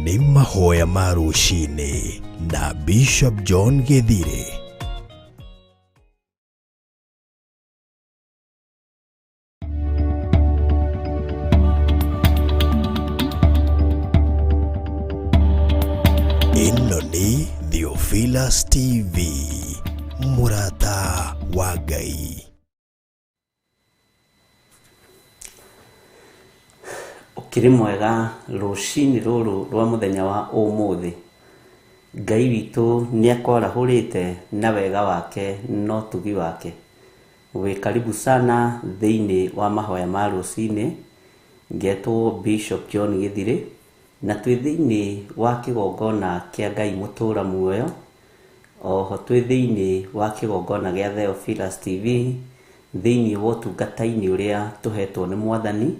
nĩ mahoya ma rũcinĩ na Bishop John Githire. Ĩno nĩ Theophilus TV, mũrata wa Ngai. Ukiri mwega rũcinĩ rũrũ rwa mũthenya wa ũmũthĩ. Ngai witũ nĩakwarahũrĩte na wega wake no tugi wake. Wĩ karibu sana thĩinĩ wa mahoya ma rũcinĩ. Ngetwo Bishop John Githire na twĩ thĩinĩ wa kĩgongona kĩa Ngai mũtũra muoyo. Oho twĩ thĩinĩ wa kĩgongona gĩa Theophilus TV, thĩinĩ wa ũtungata-inĩ ũrĩa tũhetwo nĩ Mwathani,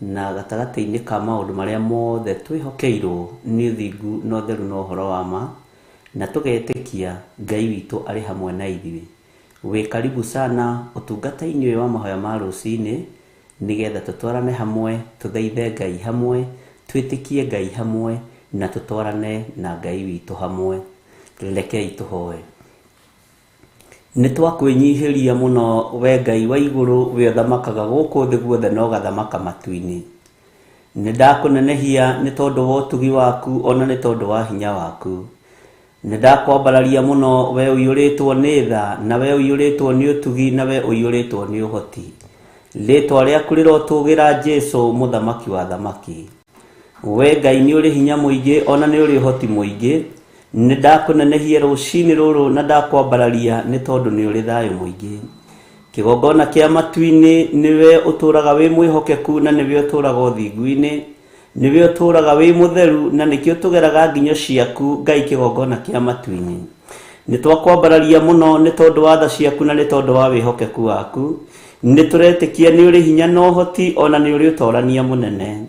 na gatagata-inĩ ka maũndũ marĩa mothe twĩhokeirwo nĩ ũthingu na ũtheru na ũhoro wa ma, na tũgetĩkia Ngai witũ arĩ hamwe na ithuĩ. Wĩ karibu sana ũtungata-inĩ ũyũ wa mahoya ma rũcinĩ, nĩgetha tũtwarane hamwe, tũthaithe Ngai hamwe, twĩtĩkie Ngai hamwe, na tũtwarane na Ngai witũ hamwe. Rekei tũhoe. Nĩtwakwĩnyihĩria mũno we Ngai wa igũrũ, we ũthamakaga gũkũ thĩ guothe na ũgathamaka matu-inĩ. Nĩndakũnenehia nĩ tondũ wa ũtugi waku, ona nĩ tondũ wa hinya waku. Nĩndakwambararia mũno we ũiyũrĩtwo nĩ tha, na we ũiyũrĩtwo nĩ ũtugi, na we ũiyũrĩtwo nĩ ũhoti. Rĩtwa rĩaku rĩrotũgĩra Jesũ, mũthamaki wa thamaki. We Ngai nĩ ũrĩ hinya mũingĩ, ona nĩ ũrĩ ũhoti mũingĩ. Nĩndakũnenehia rũcinĩ rũrũ na ndakwambararia nĩ tondũ nĩ ũrĩ thayũ mũingĩ. Kĩgongona kĩa matu-inĩ nĩwe ũtũraga wĩ mwĩhokeku, na nĩwe ũtũraga ũthingu-inĩ, nĩwe ũtũraga wĩ mũtheru, na nĩkĩo tũgeraga nginyo ciaku Ngai kĩgongona kĩa matu-inĩ. Nĩtwakwambararia mũno nĩ tondũ wa tha ciaku na nĩ tondũ wa wĩhokeku waku. Nĩtũretĩkia nĩ ũrĩ hinya na ũhoti, ona nĩ ũrĩ ũtorania mũnene.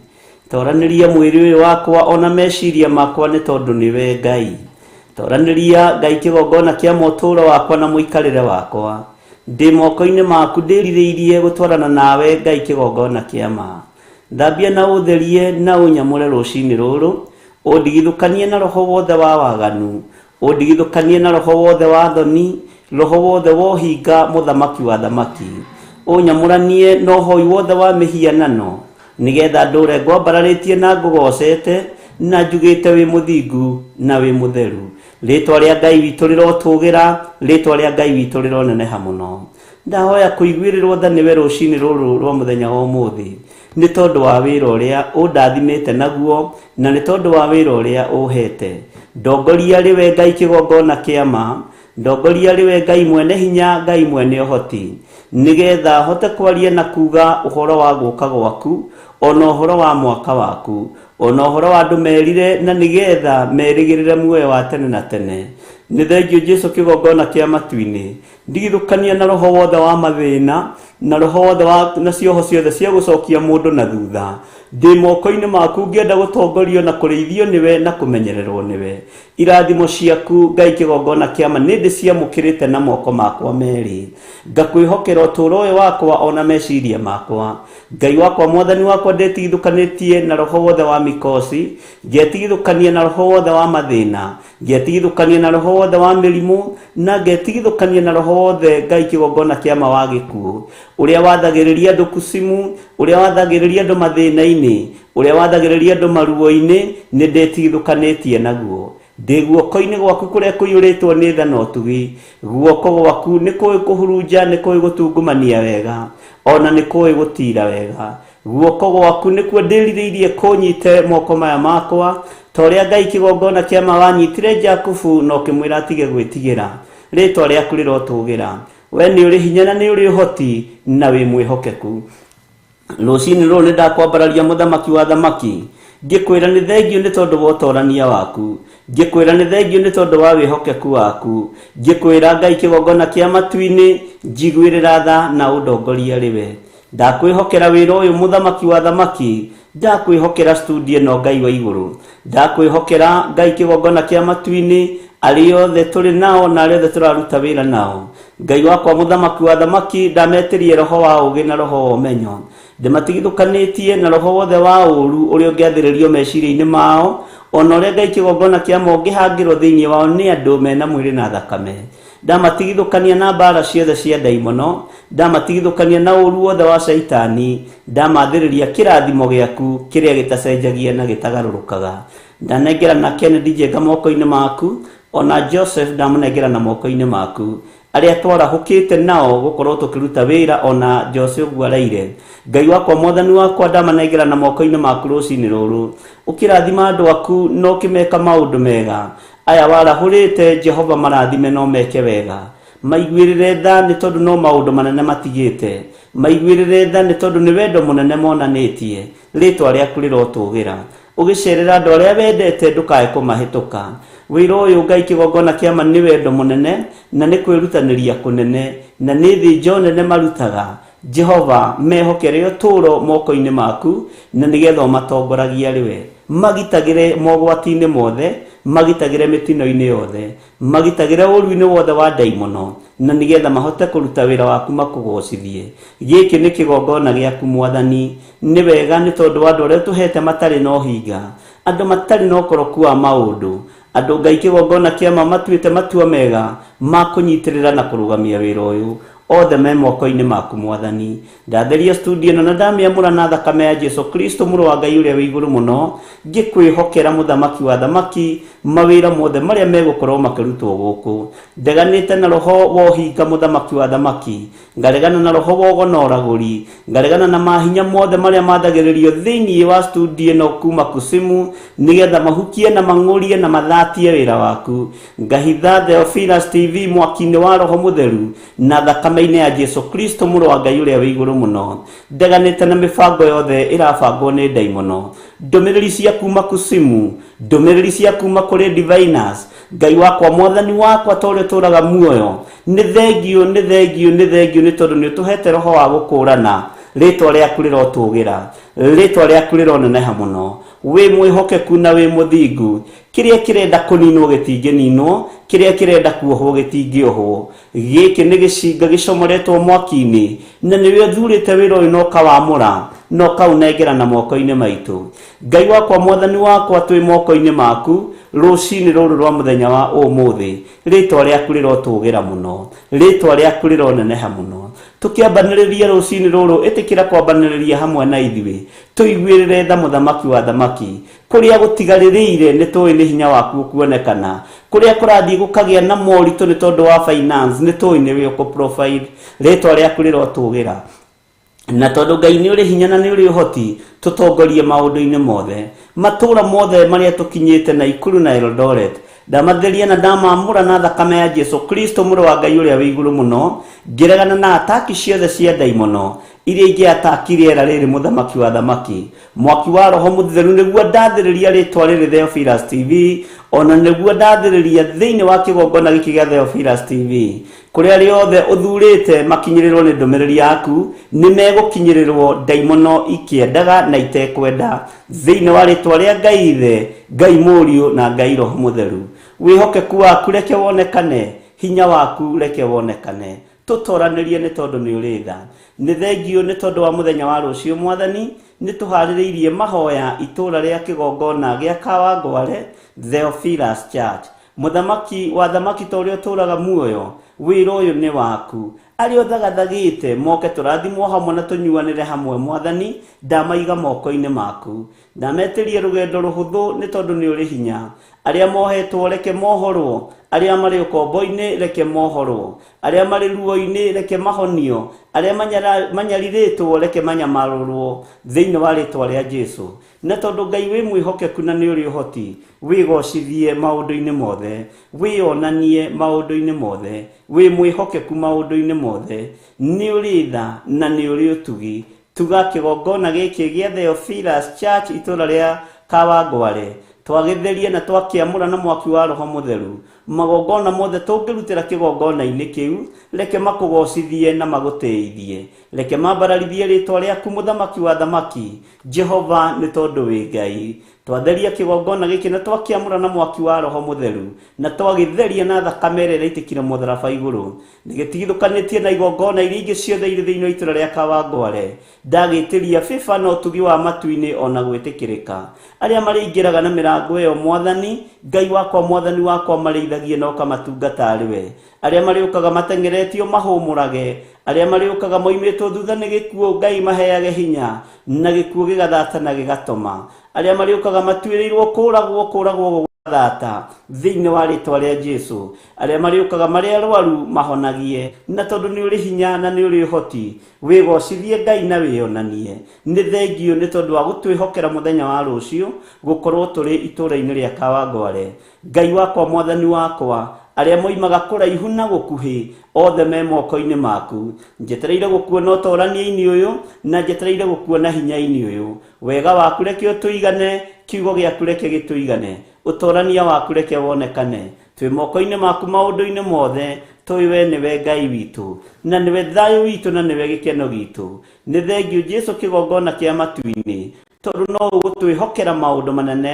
Toranĩria mwĩrĩ ũyũ wakwa ona meciria makwa nĩ tondũ nĩwe Ngai. Toranĩria Ngai kĩgongona kĩa mũtũũro wakwa na mũikarĩre wakwa. Ndĩ moko-inĩ maku ndĩrirĩirie gũtwarana nawe Ngai kĩgongona kĩa ma. Thambia na ũtherie na ũnyamũre rũcinĩ rũrũ. Ũndigithũkanie na roho wothe wa waganu. Ũndigithũkanie na roho wothe wa thoni, roho wothe wa ũhinga, mũthamaki wa thamaki. Ũnyamũranie na ũhoi wothe wa mĩhianano, nĩgetha ndũre ngwambararĩtie na ngũgocete, na njugĩte wĩ mũthingu na wĩ mũtheru. Rĩtwa rĩa Ngai witũ rĩrotũgĩra, rĩtwa rĩa Ngai witũ rĩroneneha mũno. Ndahoya kũiguĩrĩrwo tha nĩwe rũcinĩ rũrũ rwa mũthenya wa ũmũthĩ, nĩ tondũ wa wĩra ũrĩa ũndathimĩte naguo, na nĩ tondũ wa wĩra ũrĩa ũhete. Ndongoria rĩwe Ngai kĩgongona kĩa ma, ndongoria rĩwe Ngai mwene hinya, Ngai mwene ũhoti, nĩgetha hote kwaria na kuga ũhoro wa gũka gwaku, ona ũhoro wa mwaka waku, ona ũhoro wa andũ merire, na nĩgetha merĩgĩrĩre muoyo wa tene na tene. Nĩ thengio Jesũ kĩgongona kĩa matu-inĩ. Ndigithũkania na roho wothe wa mathĩna, na roho wothe na cioho ciothe cia gũcokia mũndũ na thutha. Ndĩ moko-inĩ maku ngĩenda gũtongorio na kũrĩithio nĩwe na kũmenyererwo nĩwe. Irathimo ciaku Ngai kĩgongona kĩa ma nĩ ndĩciamũkĩrĩte na moko makwa merĩ. Ngakwĩhokera ũtũũro ũyũ wakwa ona meciria makwa. Ngai wakwa, Mwathani wakwa, ndetigithũkanĩtie na roho wothe wa mĩkosi, ngetigithũkania na roho wothe wa mathĩna, ngetigithũkania na roho wothe wa mĩrimũ, na ngetigithũkania na roho wothe Ngai kĩgongona kĩa ma wa gĩkuũ, ũrĩa wathagĩrĩria andũ kusimu, ũrĩa wathagĩrĩria andũ mathĩna-inĩ, ũrĩa wathagĩrĩria andũ maruo-inĩ. Nĩ ndetigithũkanĩtie naguo. Ndĩ guoko-inĩ gwaku kũrĩa kũiyũrĩtwo nĩ tha na ũtugi. Guoko gwaku nĩ kũĩ kũhurunja, nĩ kũĩ gũtungumania wega, ona nĩ kũĩ gũtira wega. Guoko gwaku nĩkuo ndĩrirĩirie kũnyite moko maya makwa, ta ũrĩa Ngai kĩgongona kĩa ma wanyitire Jakubu na ũkĩmwĩra atige gwĩtigĩra. Rĩtwa rĩaku rĩrotũgĩra. We nĩ ũrĩ hinya na nĩ ũrĩ ũhoti, na wĩ mwĩhokeku. Rũcinĩ rũrũ nĩndakwambararia mũthamaki wa thamaki. Ngĩkwĩra nĩ thengio nĩ tondũ wa ũtorania waku. Ngĩkwĩra nĩ thengio nĩ tondũ wa wĩhokeku waku. Ngĩkwĩra Ngai kĩgongona kĩa matu-inĩ, njiguĩrĩra tha na ũndongoria rĩwe. Ndakwĩhokera wĩra ũyũ mũthamaki wa thamaki. Ndakwĩhokera studio ĩno Ngai wa igũrũ. Ndakwĩhokera Ngai kĩgongona kĩa matu-inĩ, arĩ othe tũrĩ nao na arĩ othe tũraruta wĩra nao. Ngai wakwa, mũthamaki wa thamaki, ndametĩrie roho wa ũgĩ na roho wa ũmenyo. Ndĩmatigithũkanĩtie na roho wothe wa ũũru ũrĩa ũngĩathĩrĩrio meciria-inĩ mao, ona ũrĩa Ngai kĩgongona kĩamo ngĩhangĩrwo thĩinĩ wao nĩ andũ mena mwĩrĩ na thakame. Ndamatigithũkania na mbara ciothe cia ndaimono, ndamatigithũkania na ũru wothe wa Saitani, ndamathĩrĩria kĩrathimo gĩaku kĩrĩa gĩtacenjagia na gĩtagarũrũkaga. Ndanengera na Kennedy Njenga moko-inĩ maku, ona Joseph ndamũnengera na moko-inĩ maku, arĩa twarahũkĩte nao gũkorwo tũkĩruta wĩra, ona Joseph Gwaraire. Ngai wakwa Mwathani wakwa ndamanengera na moko-inĩ maku rũcinĩ rũrũ, ũkĩrathima andũ aku no ũkĩmeka maũndũ mega. Aya warahũrĩte Jehova marathime no meke wega, maiguĩrĩre tha nĩ tondũ no maũndũ manene matigĩte, maiguĩrĩre tha nĩ tondũ nĩ wendo mũnene monanĩtie. Rĩtwa rĩaku rĩrotũgĩra, ũgĩcerera andũ arĩa wendete ndũkae kũmahĩtũka. Wĩra ũyũ Ngai kĩgongona kĩama nĩ wendo mũnene na nĩ kwĩrutanĩria kũnene na nĩ thĩnjo nene marutaga. Jehova mehokere ũtũũro moko-inĩ maku na nĩgetha ũmatongoragia rĩwe, magitagĩre mogwati-inĩ mothe, magitagĩre mĩtino-inĩ yothe, magitagĩre ũru-inĩ wothe wa ndaimono, na nĩgetha mahote kũruta wĩra waku makũgocithie. Gĩkĩ nĩ kĩgongona gĩaku Mwathani, nĩ wega nĩ tondũ wa andũ arĩa tũhete matarĩ na ũhinga, andũ matarĩ na ũkoroku wa maũndũ, andũ Ngai kĩgongona kĩama matuĩte matua mega ma kũnyitĩrĩra na kũrũgamia wĩra ũyũ, othe me moko-inĩ maku Mwathani. Ndatheria studio na ndamĩamũra na thakame ya Jesu Kristo mũrũ wa Ngai ũrĩa wĩ igũrũ mũno, ngĩkwĩhokera mũthamaki wa thamaki mawĩra mothe marĩa megũkorwo makĩrutwo gũkũ. Ndeganĩte na roho wa ũhinga mũthamaki wa thamaki, ngaregana na roho wa ũgonoragũri, ngaregana na mahinya mothe marĩa mathagĩrĩrio thĩinĩ wa studio no kuma kusimu, nĩgetha mahukie na mang'ũrie na mathatie wĩra waku. Ngahitha Theophilus TV mwaki-inĩ wa roho mũtheru na thakame-inĩ ya Jesu Kristo mũrũ wa Ngai ũrĩa wĩ igũrũ mũno. Ndeganĩte na mĩbango yothe ĩrabangwo nĩ ndaimono, ndũmĩrĩri cia kuma kusimu, ndũmĩrĩri cia kuma kũrĩ diviners. Ngai wakwa Mwathani wakwa tũrĩa tũraga muoyo, nĩ thengio nĩ thengio nĩ thengio nĩ tondũ nĩ ũtũhete roho wa gũkũũrana. Rĩtwa rĩaku rĩrotũgĩra, rĩtwa rĩaku rĩroneneha mũno, wĩ mwĩhokeku na wĩ mũthingu. Kĩrĩa kĩrenda kũninwo gĩtingĩninwo, kĩrĩa kĩrenda kuohwo gĩtingĩohwo. Gĩkĩ nĩ gĩcinga gĩcomoretwo mwaki-inĩ, na nĩwe ũthurĩte wĩra ũyũ na ũkawamũra na ũkaũnengera na moko-inĩ maitũ. Ngai wakwa Mwathani wakwa twĩ moko-inĩ maku rũcinĩ rũrũ rwa mũthenya wa ũmũthĩ. Rĩtwa rĩaku rĩrotũgĩra mũno, rĩtwa rĩaku rĩroneneha mũno. Tũkĩambanĩrĩria rũcinĩ rũrũ, ĩtĩkĩra kwambanĩrĩria hamwe na ithuĩ, tũiguĩrĩre tha mũthamaki wa thamaki. Kũrĩa gũtigarĩrĩire nĩ tũĩ nĩ hinya waku kuonekana, kũrĩa kũrathiĩ gũkagĩa na moritũ nĩ tondũ wa finance nĩ tũĩ nĩ wĩ ũkũ-provide. Rĩtwa rĩaku rĩrotũgĩra, na tondũ Ngai nĩ ũrĩ hinya na nĩ ũrĩ ũhoti, tũtongorie maũndũ-inĩ mothe, matũũra mothe marĩa tũkinyĩte na Ikuru na Eldoret. Ndamatheria na ndamamũra na thakame ya Jesu Kristo mũrũ wa Ngai ũrĩa wĩ igũrũ mũno, ngĩregana na ataki ciothe cia ndaimono iria ingĩataki rĩera rĩrĩ mũthamaki wa thamaki. Mwaki wa roho mũtheru nĩguo ndathĩrĩria rĩtwa rĩrĩ Theophilus TV, ona nĩguo ndathĩrĩria thĩinĩ wa kĩgongona gĩkĩ gĩa Theophilus TV. Kũrĩa rĩothe ũthurĩte makinyĩrĩrwo nĩ ndũmĩrĩri yaku, nĩ megũkinyĩrĩrwo ndaimono ikĩendaga na itekwenda, thĩinĩ wa rĩtwa rĩa Ngai Ithe, Ngai Mũriũ na Ngai Roho Mũtheru. Wĩhokeku waku reke wonekane, hinya waku reke wonekane, tũtoranĩrie nĩ tondũ nĩ ũrĩ tha. Nĩ thengio nĩ tondũ wa mũthenya wa rũciũ Mwathani, nĩ tũharĩrĩirie mahoya itũũra rĩa kĩgongona gĩa Kawangware Theophilus Church. Mũthamaki wa thamaki tũrĩa ũtũũraga muoyo, wĩra ũyũ nĩ waku. Arĩa ũthagathagĩte moke tũrathimwo hamwe na tũnyuanĩre hamwe Mwathani, ndamaiga moko-inĩ maku. Ndametĩria rũgendo rũhũthũ nĩ tondũ nĩ ũrĩ hinya. Arĩa mohetwo reke mohorwo, arĩa marĩ ũkombo-inĩ reke mohorwo, arĩa marĩ ruo-inĩ reke mahonio, arĩa manyarirĩtwo reke manyamarũrwo thĩinĩ wa rĩtwa rĩa Jesu. Na tondũ Ngai wĩ mwĩhokeku na nĩ ũrĩ ũhoti, wĩgocithie maũndũ-inĩ mothe, wĩonanie maũndũ-inĩ mothe, wĩ mwĩhokeku maũndũ-inĩ mothe, nĩ ũrĩ tha na nĩ ũrĩ ũtugi. Tuga kĩgongona gĩkĩ gĩa Theophilus Church itũũra rĩa Kawangware twagĩtheria na twakĩamũra na mwaki wa roho mũtheru. Magongona mothe tũngĩrutĩra kĩgongona-inĩ kĩu, reke makũgocithie na magũteithie, reke mambararithie rĩtwa rĩaku mũthamaki wa thamaki. Jehova nĩ tondũ wĩ Ngai, twatheria kigongona giki na twakiamura na mwaki wa roho mutheru na twagitheria na thakame ĩrĩa ĩraitikire mũtharaba igũrũ nĩgĩtigithũkanĩtie na igongona iria ingĩ ciothe irĩ thĩinĩ wa itũũra rĩa Kawangware ndagĩtĩria bĩba na ũtugi wa matu-inĩ ona gwĩtĩkĩrĩka arĩa marĩingĩraga na mĩrango ĩyo Mwathani Ngai wakwa Mwathani wakwa marĩithagie na ũkamatungata arĩwe arĩa marĩũkaga mateng'eretio mahũmũrage arĩa marĩũkaga moimĩtwo thutha nĩ gĩkuũ Ngai maheage hinya na gĩkuũ gĩgathata na gĩgatoma arĩa marĩũkaga matuĩrĩirwo kũragwo thata thĩinĩ wa rĩtwa rĩa Jesũ arĩa marĩũkaga marĩ arwaru mahonagie na tondũ nĩ ũrĩ hinya na nĩ ũrĩ ũhoti wĩgocithie Ngai na wĩonanie nĩ thengio nĩ tondũ wa gũtwĩhokera mũthenya wa rũciũ gũkorwo tũrĩ itũũra-inĩ rĩa Kawangware Ngai wakwa Mwathani wakwa arĩa moimaga kũraihu na gũkuhĩ othe me moko-inĩ maku njetereire gũkuona ũtorania-inĩ ũyũ na njetereire gũkuona hinya-inĩ ũyũ wega waku reke ũtũigane kiugo gĩaku reke gĩtũigane ũtorania waku reke wonekane twĩ moko-inĩ maku maũndũ-inĩ mothe tũĩ we nĩwe Ngai witũ na nĩwe thayũ witũ na nĩwe gĩkeno gitũ nĩ thengio Jesũ kĩgongona kĩa matu-inĩ tondũ no ũgũtwĩhokera maũndũ manene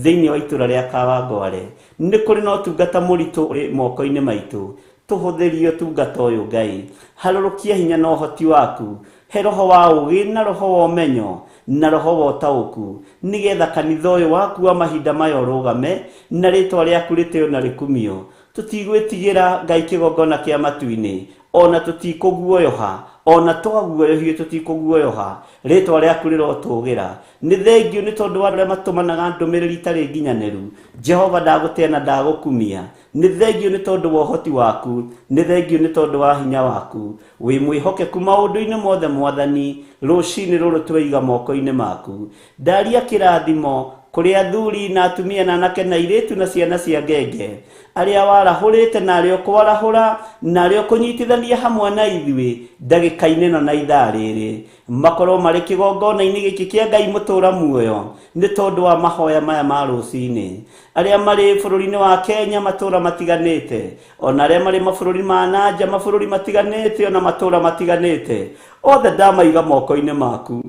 thĩinĩ wa itũũra rĩa Kawangware nĩ kũrĩ na ũtungata mũritũ ũrĩ moko-inĩ maitũ tũhũthĩrie ũtungata ũyũ Ngai harũrũkia hinya na ũhoti waku he roho wa ũgĩ na roho wa ũmenyo na roho wa ũtaũku nĩgetha kanitha ũyũ waku wa mahinda maya ũrũgame na rĩtwa rĩaku rĩtĩo na rĩkumio tũtigwĩtigĩra Ngai kĩgongona kĩa matu-inĩ ona tũtikũguoyoha ona twaguoyohio tũtikũguoyoha rĩtwa rĩaku rĩrotũgĩra nĩ thengio nĩ tondũ wa arĩa matũmanaga ndũmĩrĩri itarĩ nginyanĩru Jehova ndagũtĩa na ndagũkumia nĩ thengio nĩ tondũ wa ũhoti waku nĩ thengio nĩ tondũ wa hinya waku wĩ mwĩhokeku maũndũ-inĩ mothe Mwathani rũciinĩ rũrũ twaiga moko-inĩ maku ndaria kĩrathimo kũrĩ athuri na atumia na anake na airĩtu na ciana cia ngenge arĩa warahũrĩte na arĩa ũkwarahũra na arĩa ũkũnyitithania hamwe na ithuĩ ndagĩka-inĩ ĩno na ithaa rĩrĩ makorwo marĩ kĩgongona-inĩ gĩkĩ kĩa Ngai mũtũũra muoyo nĩ tondũ wa mahoya maya ma rũciinĩ arĩa marĩ bũrũri-inĩ wa Kenya matũũra matiganĩte ona arĩa marĩ mabũrũri ma nanja mabũrũri matiganĩte ona matũũra matiganĩte othe ndamaiga moko-inĩ maku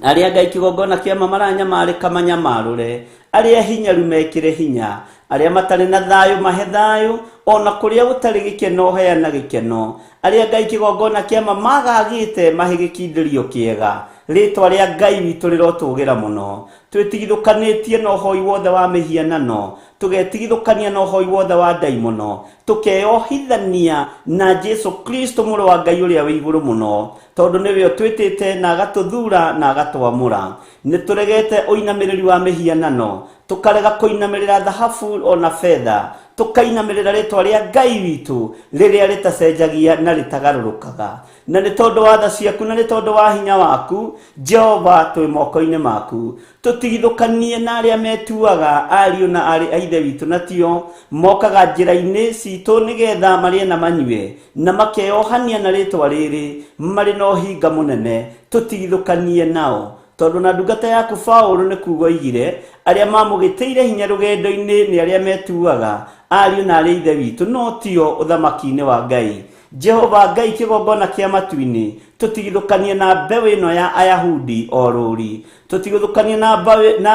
arĩa Ngai kĩgongona kĩama maranyamarĩka manyamarũre arĩa hinyaru mekĩre hinya arĩa matarĩ na thayũ mahe thayũ ona kũrĩa gũtarĩ gĩkeno heana gĩkeno arĩa Ngai kĩgongona kĩama magagĩte mahe gĩkindĩrio kĩega rĩtwa rĩa Ngai witũ rĩrotũgĩra mũno twĩtigithũkanĩtie na ũhoi wothe wa mĩhianano tũgetigithũkania na ũhoi wothe wa ndaimono tũkeyohithania na Jesũ Kristo mũrũ wa Ngai ũrĩa wĩ igũrũ mũno tondũ nĩwe ũtwĩtĩte na agatũthura na agatwamũra nĩ tũregete ũinamĩrĩri wa mĩhianano tũkarega kũinamĩrĩra thahabu ona betha tũkainamĩrĩra rĩtwa rĩa Ngai witũ rĩrĩa rĩtacenjagia na rĩtagarũrũkaga na nĩ tondũ wa tha ciaku na nĩ tondũ wa hinya waku Jehova twĩ moko-inĩ maku tũtigithũkanie na arĩa metuaga ariũ na arĩ a ithe witũ na tio mokaga njĩra-inĩ citũ nĩgetha marĩe na manyue na makeyohania na rĩtwa rĩrĩ marĩ na ũhinga mũnene tũtigithũkanie nao tondũ na ndungata yaku Paũlũ nĩ kuuga oigire arĩa mamũgĩtĩire hinya rũgendo-inĩ nĩ arĩa metuaga ariũ na arĩ ithe witũ no tio ũthamaki-inĩ wa Ngai Jehova Ngai kĩgongona kĩa matu-inĩ tũtigithũkanie na mbeũ ĩno ya Ayahudi orũri tũtigithũkanie na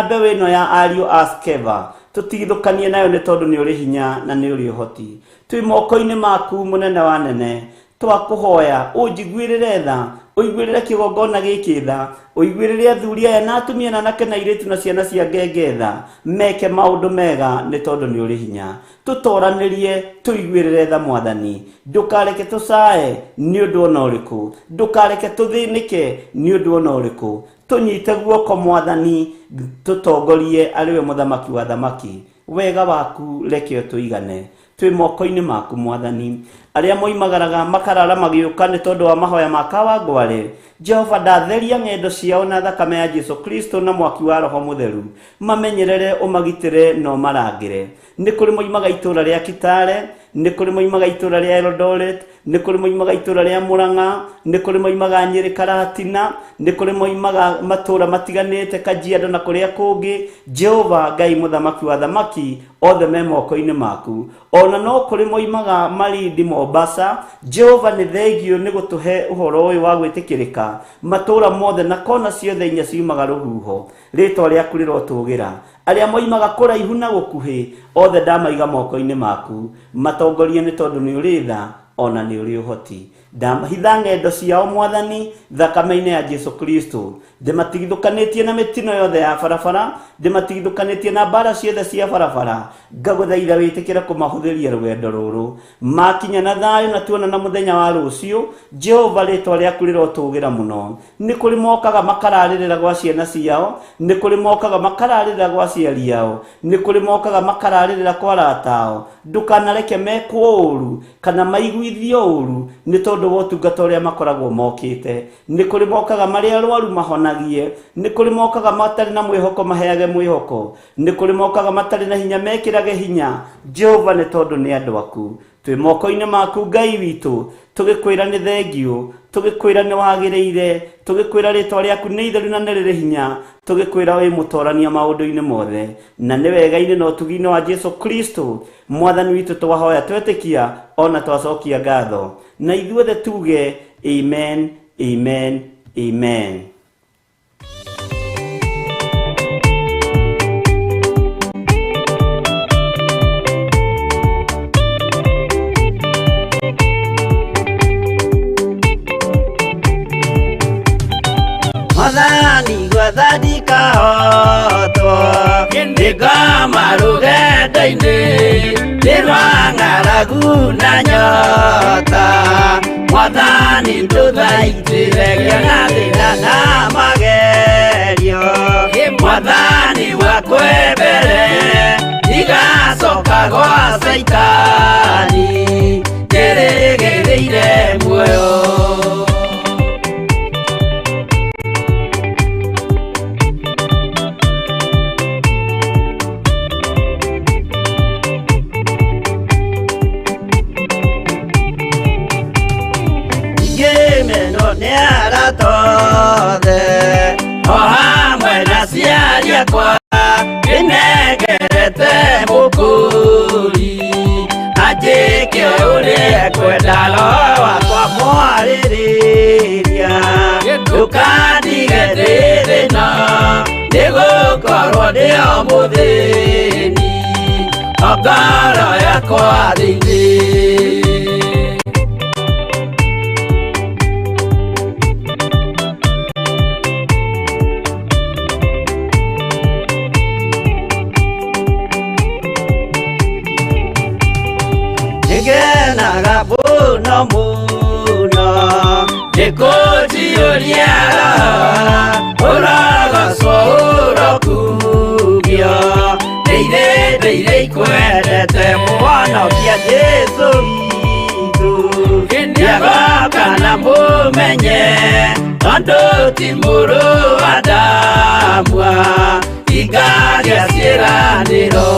mbeũ ĩno ya ariũ a Skeva tũtigithũkanie nayo nĩ tondũ nĩ ũrĩ hinya na nĩ ũrĩ ũhoti twĩ moko-inĩ maku mũnene wa nene twakũhoya ũnjiguĩrĩre tha ũiguĩrĩre kĩgongona gĩkĩ tha ũiguĩrĩre athuri aya na atumia na anake na airĩtu na ciana cia ngenge tha meke maũndũ mega nĩ tondũ nĩ ũrĩ hinya tũtoranĩrie tũiguĩrĩre tha Mwathani ndũkareke tũcae nĩ ũndũ ona ũrĩkũ ndũkareke tũthĩnĩke nĩ ũndũ ona ũrĩkũ tũnyite guoko Mwathani tũtongorie arĩwe mũthamaki wa thamaki wega waku reke ũtũigane twĩ moko-inĩ maku Mwathani arĩa moimagaraga makarara magĩũka nĩ tondũ wa mahoya ma Kawangware Jehova ndatheria ng'endo ciao na thakame ya Jesũ Kristo na mwaki wa roho mũtheru mamenyerere ũmagitĩre na ũmarangĩre nĩ kũrĩ moimaga itũũra rĩa Kitale nĩ kũrĩ moimaga itũũra rĩa Eldoret nĩ kũrĩ moimaga itũũra rĩa Murang'a nĩ kũrĩ moimaga Nyĩrĩ Karatina nĩ kũrĩ moimaga matũũra matiganĩte Kajiado na kũrĩa kũngĩ Jehova Ngai mũthamaki wa thamaki othe me moko-inĩ maku ona no kũrĩ moimaga Malindi Mombasa Jehova nĩ thengio nĩ gũtũhe ũhoro ũyũ wa gwĩtĩkĩrĩka matũũra mothe na kona ciothe inya ciumaga rũhuho ritwa rĩaku rĩrotũgĩra. Arĩa moimaga kũraihu na gũkuhĩ othe ndamaiga moko-inĩ maku, matongorie nĩ tondũ nĩ ũrĩ tha ona nĩ ũrĩ ũhoti. Ndamahitha ng'endo ciao Mwathani thakame-inĩ ya Jesu Kristo. Ndĩmatigithũkanĩtie na mĩtino yothe ya barabara, ndĩmatigithũkanĩtie na mbara ciothe cia barabara. Ngagũthaitha wĩtĩkĩre kũmahũthĩria rũgendo rũrũ. Makinya na thayũ na tuona na mũthenya wa rũciũ, Jehova rĩtwa rĩaku rĩrotũgĩra mũno. Nĩ kũrĩ mokaga makararĩrĩra gwa ciana ciao, nĩ kũrĩ mokaga makararĩrĩra gwa aciari ao, nĩ kũrĩ mokaga makararĩrĩra kwa arata ao. Ndũkanareke mekwo ũũru kana maiguithio ũũru nĩ tondũ wa ũtungata ũrĩa makoragwo mokĩte. Nĩ kũrĩ mokaga marĩ arwaru mahonagie, nĩ kũrĩ mokaga matarĩ na mwĩhoko maheage mwĩhoko, nĩ kũrĩ mokaga matarĩ na hinya mekĩrage hinya. Jehova nĩ tondũ nĩ andũ aku, twĩ moko-inĩ maku Ngai witũ, tũgĩkwĩra nĩ thengiũ, tũgĩkwĩra nĩ wagĩrĩire, tũgĩkwĩra rĩtwa rĩaku nĩ itheru na nĩ rĩrĩ hinya, tũgĩkwĩra wĩ mũtorania maũndũ-inĩ mothe, na nĩ wega-inĩ na ũtugi-inĩ wa Jesu Kristo Mwathani witũ twahoya twetĩkia ona twacokia ngatho, na ithuothe tuge amen, amen, amen. Mwathani gwathani kahotwo nĩngoma rũgendo-inĩ nĩrwa ng'aragu na nyota. Mwathani ndũthaitĩre na thĩna na magerio, Mwathani wakwe mbere igacoka gwa Saitani njĩrĩgĩrĩire muoyo. O hamwe na ciari akwa nĩnengerete mũkũri, anjĩke ũrĩa kwenda Roho wakwa mwarĩrĩria. Ndũkandige ndĩ thĩna nĩgũkorwo ndĩo mũthĩni, o ngoro yakwa thĩinĩ. Ngenaga mũno mũno ndĩkũnjiyũria ũrogocwo ũrokugio, ndĩirĩ ikwendete Mũhonokia Jesu witũ. Nĩagoka na mũmenye tondũ ti mũrũ wa ndamwa, ingagĩa ciĩranĩro.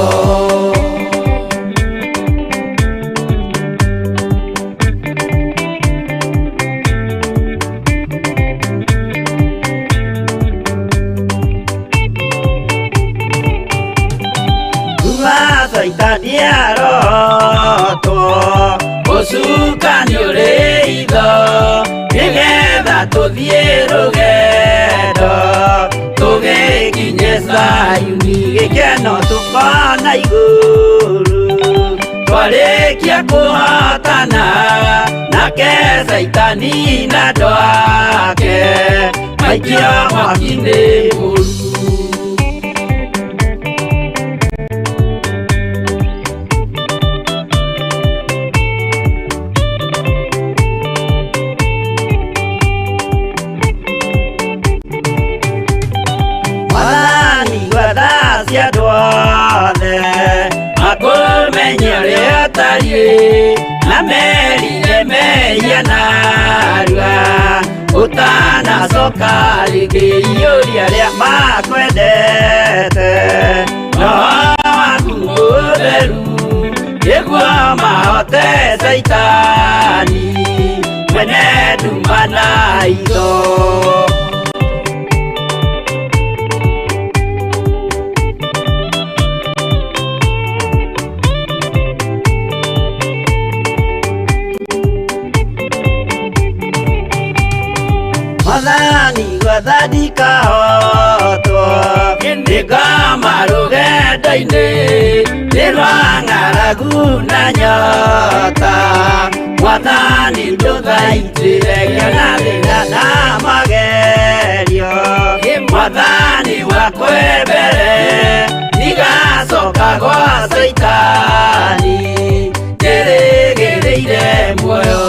Saitani arotwo gũcuka nĩ ũrĩ itho, nĩgetha tũthiĩ rũgendo tũgĩkinye Zayuni, gĩkeno tũkona igũrũ. Twarĩkia kũhotana nake Saitani na andũ ake maikio mwaki-inĩ mũru. Andũ othe makũmenye ũrĩa ũtariĩ, na merire mehia narua, ũtanacoka rĩngĩ iyũria rĩa makwendete. Roho waku mũtheru nĩguo mahote Saitani mwene nduma na itho. Mwathani gwathani kahotwo rwĩra-inĩ nĩ rwa ng'aragu na nyota. Mwathani ndũthaitĩre na thĩna na magerio. Mwathani wakwe mbere ndigacoka gwa Saitani, ndĩrĩgĩrĩire muoyo.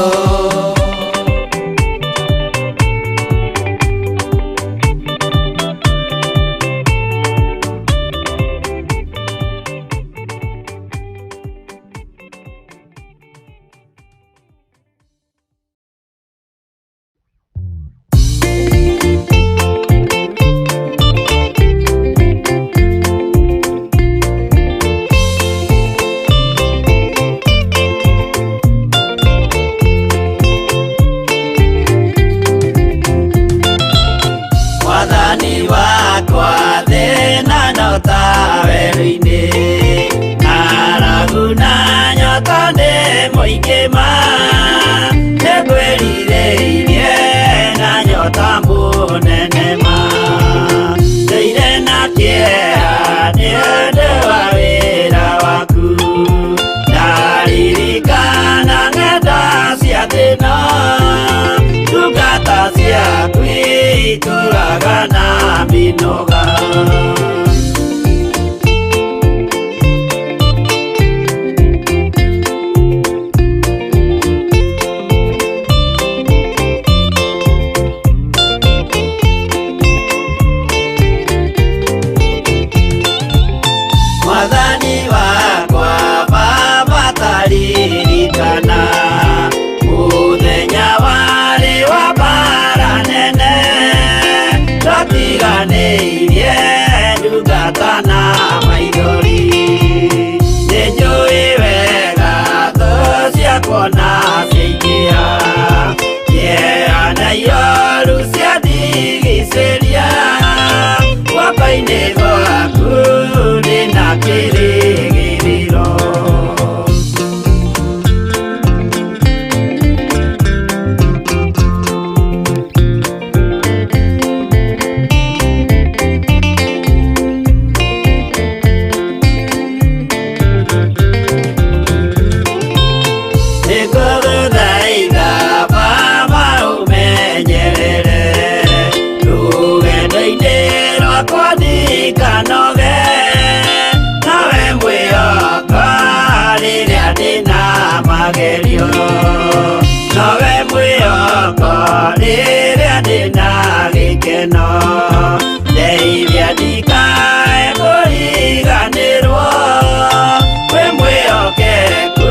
Turagana minoga Mwathani wakwa baba taririkana muthenya warĩ wa bara nene tũtiganĩirie ndungata na maithori. Nĩnjũĩ wega thũ ciakwa na ciaingĩha kĩeha iyoru ciandigicĩria. Guoko-inĩ gwaku ndĩna kĩrĩgĩrĩro. Nawe mwĩhoko rĩrĩa ndĩna gĩkeno. Ndeithia ndikae kũriganĩrwo. Wĩ mwĩhokeku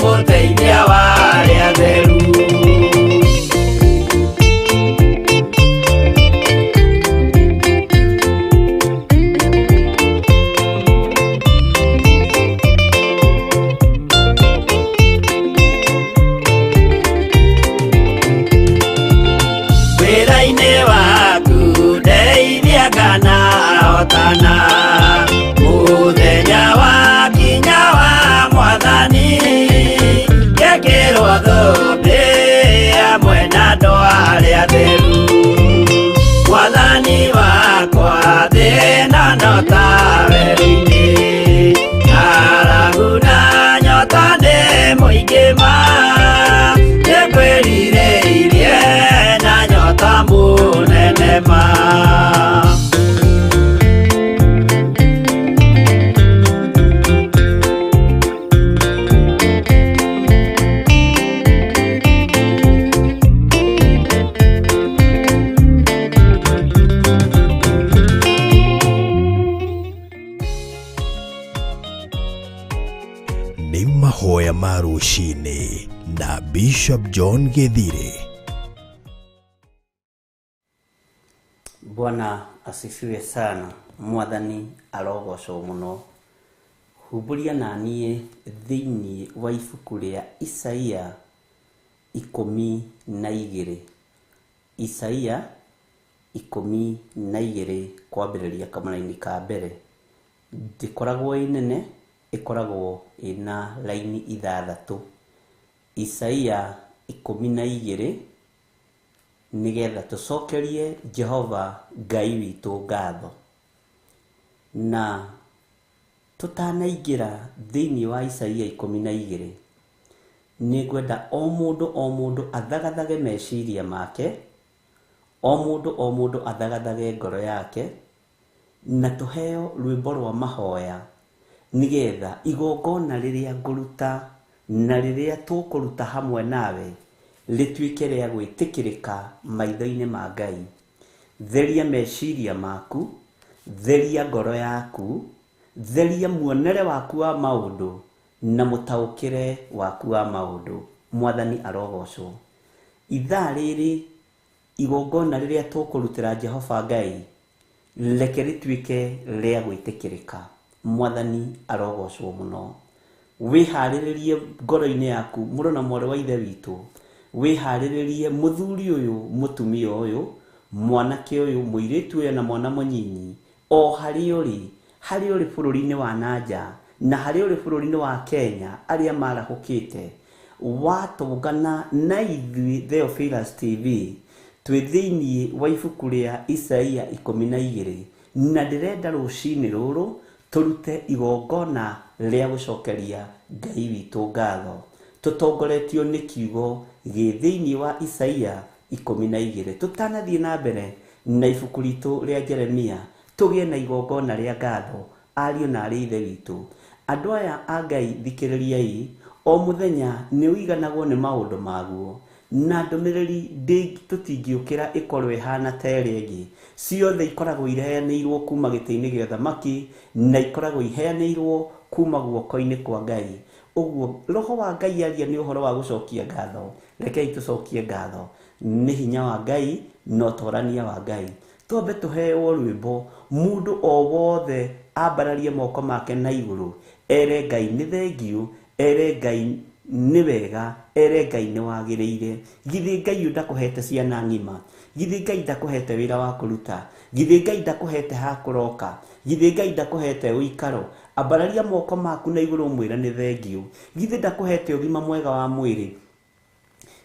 mũteithia wa arĩa atheru. Muthenya wakinya wa Mwathani gekĩrwo thũmbĩ hamwe na andũ arĩa atheru. Mwathani wakwa thĩna no ta werũ-inĩ, ng'aragu na nyota nĩ mũingĩ ma. Nĩngwĩrirĩirie na nyota mũnene ma. Ni mahoya ma rũcinĩ na Bishop John Githire. Bwana asifiwe sana. Mwathani arogocwo muno. Huburia na niĩ thĩinĩ wa ibuku rĩa Isaia 12. Isaia 12 kwambĩrĩria kamũra-inĩ ka mbere. Ndĩkoragwo ĩnene, ĩkoragwo ĩna laini 6. Isaia 12 nĩgetha tũcokerie Jehova Ngai witũ ngatho. Na Tutanaingira thiini wa Isaia 12 nĩ ngwenda o mũndũ athagathage meciria make, o mũndũ athagathage ngoro yake, na tuheo rwĩmbo rwa mahoya nigetha igongona rĩrĩa ngũruta na rĩrĩa tũkũruta hamwe nawe rĩtuĩke rĩa gwĩtĩkĩrĩka maitho-inĩ ma Ngai. Theria meciria maku, theria ngoro yaku, theria muonere waku wa maũndũ na mũtaũkĩre waku wa maũndũ. Mwathani arogocwo. Ithaa rĩrĩ igongona rĩrĩa tũkũrutĩra Jehova Ngai reke rĩtuĩke rĩa gwĩtĩkĩrĩka. Mwathani arogocwo mũno. Wĩharĩrĩrie ngoro-inĩ yaku mũrũ na mwarĩ wa ithe witũ, wĩharĩrĩrie mũthuri ũyũ, mũtumia ũyũ, mwanake ũyũ, mũirĩtu ũyũ na mwana mũnyinyi, o harĩ ũrĩ bũrũri-inĩ wa nanja na harĩ ũrĩ bũrũri-inĩ wa Kenya, arĩa marahũkĩte watũngana na ithuĩ Theophilus TV twĩ thĩinĩ wa ibuku rĩa Isaia 12, na ndĩrenda rũcinĩ rũrũ tũrute igongona rĩa gũcokeria Ngai witũ ngatho, tũtongoretio nĩ kiugo gĩ thĩinĩ wa Isaia 12. Tũtanathiĩ na mbere na ibuku ritũ rĩa Jeremia, tũgĩe na igongona rĩa ngatho. Ariũ na arĩ ithe witũ, andũ aya a Ngai thikĩrĩriai, o mũthenya nĩ ũiganagwo nĩ maũndũ maguo, na ndũmĩrĩri tũtingĩũkĩra ĩkorwo ĩhana ta ĩrĩa ĩngĩ. Ciothe ikoragwo iheanĩirwo kuma gĩtĩ-inĩ gĩa ũthamaki na ikoragwo iheanĩirwo kuma guoko-inĩ kwa Ngai. Ũguo roho wa Ngai aria nĩ ũhoro wa gũcokia ngatho. Rekei tũcokie ngatho. Nĩ hinya wa Ngai na ũtorania wa Ngai. Twambe tũheo rwĩmbo, mũndũ o wothe ambararie moko make na igũrũ, ere Ngai nĩ thengiũ, ere Ngai nĩ wega, ere Ngai nĩ wagĩrĩire. Githĩ Ngai ndakũhete ciana ng'ima? Githĩ Ngai ndakũhete wĩra wa kũruta? Githĩ Ngai ndakũhete ha kũroka? Githĩ Ngai ndakũhete ũikaro? Ambararia moko maku na igũrũ mwĩra nĩ thengiũ. Githĩ ndakũhete ũgima mwega wa mwĩrĩ?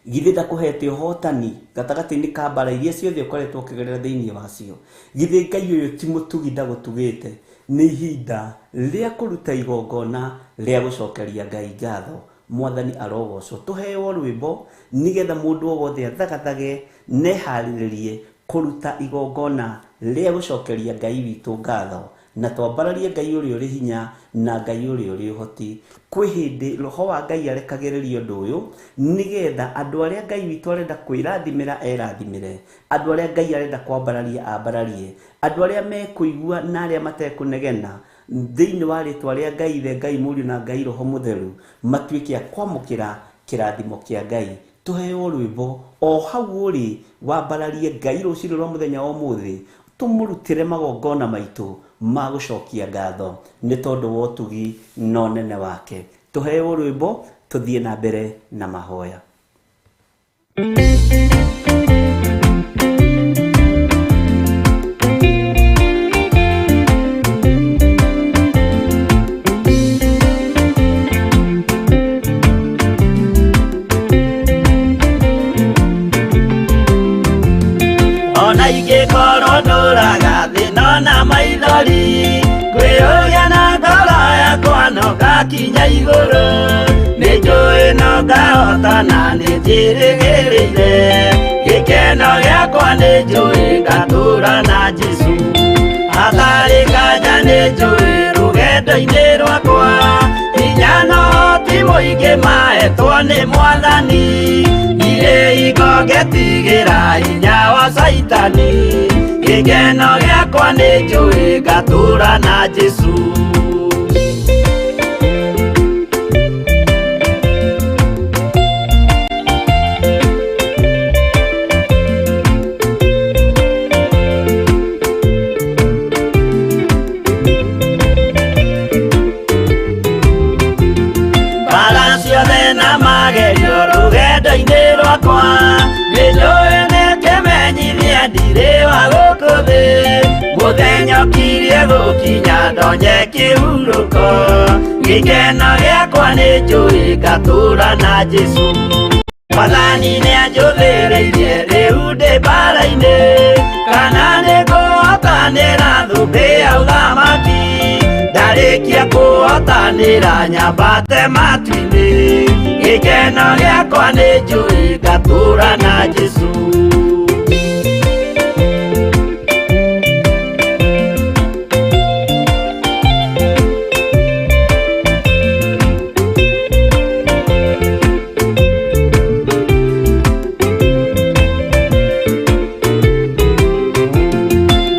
Githĩ ndakũhete ũhotani gatagatĩ-inĩ ka mbara iria ciothe ũkoretwo ũkĩgerera thĩinĩ wacio? Githĩ Ngai ũyũ ti mũtugi ndagũtugĩte? Nĩ ihinda rĩa kũruta igongona rĩa gũcokeria Ngai ngatho. Mwathani arogocwo. Tũheo rwĩmbo nigetha mũndũ o wothe athagathage na eharĩrĩrie kũruta igongona rĩa gũcokeria Ngai witũ ngatho, na twambararie Ngai ũrĩa ũrĩ hinya na Ngai ũrĩa ũrĩ ũhoti. Kwĩ hĩndĩ roho wa Ngai arekagĩrĩria ũndũ ũyũ nigetha andũ arĩa Ngai witũ arenda kwĩrathimĩra erathimĩre, andũ arĩa Ngai arenda kwambararia ambararie, andũ arĩa mekũigua na arĩa matekũnegena thĩinĩ wa rĩtwa rĩa Ngai Ithe, Ngai Mũriũ na Ngai Roho Mũtheru matuĩke a kwamũkĩra kĩrathimo kĩa Ngai. Tũheo rwĩmbo o hau ũrĩ, wambararie Ngai rũcinĩ rwa mũthenya wa ũmũthĩ, tũmũrutĩre magongona maitũ ma gũcokia ngatho nĩ tondũ wa ũtugi na ũnene wake. Tũheo rwĩmbo, tũthiĩ na mbere na mahoya. Ona ingĩkorwo ndũraga thĩna na maithori, kwĩyũria na ngoro yakwa no ngakinya igũrũ. Nĩ njũĩ no ngahota na nĩ njĩrĩgĩrĩire, gĩkeno gĩakwa nĩ njũĩ ngatũũra na Jesũ. Hatarĩ nganja nĩ njũĩ rũgendo-inĩ rwakwa, hinya na ũhoti mũingĩ mahetwo nĩ Mwathani. Irĩ ingo ngetigĩra hinya wa Saitani, gĩkeno gĩakwa nĩ njũĩ ngatũũra na Jesũ. Mbara ciothe na magerio rũgendo-inĩ rwakwa, nĩ njũĩ nĩ kĩmenyithia ndirĩ wa gũkũ thĩ. Mũthenya ũkirie gũkinya ndonye kĩhurũko, gĩkeno gĩakwa nĩ njũĩ ngatũũra na Jesũ. Mwathani nĩ anjũthĩrĩirie rĩu ndĩ mbara-inĩ, kana nĩ ngũhotanĩra thũmbĩ ya ũthamaki. Ndarĩ ndarĩkia kũhotanĩra nyambate matu-inĩ, gĩkeno gĩakwa nĩ njũĩ ngatũũra na Jesũ.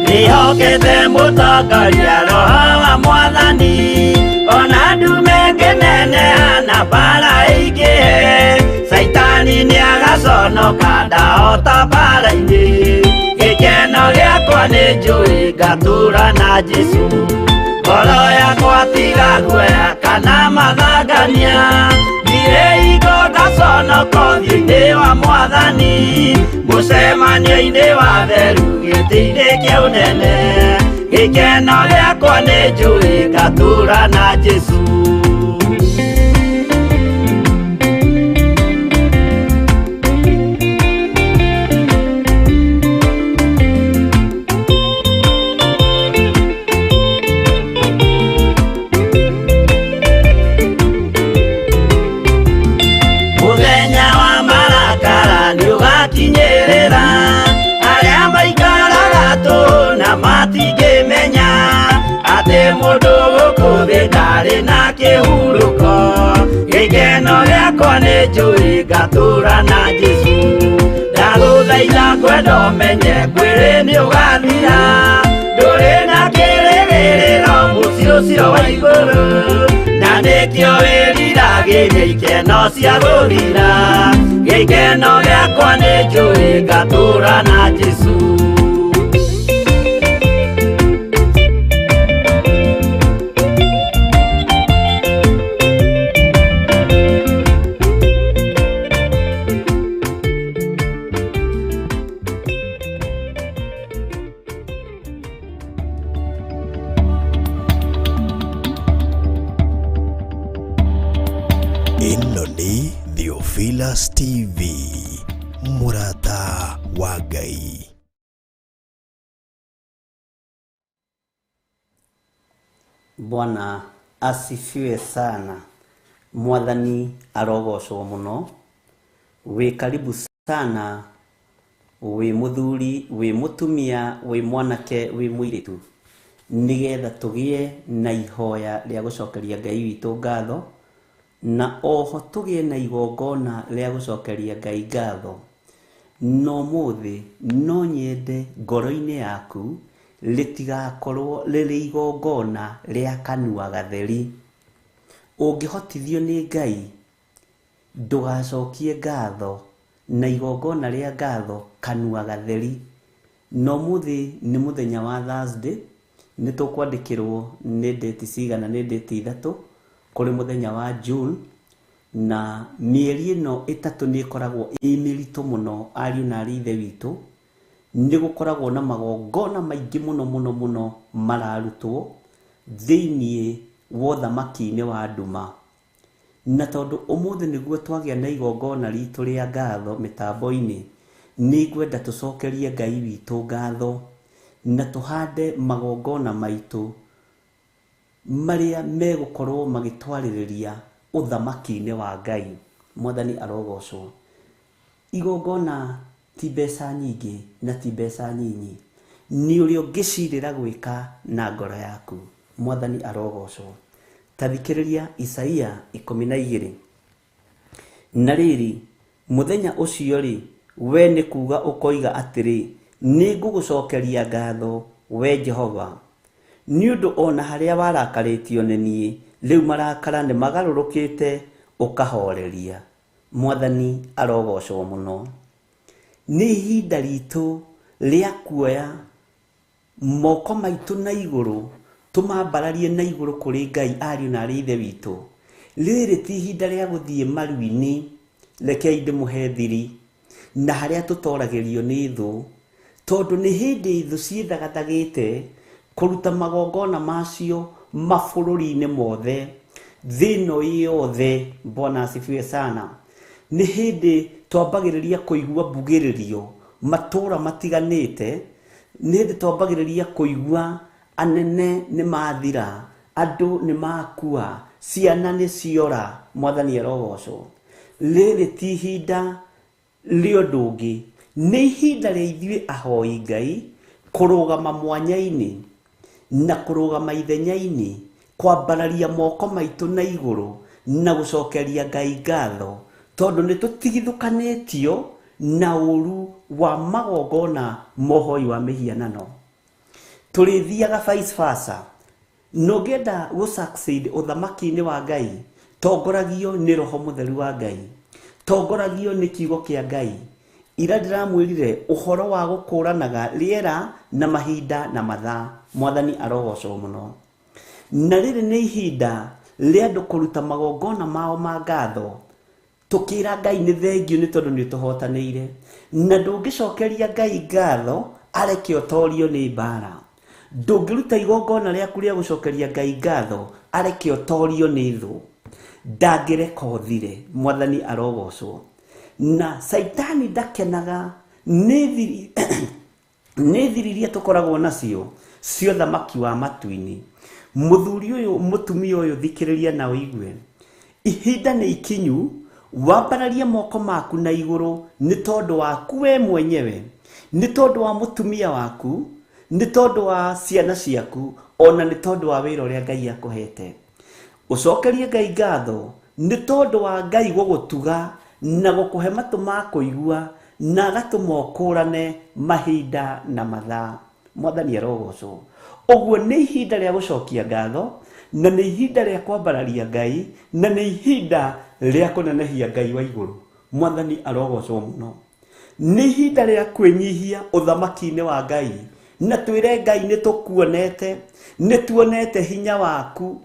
Nĩhokete mũtongoria Roho wa Mwathani, ona ndume ngĩneneha na mbara ĩingĩhe, Saitani nĩagaconoka ndahota mbara-inĩ, gĩkeno gĩakwa nĩ njũĩ ngatũũra na Jesũ. Ngoro yakwa tiga guoya kana mathangania, thire ingo ngaconoka ũthiũ-inĩ wa Mwathani, mũcemanio-inĩ wa theru gĩtĩ-inĩ kĩa ũnene, gĩkeno gĩakwa nĩ njũĩ ngatũũra na Jesũ. Mũthenya wa marakara nĩũgakinyĩrĩra, arĩa maikaraga tũhũ na matingĩmenya atĩ mũndũ gũkũ thĩ ndarĩ na kĩhurũko, gĩkeno gĩakwa nĩ njũĩ ngatũũra na Jesũ. Ndagũthaitha ngwenda ũmenye kwĩrĩ nĩũgathira, ndũrĩ na kĩrĩgĩrĩro mũciĩ ũcio wa igũrũ, na nĩkĩo wĩriragĩria ikeno cia gũthira, gĩkeno gĩakwa nĩ njũĩ ngatũũra na Jesũ. Ĩno nĩ Theophilus TV, mũrata wa Ngai. Bwana asifiwe sana. Mwathani arogocwo muno. Wĩ karibu sana, wĩ muthuri, wĩ mutumia, wĩ mwanake, wĩ mũirĩtu, nigetha tũgĩe na ihoya rĩa gũcokeria Ngai witũ ngatho, na oho tũgĩe na igongona rĩa gũcokeria Ngai ngatho. No mũthĩ no nyende ngoro-inĩ yaku rĩtigakorwo rĩrĩ igongona rĩa kanua gatheri. Ũngĩhotithio nĩ Ngai, ndũgacokie ngatho na igongona rĩa ngatho kanua gatheri. No mũthĩ nĩ mũthenya wa Thursday, nĩ tũkwandĩkĩrwo nĩ date cigana, nĩ date 3 kũrĩ mũthenya wa June, na mĩeri ĩno 3 nĩ ĩkoragwo ĩ mĩritũ mũno ariũ na arĩ ithe witũ. Nĩ gũkoragwo na magongona maingĩ mũno mararutwo thĩinĩ wa ũthamaki-inĩ wa nduma, na tondũ ũmũthĩ nĩguo twagĩa na igongona ritũ rĩa ngatho mĩtambo-inĩ, nĩ ngwenda tũcokerie Ngai witũ ngatho na tũhande magongona maitũ marĩa megũkorwo magĩtwarĩrĩria ũthamaki-inĩ wa Ngai. Mwathani arogocwo. Igongona ti mbeca nyingĩ na ti mbeca nyinyi, nĩ ũrĩa ũngĩcirĩra gwĩka na ngoro yaku. Mwathani arogocwo. Ta thikĩrĩria Isaia 12. Na rĩrĩ, mũthenya ũcio rĩ, we nĩ kuuga ũkoiga atĩrĩ, nĩ ngũgũcokeria ngatho we Jehova, nĩ ũndũ ona harĩa warakarĩtio nĩ niĩ, rĩu marakara nĩ magarũrũkĩte ũkahoreria. Mwathani arogocwo mũno. Nĩ ihinda ritũ rĩa kuoya moko maitũ na igũrũ, tumambararie na igũrũ kũrĩ Ngai ariũ na arĩ ithe witũ. Rĩrĩ ti ihinda rĩa gũthiĩ maru-inĩ, rekei ndĩmũhe thiri, na harĩa tũtoragĩrio nĩ thũ, tondũ nĩ hĩndĩ thũ ciĩthagathagĩte kũruta magongona macio mabũrũri-inĩ mothe, thĩ ĩno yothe. Bwana asifiwe sana. Nĩ hĩndĩ twambagĩrĩria kũigua mbugĩrĩrio matũra matiganĩte, nĩ hĩndĩ twambagĩrĩria kũigua anene nĩ mathira, andu ni makua, ciana ni ciora. Mwathani arogocwo. Riri ti ihinda rio ndungi, ni ihinda ria ithuĩ ahoi Ngai kurugama mwanya-ini na kurugama ithenya-ini, kwambararia moko maitu na iguru na gucokeria Ngai ngatho, tondu ni tutigithukanitio na uru wa magongona mohoi wa mihianano. Turithiaga vice versa. Nũngĩenda gũsucceed ũthamaki-inĩ wa Ngai, tongoragio nĩ Roho Mũtheru wa Ngai, tongoragio nĩ kiugo kĩa Ngai. Ira ndiramwĩrire ũhoro wa gũkũranaga rĩera na mahinda na mathaa. Mwathani arogocwo mũno. Na rĩrĩ nĩ ihinda rĩa andũ kũruta magongona mao ma ngatho, tũkĩra Ngai nĩ thengio nĩ tondũ nĩ tũhotanĩire. Na ndũngĩcokeria Ngai ngatho areke ũtorio nĩ mbara. Ndũngĩruta igongona rĩaku rĩa gũcokeria Ngai ngatho areke ũtorio nĩ thũ. Ndangĩreka ũthire. Mwathani arogocwo. Na Saitani ndakenaga nĩ thiriria tũkoragwo nacio cio thamaki wa matu-inĩ. Mũthuri ũyũ mũtumia ũyũ thikĩrĩria na ũigue. Ihinda nĩ ikinyu wambararie moko maku na igũrũ nĩ tondũ waku we mwenyewe, nĩ tondũ wa mũtumia waku, nĩ tondũ wa ciana ciaku, ona nĩ tondũ wa wĩra ũrĩa Ngai akũhete. Ũcokerie Ngai ngatho nĩ tondũ wa Ngai gũgũtuga na gũkũhe matũ ma kũigua na agatũma ũkũrane mahinda na mathaa. Mwathani arogocwo. Ũguo nĩ ihinda rĩa gũcokia ngatho, na nĩ ihinda rĩa kwambararia Ngai, na nĩ ihinda rĩa kũnenehia Ngai wa igũrũ. Mwathani arogocwo mũno. Nĩ ihinda rĩa kwĩnyihia ũthamaki-inĩ wa Ngai, na twĩre Ngai nĩ tũkuonete, nĩ tuonete hinya waku.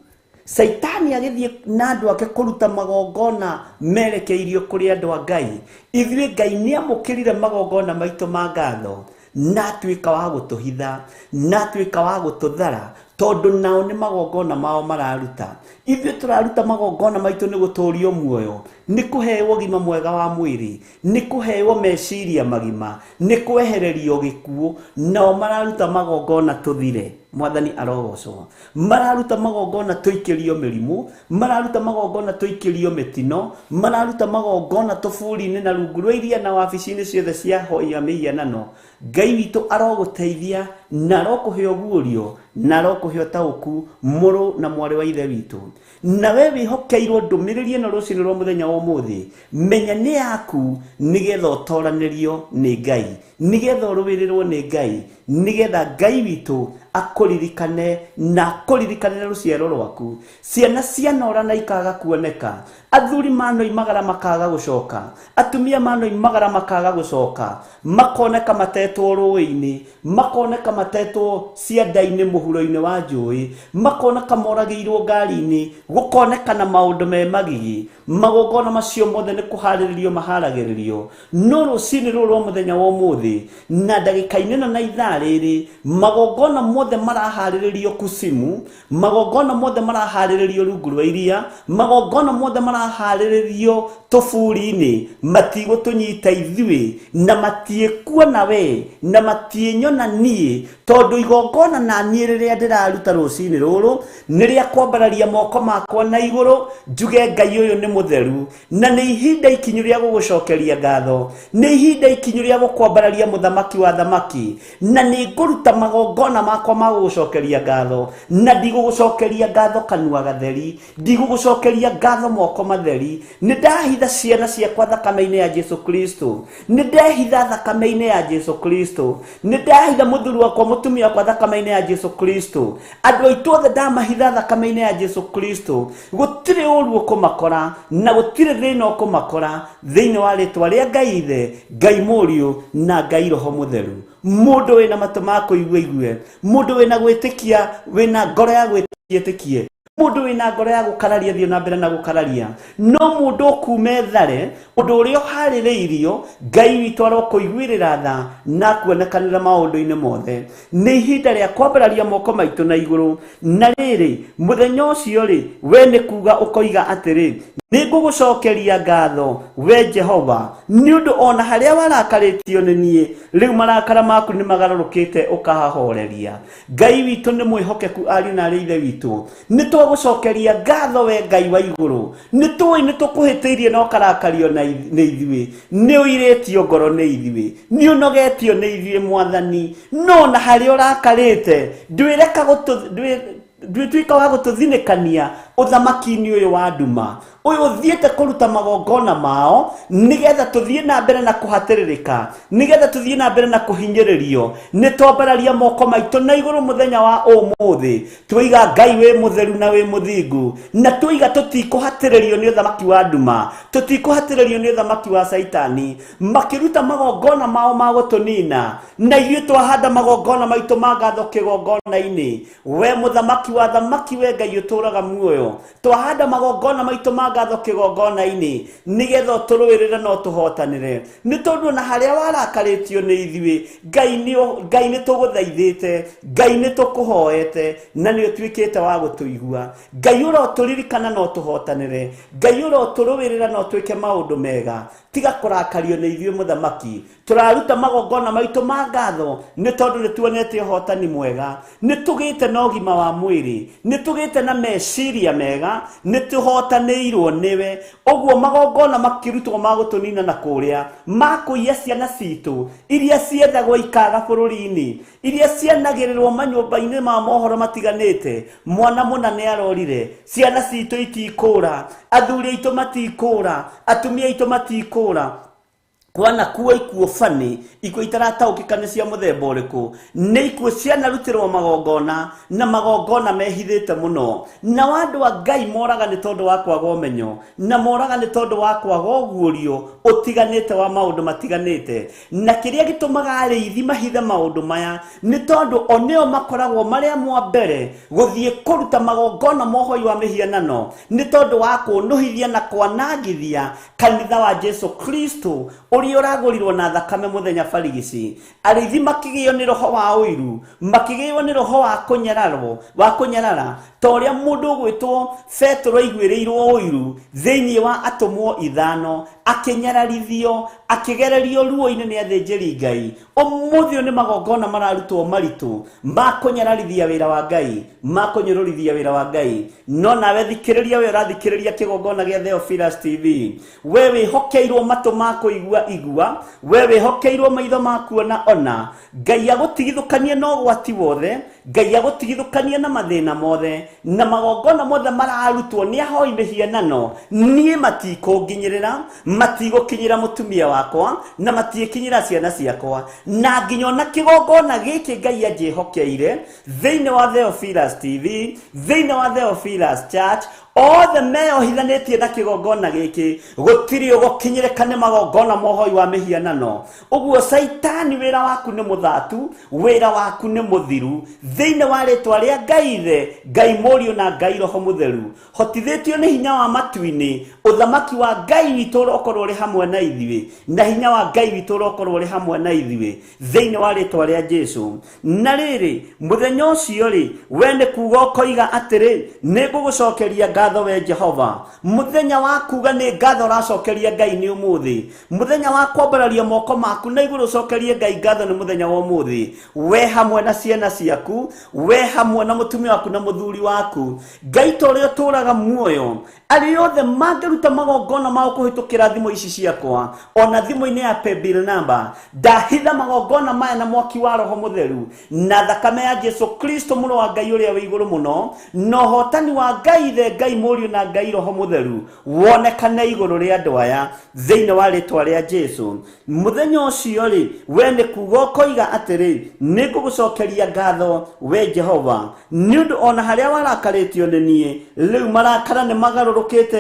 Saitani agĩthiĩ na andũ ake kũruta magongona merekeirio kũrĩ andũ a Ngai, ithuĩ Ngai nĩ amũkĩrire magongona maitũ ma ngatho na atuĩka wa gũtũhitha, na atuĩka wa gũtũthara, tondu nao nĩ magongona mao mararuta. Ithuĩ tũraruta magongona maitũ nĩ gũtũũrio muoyo, nĩ kũheo ũgima mwega wa mwĩrĩ, nĩ kũheo meciria magima, nĩ kwehererio gĩkuũ. Nao mararuta magongona tũthire. Mwathani arogocwo. Mararuta magongona tũikĩrio mĩrimũ, mararuta magongona tũikĩrio mĩtino, mararuta magongona tũburi-inĩ na rungu rwa iria na wabici-inĩ ciothe cia hoi ya mĩhianano. Ngai witũ arogũteithia na arokũhe ũguũrio na arokũhe ũtaũku, mũrũ na mwarĩ wa ithe witũ. Na we wĩhokeirwo ndũmĩrĩri ĩno rũciinĩ rwa mũthenya wa ũmũthĩ, menya nĩ yaku nĩgetha ũtoranĩrio nĩ Ngai, nĩgetha ũrũĩrĩrwo nĩ Ngai, nĩgetha Ngai witũ akũririkane na akũririkanĩre rũciaro rwaku. Ciana cianora na ikaga kuoneka, athuri manoimagara makaga gũcoka, atumia manoimagara makaga gũcoka, makoneka matetwo rũĩ-inĩ, makoneka matetwo cianda-inĩ mũhuro-inĩ wa njũĩ, makoneka moragĩirwo ngari-inĩ, gũkoneka na maũndũ me magigi. Magongona macio mothe nĩ kũharĩrĩrio maharagĩrĩrio. No rũciinĩ rũrũ rwa mũthenya wa ũmũthĩ na ndagĩka-inĩ ĩno na ithaa rĩrĩ, magongona mothe maraharĩrĩrio kusimu, magongona mothe maraharĩrĩrio rungu rwa iria, magongona mothe maraharĩrĩrio tũburi-inĩ, matigũtũnyita ithuĩ na matiĩkuona we na matiĩnyona niĩ, tondũ igongona na niĩ rĩrĩa ndĩraruta rũciinĩ rũrũ nĩ rĩa kwambararia moko makwa na igũrũ, njuge Ngai ũyũ nĩ mũtheru, na nĩ ihinda ikinyu rĩa gũgũcokeria ngatho, nĩ ihinda ikinyu rĩa gũkwambararia mũthamaki wa thamaki, na nĩ ngũruta magongona makwa ma gũgũcokeria ngatho, na ndigũgũcokeria ngatho kanua gatheri, ndigũgũcokeria ngatho moko matheri. Nĩ ndahitha ciana ciakwa thakame-inĩ ya Jesu Kristo, nĩ ndehitha thakame-inĩ ya Jesu Kristo, nĩ ndahitha mũthuri wakwa mũtumia wakwa thakame-inĩ ya Jesu Kristo, andũ aitũ othe ndamahitha thakame-inĩ ya Jesu Kristo. Gũtirĩ ũru ũkũmakora na gũtirĩ thĩna ũkũmakora thĩinĩ wa rĩtwa rĩa Ngai Ithe, Ngai Mũriũ na Ngai Roho Mũtheru. Mũndũ wĩna matũ ma kũigua igue, mũndũ wĩna gwĩtĩkia, wĩna ngoro ya gwĩtĩkia ĩtĩkie, mũndũ wĩna ngoro ya gũkararia thiĩ na mbere na gũkararia. No mũndũ ũkuuma ethare ũndũ ũrĩa ũharĩrĩirio, Ngai witũ arokũiguĩrĩra tha na kuonekanĩra maũndũ-inĩ mothe. Nĩ ihinda rĩa kwambararia moko maitũ na igũrũ. Na rĩrĩ mũthenya ũcio rĩ, we nĩ kuuga ũkoiga atĩrĩ, nigugucokeria ngatho we Jehova ni undu ona haria warakaritio ni nie riu marakara maku ni magarurukite ukahahoreria. Ngai witu ni mwihokeku ari na ri ithe witu, ni twagucokeria ngatho we Ngai wa iguru, ni tui ni tukuhitiirie no karakario na ithui, ni uiretio ngoro ni ithui, ni unogetio ni ithui Mwathani, no na haria urakarite ndwireka twika wa gututhinikania uthamaki-ini uyu wa nduma uyu uthiete kuruta magongona mao nigetha tuthie na mbere na kuhatiririka, nigetha tuthie na mbere na kuhinyiririo. Ni twambararia moko maitu na iguru muthenya wa umuthi, twiga Ngai we mutheru na we muthingu, na twiga tutikuhatiririo ni uthamaki wa nduma, tutikuhatiririo ni uthamaki wa Saitani makiruta magongona mao ma gutunina, na ithuĩ twahanda magongona maitu ma ngatho kigongona-ini. We muthamaki wa thamaki we Ngai uturaga muoyo, twahanda magongona maitu ma ngatho kigongona-ini nigetha uturuirire no tuhotanire. Ni tondu na haria warakaritio ni ithuĩ Ngai ni tuguthaithite, Ngai ni tukuhoete na ni utwikite wa gutuigua. Ngai uroturirikana no tuhotanire, Ngai uroturuirira no twike maundu mega, tiga kurakario ni ithuĩ muthamaki. Turaruta magongona maitu ma ngatho ni tondu ni tuonete uhotani mwega, ni tugite na ugima wa mwiri, ni tugite na meciria mega, ni tuhotanirwo niwe. Oguo magongona makirutwo ma gutunina na kuria makuiya ciana citu iria ciethagwo ikaga bururi-ini, iria cianagirirwo manyumba-ini ma mohoro matiganite. Mwana muna ni arorire, ciana citu itikura, athuri aitu matikura, atumia aitu matikura. Kwana kuwa ikuo fani ikuo itarataukikane cia muthemba uriku, ni ikuo cianarutirwo magongona na magongona mehithite muno. Na wandu wa Ngai moraga ni tondu wa kwaga umenyo, na moraga ni tondu wa kwaga uguurio utiganite wa maundu matiganite. Na kiria gitumaga ariithi mahithe maundu maya ni tondu oneo makoragwo maria mwa mbere guthie kuruta magongona mohoi wa mihianano, ni tondu wa kunuhithia na kwanangithia kanitha wa Jesu Kristo uria uragurirwo na thakame muthenya barigici. Ariithi makigio ni roho wa uiru, makigio ni roho wa kunyarara ta uria mundu gwitwo Petro aiguirirwo uiru thiini wa atumwo 5 akinyararithio akigererio ruo-ini ni athinjiri Ngai. Umuthi ni magongona mararutwo maritu makunyararithia wira wa Ngai, makunyururithia wira wa Ngai. No nawe thikiriria we urathikiriria kigongona gia Theophilus TV, we wihokeirwo matu makuigua igua, we wihokeirwo maitho makuona ona. Ngai agutigithukanie na ugwati wothe, Ngai agutigithukanie na mathina mothe, na magongona mothe mararutwo ni ahoi mihianano nie matikunginyirira, matigukinyira mutumia wakwa na matikinyira ciana ciakwa. Na nginya na kigongona giki Ngai anjihokeire thiini wa Theophilus TV, thiini wa Theophilus Church, othe meyohithanitie na kigongona giki gutiri ugukinyirekane magongona mohoi wa mihianano. Uguo Saitani wira waku ni muthatu, wira waku ni muthiru thiini wa ritwa ria Ngai Ithe, Ngai Murio na Ngai Roho Mutheru. Hotithitio ni hinya wa matu-ini, uthamaki wa Ngai witu urokorwo uri hamwe na ithuĩ, na hinya wa Ngai witu urokorwo uri hamwe na ithuĩ thiini wa ritwa ria Jesu. Na riri muthenya ucio ri we ni kuga ukoiga atiri nigugucokeria ngatho we Jehova. Muthenya wa kuga ni ngatho uracokeria Ngai ni umuthi, muthenya wa kwambararia moko maku na iguru ucokerie Ngai ngatho ni muthenya wa umuthi. We hamwe na ciana ciaku, we hamwe na mutumia waku na muthuri waku, Ngai tore uturaga muoyo ari othe mangiruta magongona ma kuhitukira thimu ici ciakwa ona thimu-ini ya paybill number. Ndahitha magongona maya na mwaki wa Roho Mutheru na thakame ya Jesu Kristo muno wa Ngai uria wi iguru muno, no hotani wa Ngai Ithe, Ngai Murio na Ngai Roho Mutheru wonekane iguru ria andu aya thiini wa ritwa ria Jesu. Muthenya ucio ri we ni kuga ukoiga atiri nigugucokeria ngatho we Jehova ni undu ona haria warakaritio ni nie riu marakara ni magarurukite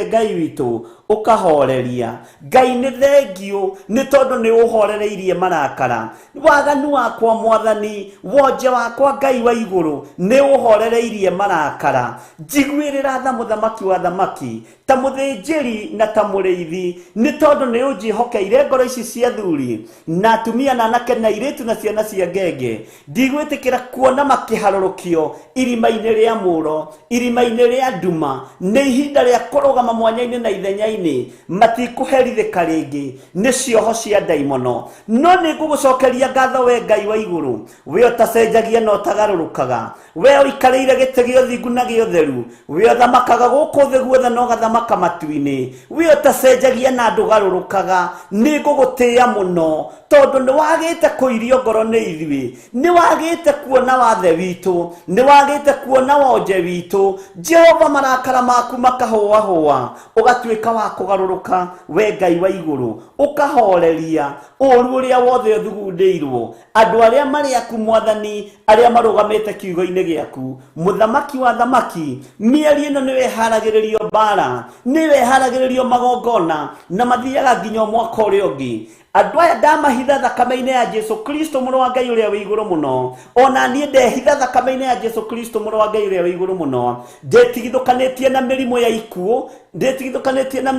Ngai witu ukahoreria. Ngai nĩ thengio nĩ tondũ nĩ ũhorereirie marakara. Waganu wakwa Mwathani, wonje wakwa Ngai wa igũrũ, nĩ ũhorereirie marakara. Njiguĩrĩra tha mũthamaki wa thamaki, ta mũthĩnjĩri na ta mũrĩithi, nĩ tondũ nĩ ũnjĩhokeire ngoro ici cia thuri na atumia na anake na airĩtu na ciana cia ngenge. Ndigwĩtĩkĩra kuona makĩharũrũkio irima-inĩ rĩa mũro, irima-inĩ rĩa nduma. Nĩ ihinda rĩa kũrũgama mwanya-inĩ na ithenya-inĩ, matikũherithĩka rĩngĩ nĩ cioho cia ndaimono. No nĩ ngũgũcokeria ngatho we Ngai wa igũrũ, we ũtacenjagia na ũtagarũrũkaga, we ũikarĩire gĩtĩ gĩa ũthingu na gĩa ũtheru, we ũthamakaga gũkũ thĩ guothe na ũgathamaka matu-inĩ, we ũtacenjagia na ndũgarũrũkaga. Nĩ ngũgũtĩĩa mũno tondũ nĩ wagĩte kũirio ngoro nĩ ithuĩ, nĩ wagĩte kuona wathe witũ, nĩ wagĩte kuona wonje witũ. Jehova, marakara maku makahũahũa, ũgatuĩka wa kũgarũrũka we Ngai wa igũrũ, ũkahoreria ũũru ũrĩa wothe ũthugundĩirwo andũ arĩa marĩ aku Mwathani, arĩa marũgamĩte kiugo-inĩ gĩaku. Mũthamaki wa thamaki, mĩeri ĩno nĩ weharagĩrĩrio mbara, nĩ weharagĩrĩrio magongona na mathiaga nginya mwaka ũrĩa ũngĩ. Andũ aya ndamahitha thakame-inĩ ya Jesu Kristo mũrũ wa Ngai ũrĩa wĩ igũrũ mũno. Ona niĩ ndehitha thakame-inĩ ya Jesu Kristo mũrũ wa Ngai ũrĩa wĩ igũrũ mũno. Ndetigithũkanĩtie na mĩrimũ ya ikuũ, ndetigithũkanĩtie na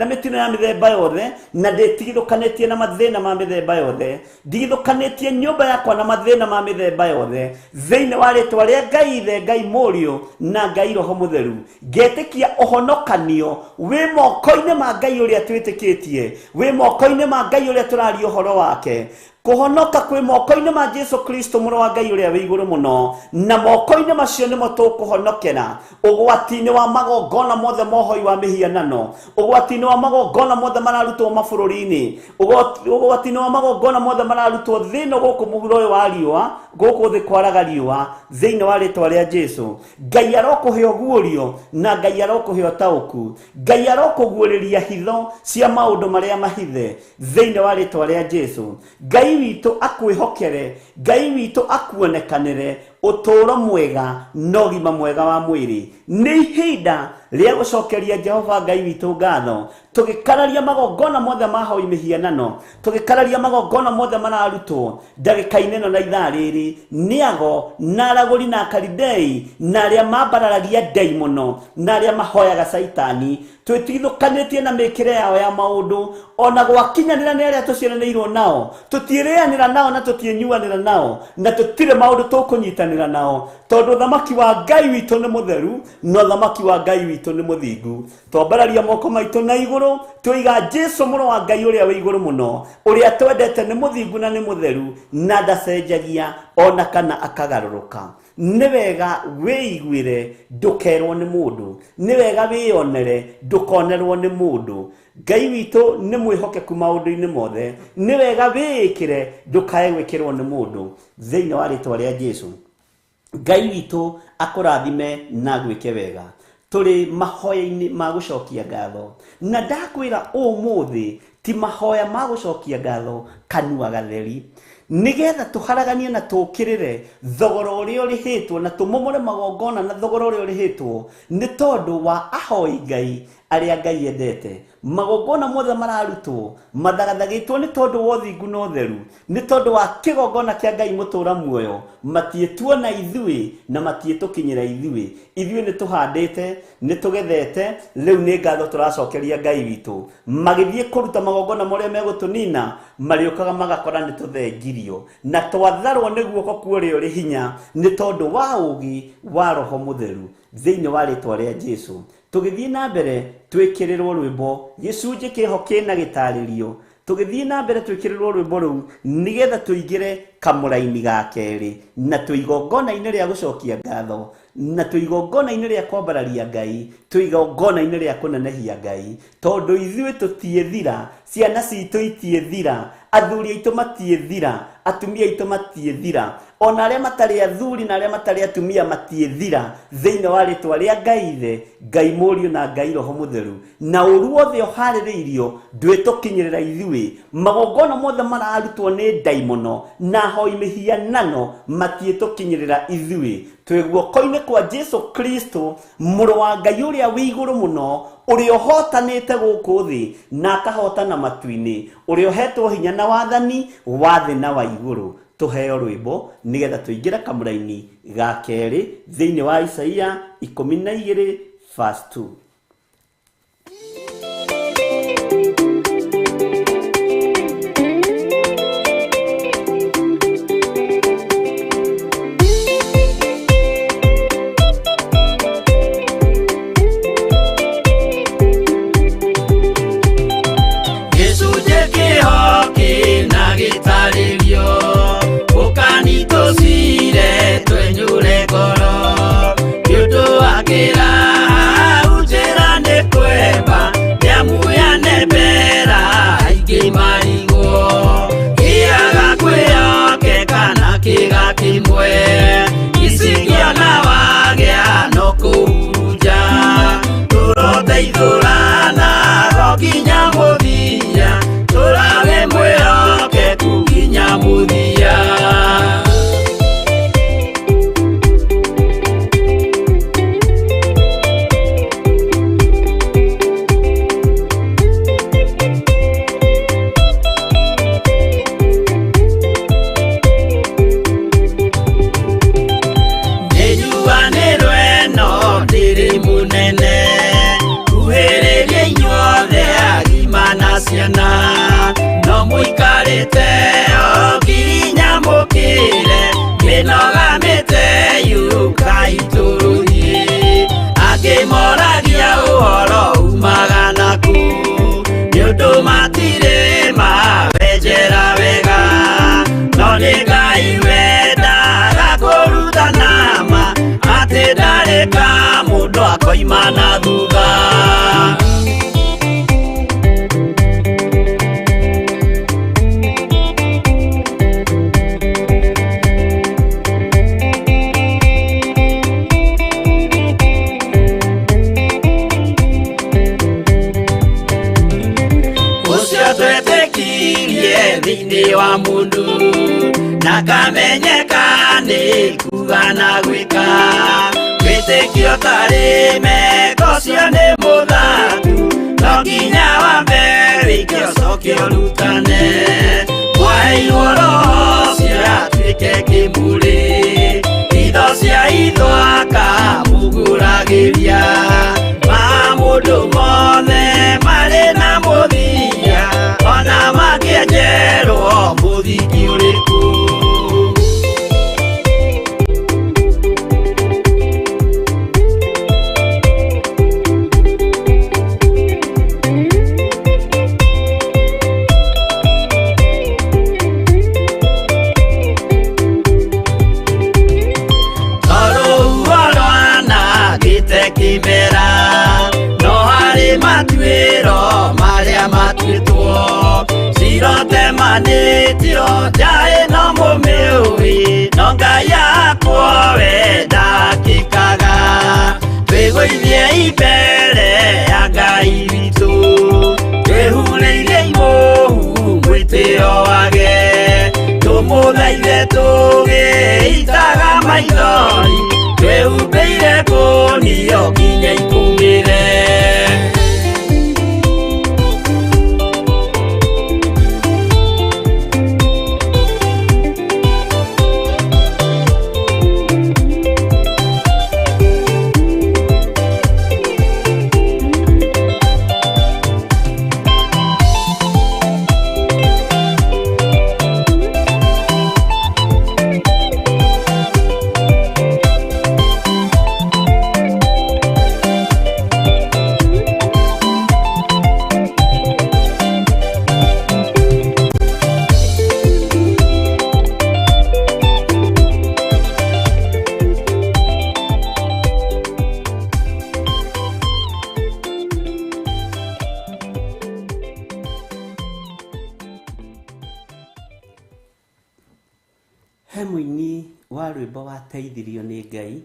mĩtino ya mĩthemba yothe, na ndetigithũkanĩtie na mathĩna ma mĩthemba yothe. Ndigithũkanĩtie nyũmba yakwa na mathĩna ma mĩthemba yothe, thĩinĩ wa rĩtwa rĩa Ngai Ithe, Ngai Mũriũ na Ngai Roho Mũtheru. Ngetĩkia ũhonokanio wĩ moko-inĩ ma Ngai ũrĩa twĩtĩkĩtie, wĩ moko-inĩ ma Ngai ũrĩa tũraria ũhoro wake. Kuhonoka kwĩ moko-inĩ ma Jesu Kristo mũrũ wa Ngai ũrĩa wĩ igũrũ mũno, na moko-inĩ macio nĩmo tũkũhonokera ũgwati-inĩ wa magongona mothe mohoi wa mĩhianano, ũgwati-inĩ wa magongona mothe mararutwo mabũrũri-inĩ, ũgwati-inĩ wa magongona mothe mararutwo thĩinĩ gũkũ mũhuro ũyũ wa riũa, gũkũ thĩ kwaraga riũa, thĩinĩ wa rĩtwa rĩa Jesu. Ngai arokũhe ũguũrio na Ngai arokũhe ũtaũku, Ngai arokũguũrĩria hitho cia maũndũ marĩa mahithe thĩinĩ wa rĩtwa rĩa Jesu. Ngai witũ akwĩhokere, Ngai witũ akuonekanĩre ũtũũro mwega na ũgima mwega wa mwĩrĩ. Nĩ ihinda rĩa gũcokeria Jehova Ngai witũ ngatho, tũgĩkararia magongona mothe mahoi mĩhianano, tũgĩkararia magongona mothe mararutwo ndagĩka-inĩ ĩno na ithaa rĩrĩ nĩ ago na aragũri na akalidei na arĩa mambararagia ndaimono na arĩa mahoyaga Saitani. Twĩtigithũkanĩtie na mĩkĩre yao ya maũndũ, ona gwakinyanĩra nĩ arĩa tũciaranĩirwo nao, tũtiĩrĩanĩra nao na tũtiĩnyuanĩra nao, na tũtirĩ maũndũ tũkũnyitanĩra nao, tondũ thamaki wa Ngai witũ nĩ mũtheru na thamaki wa Ngai witũ nĩ mũthingu. Twambararia moko maitũ na igũrũ, tũiga Jesu mũrũ wa Ngai ũrĩa wĩ igũrũ mũno, ũrĩa twendete nĩ mũthingu na nĩ mũtheru na ndacenjagia ona kana akagarũrũka. Nĩ wega wĩiguĩre ndũkerwo nĩ mũndũ, nĩ wega wĩonere ndũkonerwo nĩ mũndũ. Ngai witũ nĩ mwĩhokeku maũndũ-inĩ mothe, nĩ wega wĩĩkĩre ndũkae gwĩkĩrwo nĩ mũndũ thĩinĩ wa rĩtwa rĩa Jesu. Ngai witũ akũrathime na gwĩke wega. Tũrĩ mahoya-inĩ ma gũcokia ngatho, na ndakwĩra ũmũthĩ ti mahoya ma gũcokia ngatho kanua gatheri, nigetha tũharaganie na tũkĩrĩre thogora ũrĩa ũrĩhĩtwo na tũmomore magongona na thogora ũrĩa ũrĩhĩtwo nĩ tondũ wa ahoi Ngai arĩa Ngai endete. Magongona mothe mararutwo mathagathagĩtwo nĩ tondũ wa ũthingu na ũtheru, nĩ tondũ wa kĩgongona kĩa Ngai mũtũũra muoyo. Matiĩtuona ithuĩ na matiĩtũkinyĩra ithuĩ. Ithuĩ nĩ tũhandĩte, nĩ tũgethete, rĩu nĩ ngatho tũracokeria Ngai witũ. Magĩthiĩ kũruta magongona marĩa megũtũnina, marĩũkaga magakora nĩ tũthengirio na twatharwo nĩ guoko kwa ũrĩa ũrĩ hinya nĩ tondũ wa ũũgĩ wa Roho Mũtheru thĩinĩ wa rĩtwa rĩa Jesu. Tũgĩthiĩ na mbere twĩkĩrĩrwo rwĩmbo gĩcunjĩ kĩho kĩna gĩtarĩrio, tũgĩthiĩ na mbere twĩkĩrĩrwo rwĩmbo rũu nĩgetha tũingĩre kamũra-inĩ ga kerĩ na tũigongona-inĩ rĩa gũcokia ngatho, na tũigongona-inĩ rĩa kwambararia Ngai, tũigongona-inĩ rĩa kũnenehia Ngai, tondũ ithuĩ tũtiĩthira, ciana citũ itiĩthira, athuri aitũ matiĩthira, atumia aitũ matiĩthira, ona arĩa matarĩ athuri na arĩa matarĩ atumia matiethira thĩinĩ wa rĩtwa rĩa Ngai Ithe, Ngai Mũriũ na Ngai Roho Mũtheru, na ũru wothe ũharĩrĩirio ndwĩtũkinyĩrĩra ithuĩ. Magongona mothe mararutwo nĩ ndaimono na hoi mĩhianano matiĩtũkinyĩrĩra ithuĩ. Twĩ guoko-inĩ kwa Jesu Kristo, mũrũ wa Ngai ũrĩa wĩ igũrũ mũno, ũrĩa ũhotanĩte gũkũ thĩ na akahotana matu-inĩ, ũrĩa ũhetwo hinya na wathani wa thĩ na wa igũrũ. Tũheo rwĩmbo nĩgetha tũingĩre kamũra-inĩ ga kerĩ thĩinĩ wa Isaia 12:2. No muikarite okinya mukire minogamite yuka ituruhi akimoragia uhoro umaga naku niundu matire mawenjera wega no ni Ngai wendaga kuruta nama ati ndareka mundu akoima na thutha. Thĩinĩ wa mũndũ na kamenyeka nĩ kuga na gwĩka wĩtĩkio tarĩ meko cio nĩ mũthatu no nginya wambe wĩke ũcoke ũrutane waheirwo roho cio atuĩke kĩmũrĩ itho cia ithwaka muguragĩria ma mũndũ mothe marĩ na mũthia ona makĩenjerwo mũthingi ũrĩkũ. Kimera no harĩ matuĩro marĩa matuĩtwo cirote manĩtio njaĩ no mũmĩũĩ no Ngai akwo we ndakĩkaga twĩgũithie imbere ya Ngai witũ twĩhurĩire imũhu mwĩtĩo wage tũmũthaithe tũgĩitaga maithori twĩhumbĩire ngũnio nginya ikumĩre. He mũini wa rwimbo wateithirio nĩ Ngai,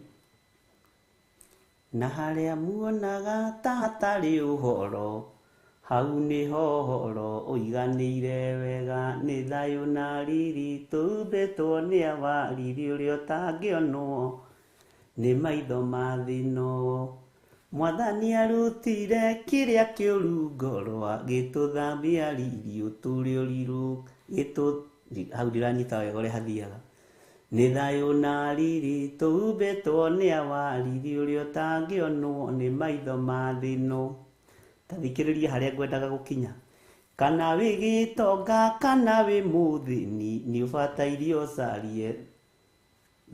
na harĩa muonaga ta hatarĩ ũhoro, hau nĩho ũhoro ũiganĩire wega, nĩ thayũ na riri tũmbĩtwo nĩ awariri ũrĩa ũtangĩonwo nĩ maitho ma thĩ-ĩno. Mwathani arutire kĩrĩa kĩũru ngoro, gĩtũthambia riri ũtũrĩ ũrirũ, hau ndiranyita wega ũrĩa hathiaga. Nĩ thayũ na riri tũmbĩtwo nĩ awariri ũrĩa ũtangĩonwo nĩ maitho ma thĩ-ĩno. Ta thikĩrĩria harĩa ngwendaga gũkinya. Kana wĩ gĩtonga kana wĩ mũthĩni, nĩ ũbataire ũcarie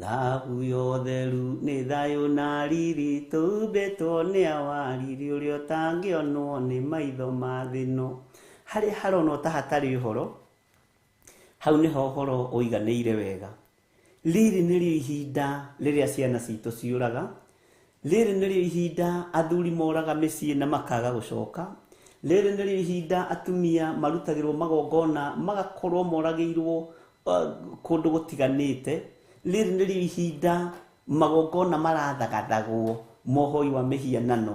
thahabu ya ũtheru. Nĩ thayũ na riri tũmbĩtwo nĩ awariri ũrĩa ũtangĩonwo nĩ maitho ma thĩ-ĩno. Harĩa haronwo ta hatarĩ ũhoro, hau nĩho ũhoro ũiganĩire wega. Rĩrĩ nĩrĩo ihinda rĩrĩa ciana citũ ciũraga. Rĩrĩ nĩrĩo ihinda athuri moraga mĩciĩ na makaga gũcoka. Rĩrĩ nĩrĩo ihinda atumia marutagĩrwo magongona magakorwo moragĩirwo kũndũ gũtiganĩte. Rĩrĩ nĩrĩo ihinda magongona marathagathagwo mohoi wa mĩhianano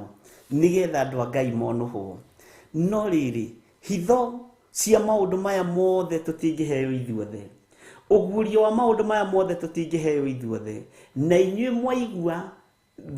nĩgetha andũ a Ngai monũhwo. No rĩrĩ, hitho cia maũndũ maya mothe tũtingĩheo ithuothe. Ũguũrio wa maũndũ maya mothe tũtingĩheo ithuothe. Na inyuĩ mwaigua,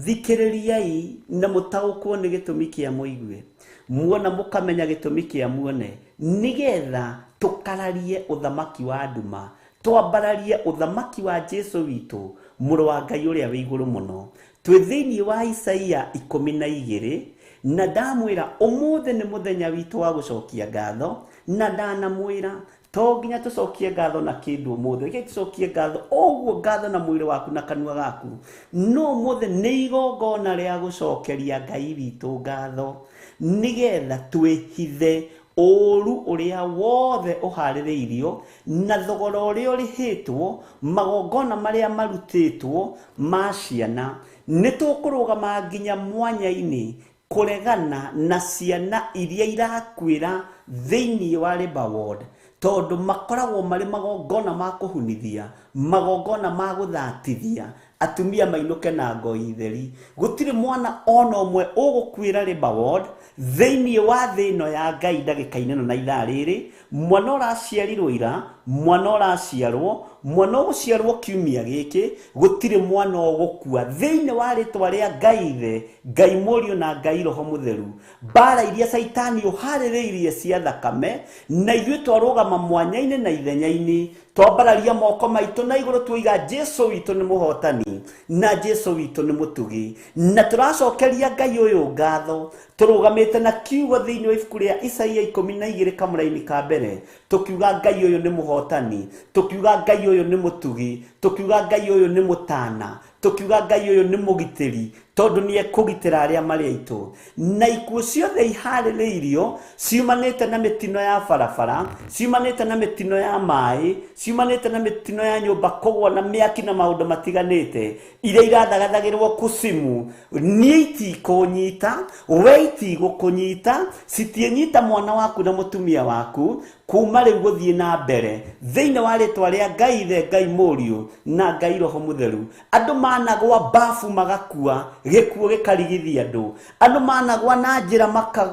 thikĩrĩriai na mũtaũkwo nĩ gĩtũmi kĩa mũigue. Muona mũkamenya gĩtũmi kĩa muone, nĩgetha tũkararie ũthamaki wa nduma, twambararie ũthamaki wa Jesũ witũ, mũrũ wa Ngai ũrĩa wĩ igũrũ mũno. Twĩ thĩinĩ wa Isaia 12, na ndamwĩra ũmũthĩ nĩ mũthenya witũ wa gũcokia ngatho, na ndanamwĩra to nginya tũcokie ngatho na kĩndũ ũmũthĩ, reke tũcokie ngatho ũguo ngatho na mwĩrĩ waku na kanua gaku. No ũmũthĩ nĩ igongona rĩa gũcokeria Ngai witũ ngatho, nĩgetha twĩhithe ũũru ũrĩa wothe ũharĩrĩirio na thogora ũrĩa ũrĩhĩtwo, magongona marĩa marutĩtwo ma ciana. Nĩ tũkũrũgama nginya mwanya-inĩ kũregana na ciana iria irakuĩra thĩinĩ wa Labour Ward, tondũ makoragwo marĩ magongona ma kũhunithia, magongona ma gũthatithia, atumia mainũke na ngoi theri. Gũtirĩ mwana ona ũmwe ũgũkuĩra Labour Ward thĩinĩ wa thĩ ĩno ya Ngai ndagĩka-inĩ ĩno na ithaa rĩrĩ. Mwana ũraciarirwo ira, mwana ũraciarwo, mwana ũgũciarwo kiumia gĩkĩ, gũtirĩ mwana ũgũkua thĩinĩ wa rĩtwa rĩa Ngai Ithe, Ngai Mũriũ na Ngai Roho Mũtheru. Mbara iria Saitani ũharĩrĩirie cia thakame, na ithuĩ twarũgama mwanya-inĩ na ithenya-inĩ, twambararia moko maitũ na igũrũ tuoiga Jesũ witũ nĩ mũhotani na Jesũ witũ nĩ mũtugi, na tũracokeria Ngai ũyũ ngatho. Tũrũgamĩte na kiugo thĩinĩ wa ibuku rĩa Isaia 12 kamũra-inĩ ka mbere, tũkiuga Ngai ũyũ nĩ mũhotani, tũkiuga Ngai ũyũ nĩ mũtugi, tũkiuga Ngai ũyũ nĩ mũtana, tũkiuga Ngai ũyũ nĩ mũgitĩri, tondũ nĩ ekũgitĩra arĩa marĩ aitũ. Na ikuũ ciothe iharĩrĩirio ciumanĩte na mĩtino ya barabara, ciumanĩte na mĩtino ya maĩ, ciumanĩte na mĩtino ya nyũmba kũgwa na mĩaki na maũndũ matiganĩte, iria irathagathagĩrwo kusimu. Niĩ itikũnyita, we itigũkũnyita, citiĩnyita mwana waku na mũtumia waku kuma rĩu gũthiĩ na mbere thĩinĩ wa rĩtwa rĩa Ngai Ithe, Ngai Mũriũ na Ngai Roho Mũtheru. Andũ managwa mbafu magakua, gĩkuũ gĩkarigithia andũ. Andũ managwa na njĩra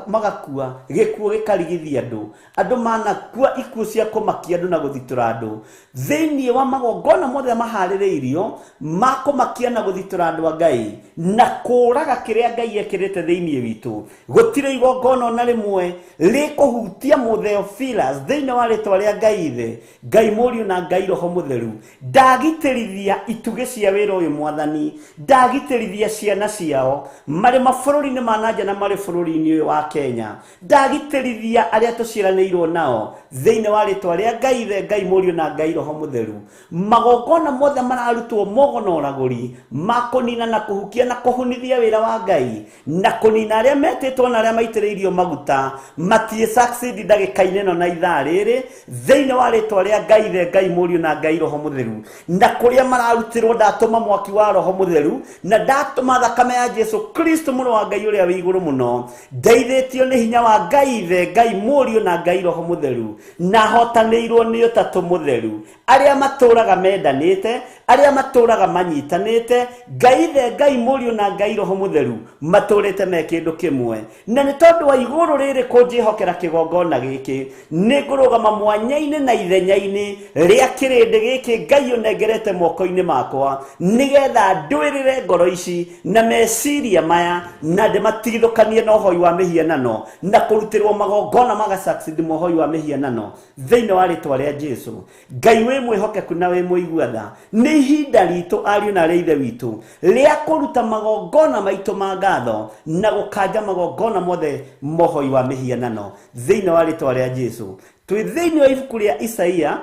magakua, gĩkuũ gĩkarigithia andũ. Andũ manakua ikuũ cia kũmakia andũ na gũthitũra andũ. Thĩinĩ wa magongona mothe maharĩrĩirio ma kũmakia na gũthitũra andũ a Ngai na kũũraga kĩrĩa Ngai ekĩrĩte thĩinĩ witũ, gũtirĩ igongona ona rĩmwe rĩkũhutia mũtheophilus thĩinĩ wa rĩtwa rĩa Ngai Ithe, Ngai Mũriũ na Ngai Roho Mũtheru. Ndagitĩrithia itugĩ cia wĩra ũyũ Mwathani, ndagitĩrithia ciana ciao marĩ mabũrũri-inĩ ma nanja na marĩ bũrũri-inĩ ũyũ wa Kenya. Ndagitĩrithia arĩa tũciaranĩirwo nao thĩinĩ wa rĩtwa rĩa Ngai Ithe, Ngai Mũriũ na Ngai Roho Mũtheru. Magongona mothe mararutwo mogono ũragũri ma kũnina na kũhukia na kũhunithia wĩra wa Ngai na kũnina arĩa metĩtwo na arĩa maitĩrĩirio maguta matiĩ succeed ndagĩka-inĩ ĩno na ithaa rĩrĩ thĩinĩ wa rĩtwa rĩa Ngai Ithe, Ngai Mũriũ na Ngai Roho Mũtheru. Na kũrĩa mararutĩrwo ndatũma mwaki wa roho mutheru na ndatuma thakame ya Jesu Kristo muno wa Ngai uria wi iguru muno ndeithĩtio nĩ hinya wa Ngai Ithe Ngai Mũriũ na Ngai Roho Mutheru na hotanĩirwo nĩ Ũtatũ Mũtheru arĩa matũraga mendanĩte arĩa matũraga manyitanĩte Ngai Ithe Ngai Mũriũ na Ngai Roho Mutheru matũrĩte me kĩndũ kĩmwe na nĩ tondũ wa igũrũ rĩrĩ kũnjĩhokera kĩgongona gĩkĩ nĩ ngũrũgama mwanya-inĩ na ithenya-inĩ rĩa kĩrĩndĩ gĩkĩ Ngai ũnengerete moko-inĩ makwa nĩgetha ndwĩrĩre ngoro ici na meciria maya na ndĩmatigithũkanie na ũhoi wa mĩhianano na kũrutĩrwo magongona magasucceed mũhoi wa mĩhianano thĩinĩ wa rĩtwa rĩa Jesu. Ngai wĩ mwĩhokeku na wĩ mũigua tha nĩ ihinda ritũ ariũ na arĩa ithe witũ rĩa kũruta magongona maitũ ma ngatho na gũkanja magongona mothe mohoi wa mĩhianano thĩinĩ wa rĩtwa rĩa Jesu. Twĩ thĩinĩ wa ibuku rĩa Isaia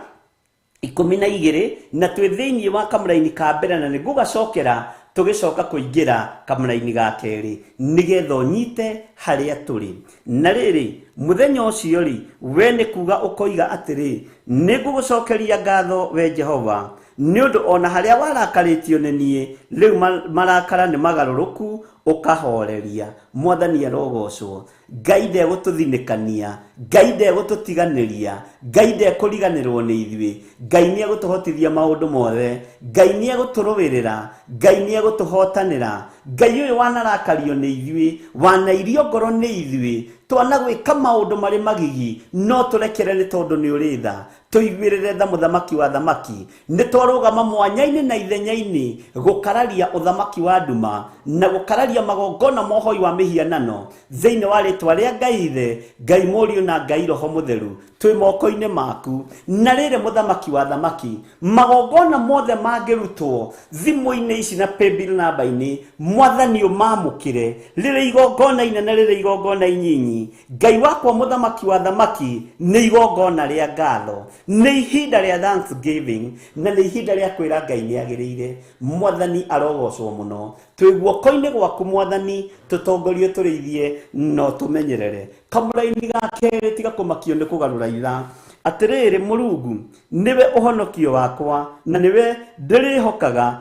12 na twĩ thĩinĩ wa kamũra-inĩ ka mbere na nĩngũgacokera tũgĩcoka kũingĩra kamũra-inĩ ga kerĩ nĩgetha ũnyite harĩa tũrĩ. Na rĩrĩ mũthenya ũcio rĩ we nĩ kuga ũkoiga atĩrĩ nĩngũgũcokeria ngatho we Jehova nĩ ũndũ ona harĩa warakarĩtio nĩ niĩ rĩu marakara nĩ magarũrũku ũkahoreria. Mwathani arogocwo. Ngai ndegũtũthinĩkania, Ngai ndegũtũtiganĩria, Ngai ndekũriganĩrwo nĩ ithuĩ, Ngai nĩegũtũhotithia maũndũ mothe, Ngai nĩegũtũrũĩrĩra, Ngai nĩegũtũhotanĩra, Ngai ũyũ wanarakario nĩ ithuĩ wanairio ngoro nĩ ithuĩ twanagwĩka maũndũ marĩ magigi no tũrekere nĩ tondũ nĩ ũrĩ tha tũiguĩrĩre tha mũthamaki wa thamaki nĩ twarũgama mwanya-inĩ na ithenya-inĩ gũkararia ũthamaki wa nduma na gũkararia magongona mohoi wa mĩhianano thĩinĩ wa rĩtwa rĩa Ngai Ithe Ngai Mũriũ na Ngai Roho Mutheru twĩ moko-inĩ maku. Na rĩrĩ mũthamaki wa thamaki magongona mothe mangĩrutwo thimũ-inĩ ici na paybill namba-inĩ Mwathani ũmamũkĩre rĩrĩ igongona inene rĩrĩ igongona inyinyi. Ngai wakwa mũthamaki wa thamaki nĩ igongona rĩa ngatho nĩ ihinda rĩa thanksgiving na nĩ ihinda rĩa kwĩra Ngai nĩagĩrĩire. Mwathani arogocwo mũno twĩ guoko-inĩ gwaku Mwathani tũtongorie tũrĩithie no tũmenyerere. Kamũra-inĩ ga kerĩ tiga kũmakio nĩ kũgarũra itha atĩrĩrĩ Mũrungu nĩwe ũhonokio wakwa na nĩwe ndĩrĩhokaga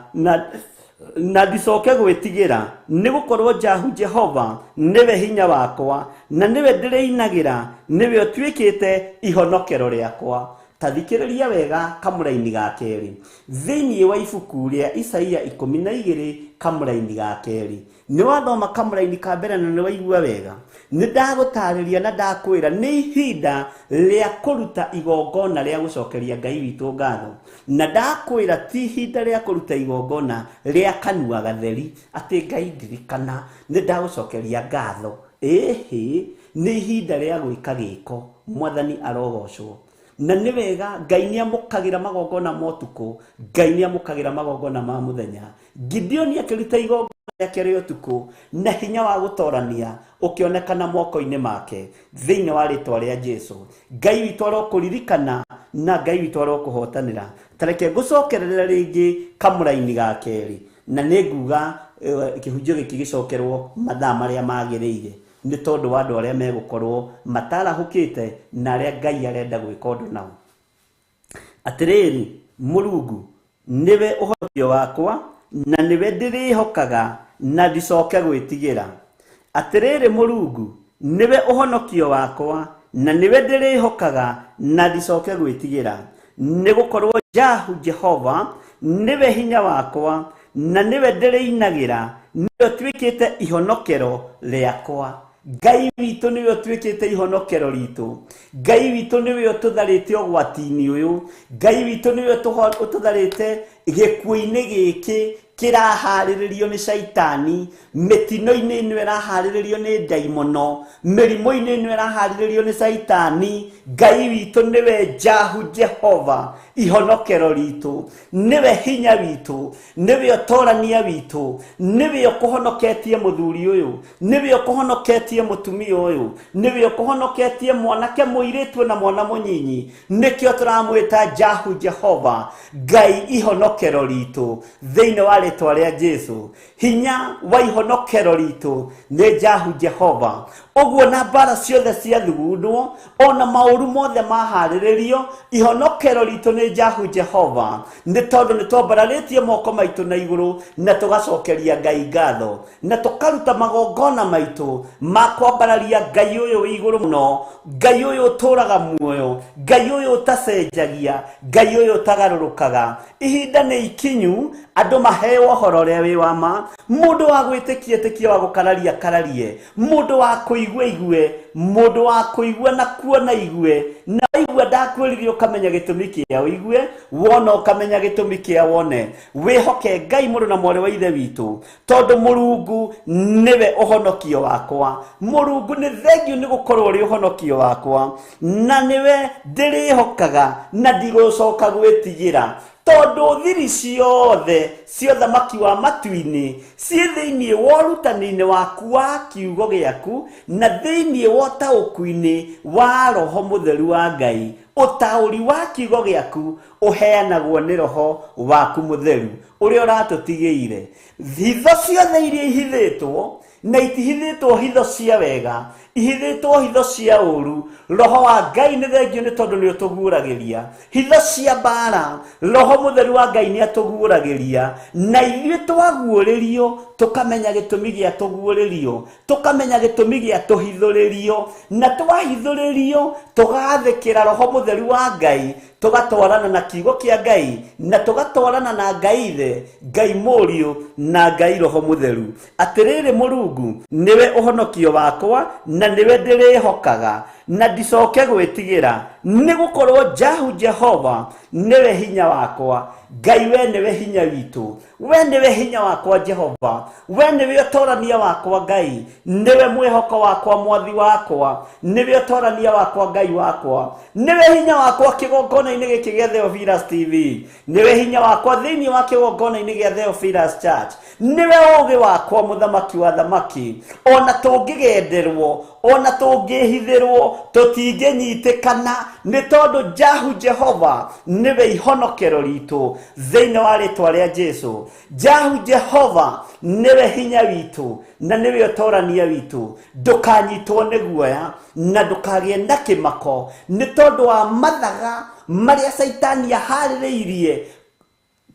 na ndicoke gwĩtigĩra nĩ gũkorwo Jehova nĩwe hinya wakwa na nĩwe ndĩrĩinagĩra nĩwe ũtuĩkĩte ihonokero rĩakwa. Tathikĩrĩria wega kamũra-inĩ ga kerĩ thĩinĩ wa ibuku rĩa Isaia 12 kamũra-inĩ ga kerĩ nĩ wathoma kamũra-inĩ ka mbere na nĩ waigua wega nĩ ndagũtarĩria na ndakwĩra nĩ ihinda rĩa kũruta igongona rĩa gũcokeria Ngai witũ ngatho na ndakwĩra ti ihinda rĩa kũruta igongona rĩa kanua gatheri atĩ Ngai ndirikana nĩ ndagũcokeria ngatho. Ĩhĩ nĩ ihinda rĩa gwĩka gĩko. Mwathani arogocwo. Na nĩ wega Ngai nĩamũkagĩra magongona ma ũtukũ, Ngai nĩamũkagĩra magongona ma mũthenya. Gideoni akĩruta igongona rĩake rĩa ũtukũ na hinya wa gũtorania ũkĩonekana moko-inĩ make thĩinĩ wa rĩtwa rĩa Jesu. Ngai witũ arokũririkana na Ngai witũ arokũhotanĩra. Tareke ngũcokerera rĩngĩ kamũra-inĩ ga kerĩ na nĩ nguga kĩhunjio gĩkĩ gĩcokerwo mathaa marĩa magĩrĩire nĩ tondũ wa andũ arĩa megũkorwo matarahũkĩte na arĩa Ngai arenda gwĩka ũndũ nao. Atĩrĩrĩ Mũrungu nĩwe ũhonokio wakwa na nĩwe ndĩrĩhokaga na ndicoke gwĩtigĩra. Atĩrĩrĩ Mũrungu nĩwe ũhonokio wakwa na nĩwe ndĩrĩhokaga na ndicoke gwĩtigĩra nĩ gũkorwo Jehova nĩwe hinya wakwa na nĩwe ndĩrĩinagĩra nĩwe ũtuĩkĩte ihonokero rĩakwa. Ngai witũ nĩwe ũtuĩkĩte ihonokero ritũ. Ngai witũ nĩwe ũtũtharĩte ũgwati-inĩ ũyũ. Ngai witũ nĩwe ũtũtharĩte gĩkuũ-inĩ gĩkĩ kĩraharĩrĩrio nĩ Shaitani, mĩtino-inĩ ĩno ĩraharĩrĩrio nĩ ndaimono, mĩrimũ-inĩ ĩno ĩraharĩrĩrio nĩ Shaitani. Ngai witũ nĩwe Jehova ihonokero ritũ, nĩwe hinya witũ, nĩwe ũtorania witũ, nĩwe ũkũhonoketie mũthuri ũyũ, nĩwe ũkũhonoketie mũtumia ũyũ, nĩwe ũkũhonoketie mwanake mũirĩtu na mwana mũnyinyi. Nĩkĩo tũramwĩta Jehova, Ngai ihonokero ritũ thĩinĩ wa rĩtwa rĩa Jesu. Hinya wa ihonokero ritũ nĩ Jehova Oguo na mbara ciothe cia thugundwo ona maũru mothe maharĩrĩrio ihonokero ritũ nĩ Jahu Jehova nĩ tondũ nĩ twambararĩtie moko maitũ na igũrũ na tũgacokeria Ngai ngatho na tũkaruta magongona maitũ ma kwambararia Ngai ũyũ wĩ igũrũ mũno, Ngai ũyũ ũtũraga muoyo, Ngai ũyũ ũtacenjagia, Ngai ũyũ ũtagarũrũkaga. Ihinda nĩ ikinyu andũ maheo ũhoro ũrĩa wĩ wa ma, mũndũ wa gwĩtĩkia ĩtĩkie, wa gũkararia kararie, mũndũ wa kũigua igue, mũndũ wa kũigua na kuona igue, na igua ndakwĩrire ũkamenya gĩtũmi kĩa ũigue, wona ũkamenya gĩtũmi kĩa wone. Wĩhoke Ngai mũrũ na mwarĩ wa ithe witũ tondũ Mũrungu nĩwe ũhonokio wakwa. Mũrungu nĩ thengio nĩ gũkorwo ũrĩ ũhonokio wakwa, na nĩwe ndĩrĩhokaga na ndigũcoka gwĩtigĩra tondũ thiri ciothe cia ũthamaki wa matu-inĩ ciĩ thĩinĩ wa ũrutani-inĩ waku wa kiugo gĩaku na thĩinĩ wa ũtaũku-inĩ wa Roho Mũtheru wa Ngai. Ũtaũri wa kiugo gĩaku ũheanagwo nĩ Roho waku Mũtheru ũrĩa ũratũtigĩire. Hitho ciothe iria ihithĩtwo na itihithĩtwo hitho cia wega, ihithĩtwo hitho cia ũru, Roho wa Ngai nĩ thengio nĩ tondũ nĩ ũtũguũragĩria. Hitho cia mbara, Roho Mũtheru wa Ngai nĩ atũguũragĩria, na ithuĩ twaguũrĩrio tũkamenya gĩtũmi gĩa tũguũrĩrio, tũkamenya gĩtũmi gĩa tũhithũrĩrio, na twahithũrĩrio tũgathĩkĩra Roho Mũtheru wa Ngai, tũgatwarana na kiugo kĩa Ngai na tũgatwarana na Ngai Ithe, Ngai Mũriũ na Ngai Roho Mũtheru. Atĩrĩrĩ, Mũrungu nĩwe ũhonokio wakwa na nĩwe ndĩrĩhokaga na ndicoke gwĩtigĩra, nĩ gũkorwo Jahu Jehova nĩwe hinya wakwa. Ngai we nĩwe hinya witũ, we nĩwe hinya wakwa Jehova, we nĩwe ũtorania wakwa Ngai, nĩwe mwĩhoko wakwa mwathi wakwa, nĩwe ũtorania wakwa Ngai wakwa, nĩwe hinya wakwa kĩgongona-inĩ gĩkĩ gĩa Theophilus TV, nĩwe hinya wakwa thĩinĩ wa kĩgongona-inĩ gĩa Theophilus Church, nĩwe ũũgĩ wakwa mũthamaki wa thamaki. Ona tũngĩgenderwo, ona tũngĩhithĩrwo, tũtingĩnyitĩkana nĩ tondũ Jahu Jehova nĩwe ihonokero ritũ thĩinĩ wa rĩtwa rĩa Jesũ. Jahu Jehova nĩwe hinya witũ na nĩwe ũtorania witũ. Ndũkanyitwo nĩ guoya na ndũkagĩe na kĩmako nĩ tondũ wa mathaga marĩa Saitani aharĩrĩirie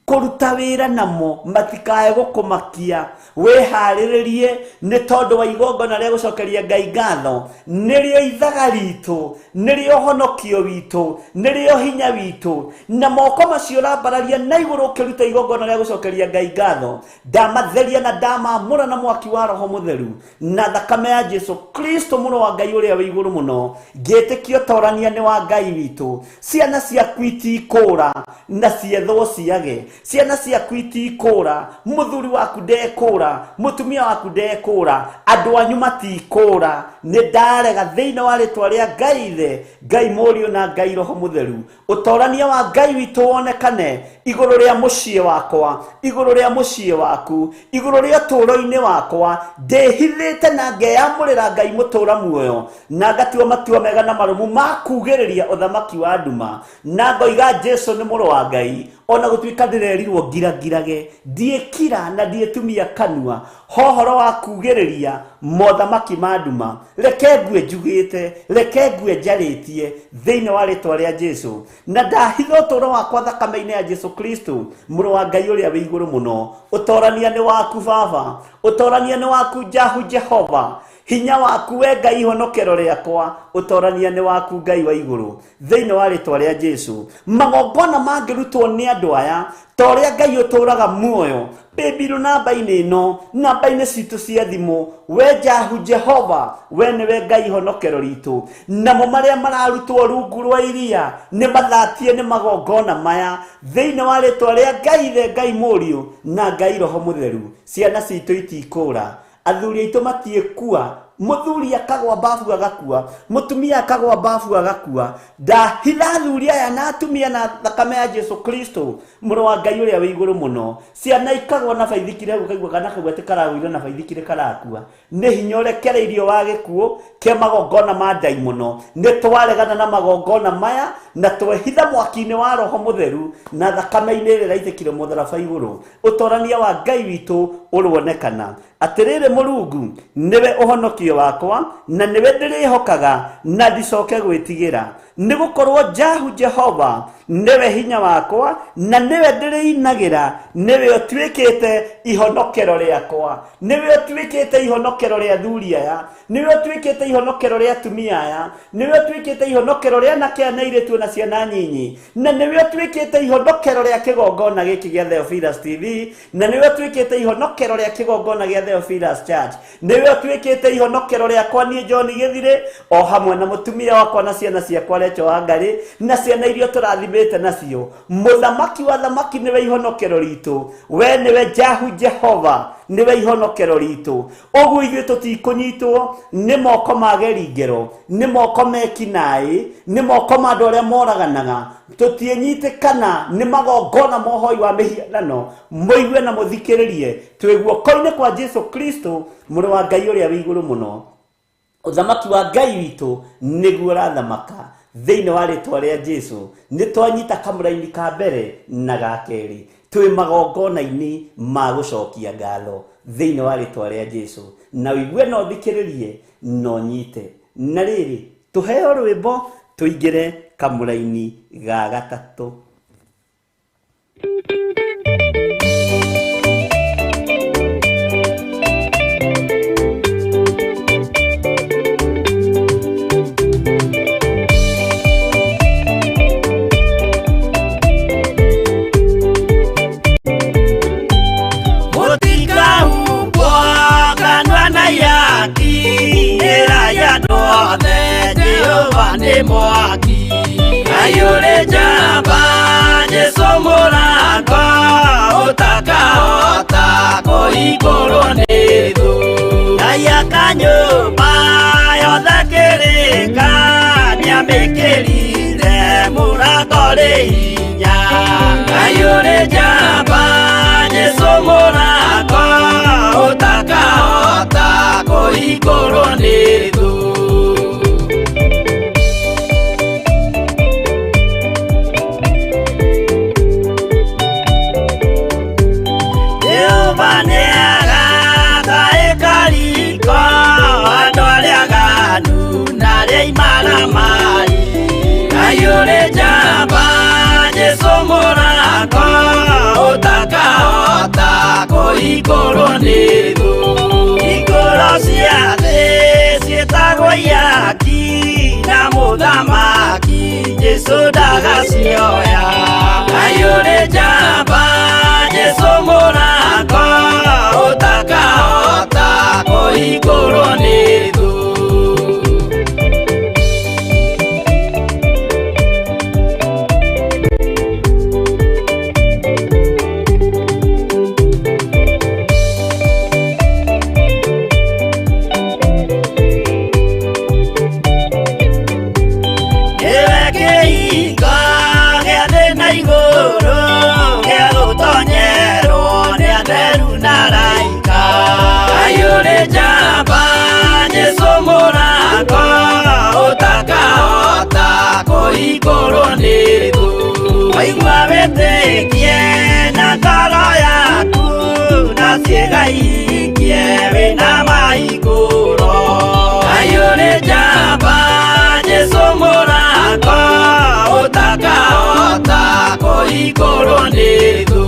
kũruta wĩra namo matikae gũkũmakia. Wĩharĩrĩrie nĩ tondũ wa igongona rĩa gũcokeria Ngai ngatho, nĩrĩo ithaga ritũ, nĩrĩo honokio witũ, nĩrĩo hinya witũ, na moko macio ũrambararia na igũrũ ũkĩruta igongona rĩa gũcokeria Ngai ngatho. Ndamatheria na ndamamũra na mwaki wa Roho Mũtheru na thakame ya Jesũ Kristo mũrũ wa Ngai ũrĩa wĩ igũrũ mũno. Ngĩtĩkia ũtorania nĩ wa Ngai witũ. Ciana ciaku itikũũra na ciethwo ciage, ciana ciaku itikũũra, mũthuri waku ndekũũra, mũtumia waku ndekũũra, andũ anyu matikũũra. Nĩ ndarega thĩinĩ wa rĩtwa rĩa Ngai Ithe, Ngai Mũriũ na Ngai Roho Mũtheru. Ũtorania wa Ngai witũ wonekane igũrũ rĩa mũciĩ wakwa, igũrũ rĩa mũciĩ waku, igũrũ rĩa ũtũũro-inĩ wakwa. Ndĩhithĩte na ngeyamũrĩra Ngai mũtũũra muoyo na ngatua matua mega na marũmu ma kugĩrĩria ũthamaki wa nduma, na ngoiga Jesũ nĩ mũrũ wa Ngai. Ona gũtuĩka ndĩrerirwo ngiragirage, ndiĩkira na ndiĩtumia kanua hohoro wa kugĩrĩria mothamaki ma nduma. Reke ngue njugĩte, reke ngue njarĩtie thĩinĩ wa rĩtwa rĩa Jesũ, na ndahitha ũtũũro wakwa thakame-inĩ ya Jesũ Kristo mũrũ wa Ngai ũrĩa wĩ igũrũ mũno. Ũtorania nĩ waku Baba, ũtorania nĩ waku Jahu Jehova, hinya waku we Ngai ihonokero rĩakwa, ũtorania nĩ waku Ngai wa igũrũ thĩinĩ wa rĩtwa rĩa Jesũ. Magongona mangĩrutwo nĩ andũ aya ta ũrĩa Ngai ũtũũraga muoyo, Bibilu namba-inĩ ĩno, namba-inĩ citũ cia thimũ, we Jahu Jehova, we nĩwe Ngai ihonokero ritũ. Namo marĩa mararutwo rungu rwa iria nĩ mathatie nĩ magongona maya thĩinĩ wa rĩtwa rĩa Ngai Ithe, Ngai Mũriũ na Ngai Roho Mũtheru. Ciana citũ itikũũra, athuri aitũ matiĩkua, mũthuri akagwa mbabu agakua, mũtumia akagwa mbabu agakua. Ndahitha athuri aya na atumia na thakame ya Jesũ Kristo mũrũ wa Ngai ũrĩa wĩ igũrũ mũno. Ciana ikagwa na baithikire, ũkaigua kana kagwete karagũire na baithikire karakua. Nĩ hinya ũrekereirio wa gĩkuũ kia magongona ma daimono nĩ twaregana na magongona maya na twehitha mwaki-inĩ wa roho mũtheru na thakame-inĩ ĩrĩa ĩraitĩkire mũtharaba igũrũ ũtorania wa Ngai witũ ũronekana atĩrĩrĩ Mũrungu nĩwe ũhonokio wakwa na nĩwe ndĩrĩhokaga na ndicoke gwĩtigĩra nĩgũkorwo Jahu Jehova nĩwe hinya wakwa na nĩwe ndĩrĩinagĩra nĩwe ũtuĩkĩte ihonokero rĩakwa nĩwe ũtuĩkĩte ihonokero rĩa athuri aya nĩwe ũtuĩkĩte ihonokero rĩa atumia aya nĩwe ũtuĩkĩte ihonokero rĩa anake aya na airĩtu na ciana nyinyi na nĩwe ũtuĩkĩte ihonokero rĩa kĩgongona gĩkĩ gĩa Theophilus TV na nĩwe ũtuĩkĩte ihonokero rĩa kĩgongona gĩa Theophilus Church nĩwe ũtuĩkĩte ihonokero rĩakwa niĩ John Gĩthirĩ o hamwe na mũtumia wakwa na ciana ciakwa Rachel Wangari na ciana iria tũrathimĩte nacio mũthamaki wa thamaki nĩwe ihonokero ritũ we nĩwe Jahu Jehova nĩwe ihonokero ritũ ũguo ithuĩ tũtikũnyitwo nĩ moko ma geringero nĩ moko mekinaĩ nĩ moko ma andũ arĩa moraganaga tũtiĩnyitĩkana nĩ magongona mohoi wa mĩhianano mũigue na mũthikĩrĩrie twĩ guoko-inĩ kwa Jesu Kristo mũrũ wa Ngai ũrĩa wĩ igũrũ mũno ũthamaki wa Ngai witũ nĩguo ũrathamaka thĩinĩ wa rĩtwa rĩa Jesu nĩ twanyita kamũra-inĩ ka mbere na ga kerĩ twĩ magongona-inĩ ma gũcokia ngatho thĩinĩ wa rĩtwa rĩa Jesu na ũigue na ũthikĩrĩrie no nyite na rĩrĩ tũheo rwĩmbo tũingĩre kamũra-inĩ ga gatatũ. Mwaki ayure jamba Jesu mũrango ũtakahota kũhingũrwo nĩ thũ aya kanyũmba yothe kĩrĩka nĩamĩkĩrire mũrango rĩ hinya ayure jamba Jesu mũrango ũtakahota kũhingũrwo nĩ thũ ayure jamba Jesu mũrango ũtakahota kũhingũrwo nĩ thũ hingũro cia thĩ ciĩtagwo ihaki na mũthamaki Jesu ndagacioya ayure jamba Jesu mũrango ũtakahota kũhingũrwo nĩ thũ kũhingũrwo nĩ thũ waigua wĩtĩkie na ngoro yaku na ciĩga ihikie wĩna mahingũro ayũrĩ njamba Jesu mũrango ũtakahota kũhingũrwo nĩ thũ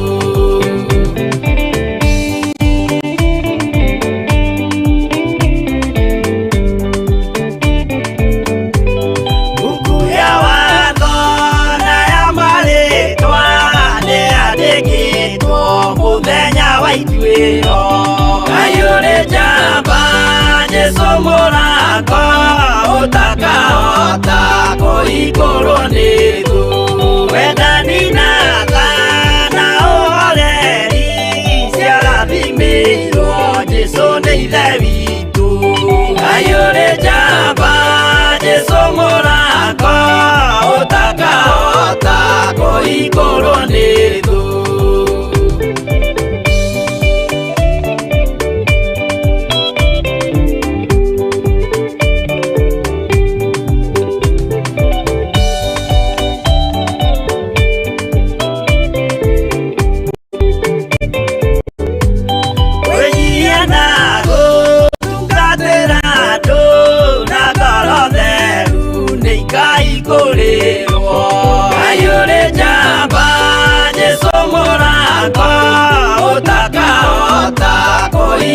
ayũrĩ njamba Jesu mũrango ũtakahota kũhingũrwo nĩ thũ wendani na tha na ũhoreri ciarathimĩirwo Jesu nĩ ithe witũ ayũrĩ njamba Jesu mũrango ũtakahota kũhingũrwo nĩ thũ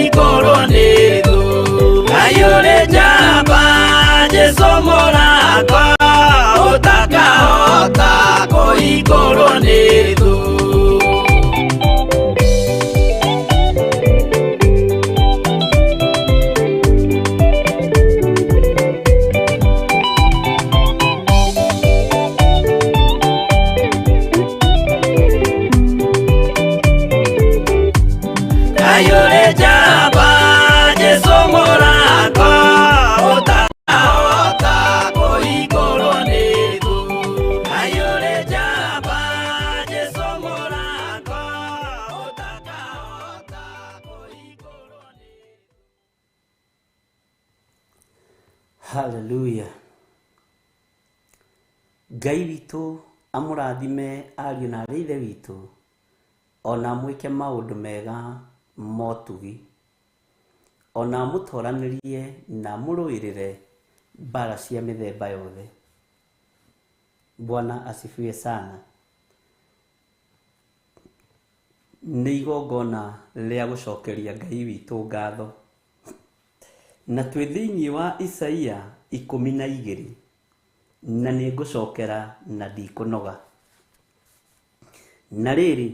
igũrũ nĩ thũ. Ngai ũrĩ njamba, Jesũ mũrango, ũtakahota kũhingũrwo nĩ thũ. Ngai ũrĩ njamba, Jesũ mũrango, ũtakahota kũhingũrwo nĩ thũ. Ngai ũrĩ njamba, Jesũ mũrango, ũtakahota kũhingũrwo nĩ thũ. Hallelujah. Ngai witũ amũrathime ariũ na arĩ ithe witũ, ona mwĩke maũndũ mega motugi, ona mũtoranĩrie na mũrũĩrĩre mbara cia mĩthemba yothe. Bwana asifiwe sana. Nĩ igongona rĩa gũcokeria Ngai witũ ngatho, na twĩ thĩinĩ wa Isaia 12, na nĩ ngũcokera na ndikũnoga. Na rĩrĩ,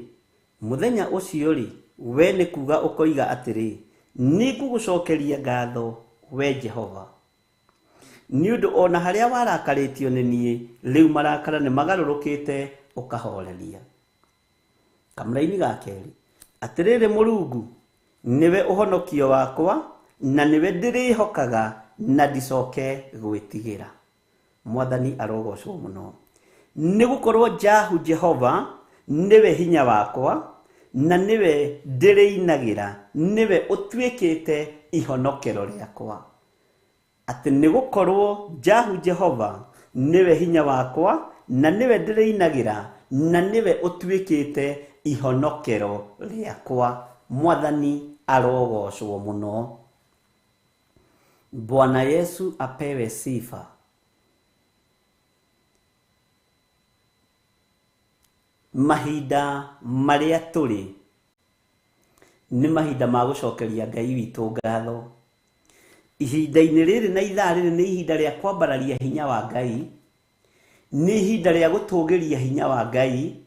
mũthenya ũcio rĩ, we nĩ kuga ũkoiga atĩrĩ, nĩ ngũgũcokeria ngatho we Jehova, nĩ ũndũ ona harĩa warakarĩtio nĩ niĩ, rĩu marakara nĩ magarũrũkĩte ũkahoreria. Kamũra-inĩ ga kerĩ, atĩrĩrĩ Mũrungu, nĩwe ũhonokio wakwa, na nĩwe ndĩrĩhokaga na ndicoke gwĩtigĩra. Mwathani arogocwo mũno. Nĩ gũkorwo Jahu Jehova nĩwe hinya wakwa, na nĩwe ndĩrĩinagĩra, nĩwe ũtuĩkĩte ihonokero rĩakwa. Atĩ nĩ gũkorwo Jahu Jehova nĩwe hinya wakwa, na nĩwe ndĩrĩinagĩra, na nĩwe ũtuĩkĩte ihonokero rĩakwa. Mwathani arogocwo mũno. Bwana Yesu apewe sifa. Mahinda marĩa tũrĩ nĩ mahinda ma gũcokeria Ngai witũ ngatho. Ihinda-inĩ rĩrĩ na ithaa rĩrĩ nĩ ihinda rĩa kwambararia hinya wa Ngai, nĩ ihinda rĩa gũtũũgĩria hinya wa Ngai,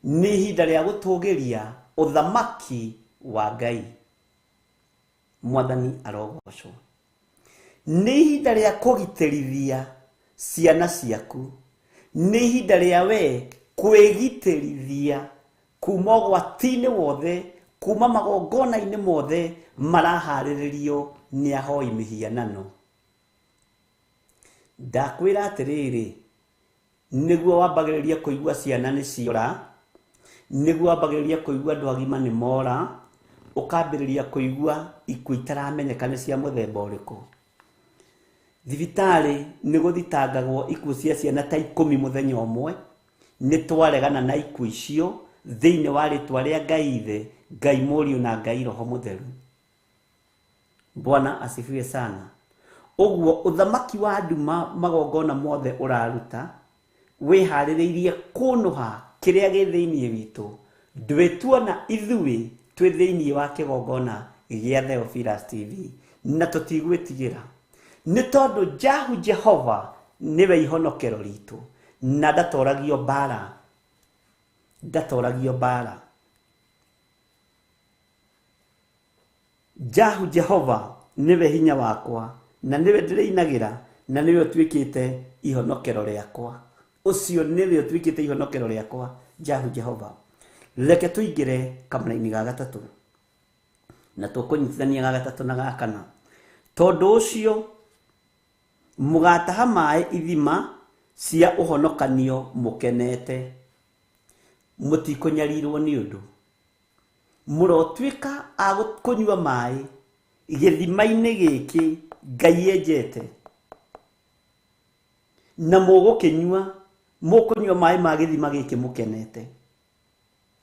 nĩ ihinda rĩa gũtũũgĩria ũthamaki wa Ngai. Mwathani arogocwo. Nĩ ihinda rĩa kũgitĩrithia ciana ciaku, nĩ ihinda rĩa we kwĩgitĩrithia kuma ũgwati-inĩ wothe, kuma magongona-inĩ mothe maraharĩrĩrio nĩ ahoi mĩhianano. Ndakwĩra atĩrĩrĩ, nĩguo wambagĩrĩria kũigua ciana nĩ ciora, nĩguo wambagĩrĩria kũigua andũ agima nĩ mora, ũkambĩrĩria kũigua ikuũ itaramenyeka nĩ cia mũthemba ũrĩkũ. Thibitarĩ nĩ gũthitangagwo ikuũ cia ciana ta 10 mũthenya ũmwe. Nĩ twaregana na ikuũ icio thĩinĩ wa rĩtwa rĩa Ngai Ithe, Ngai Mũriũ na Ngai Roho Mũtheru. Bwana asifiwe sana. Ũguo ũthamaki wa nduma magongona mothe ũraruta, wĩharĩrĩirie kũnũha kĩrĩa gĩ thĩinĩ witũ. Ndwĩtuona ithuĩ twĩ thĩinĩ wa kĩgongona gĩa Theophilus TV, na tũtigwĩtigĩra, nĩ tondũ Jahu Jehova nĩwe ihonokero ritũ, na ndatoragio mbara, ndatoragio mbara. Jahu Jehova nĩwe hinya wakwa, na nĩwe ndĩrĩinagĩra, na nĩwe ũtuĩkĩte ihonokero rĩakwa. Ũcio nĩwe ũtuĩkĩte ihonokero rĩakwa, Jahu Jehova. Reke tũingĩre kamũra-inĩ ga gatatũ, na tũkũnyitithania ga gatatũ na ga kana. Tondũ ũcio mũgataha maĩ ithima cia ũhonokanio mũkenete, mũtikũnyarirwo nĩ ũndũ. Mũrotuĩka a kũnyua maĩ gĩthima-inĩ gĩkĩ Ngai enjete, na mũgũkĩnyua, mũkũnyua maĩ ma gĩthima gĩkĩ mũkenete.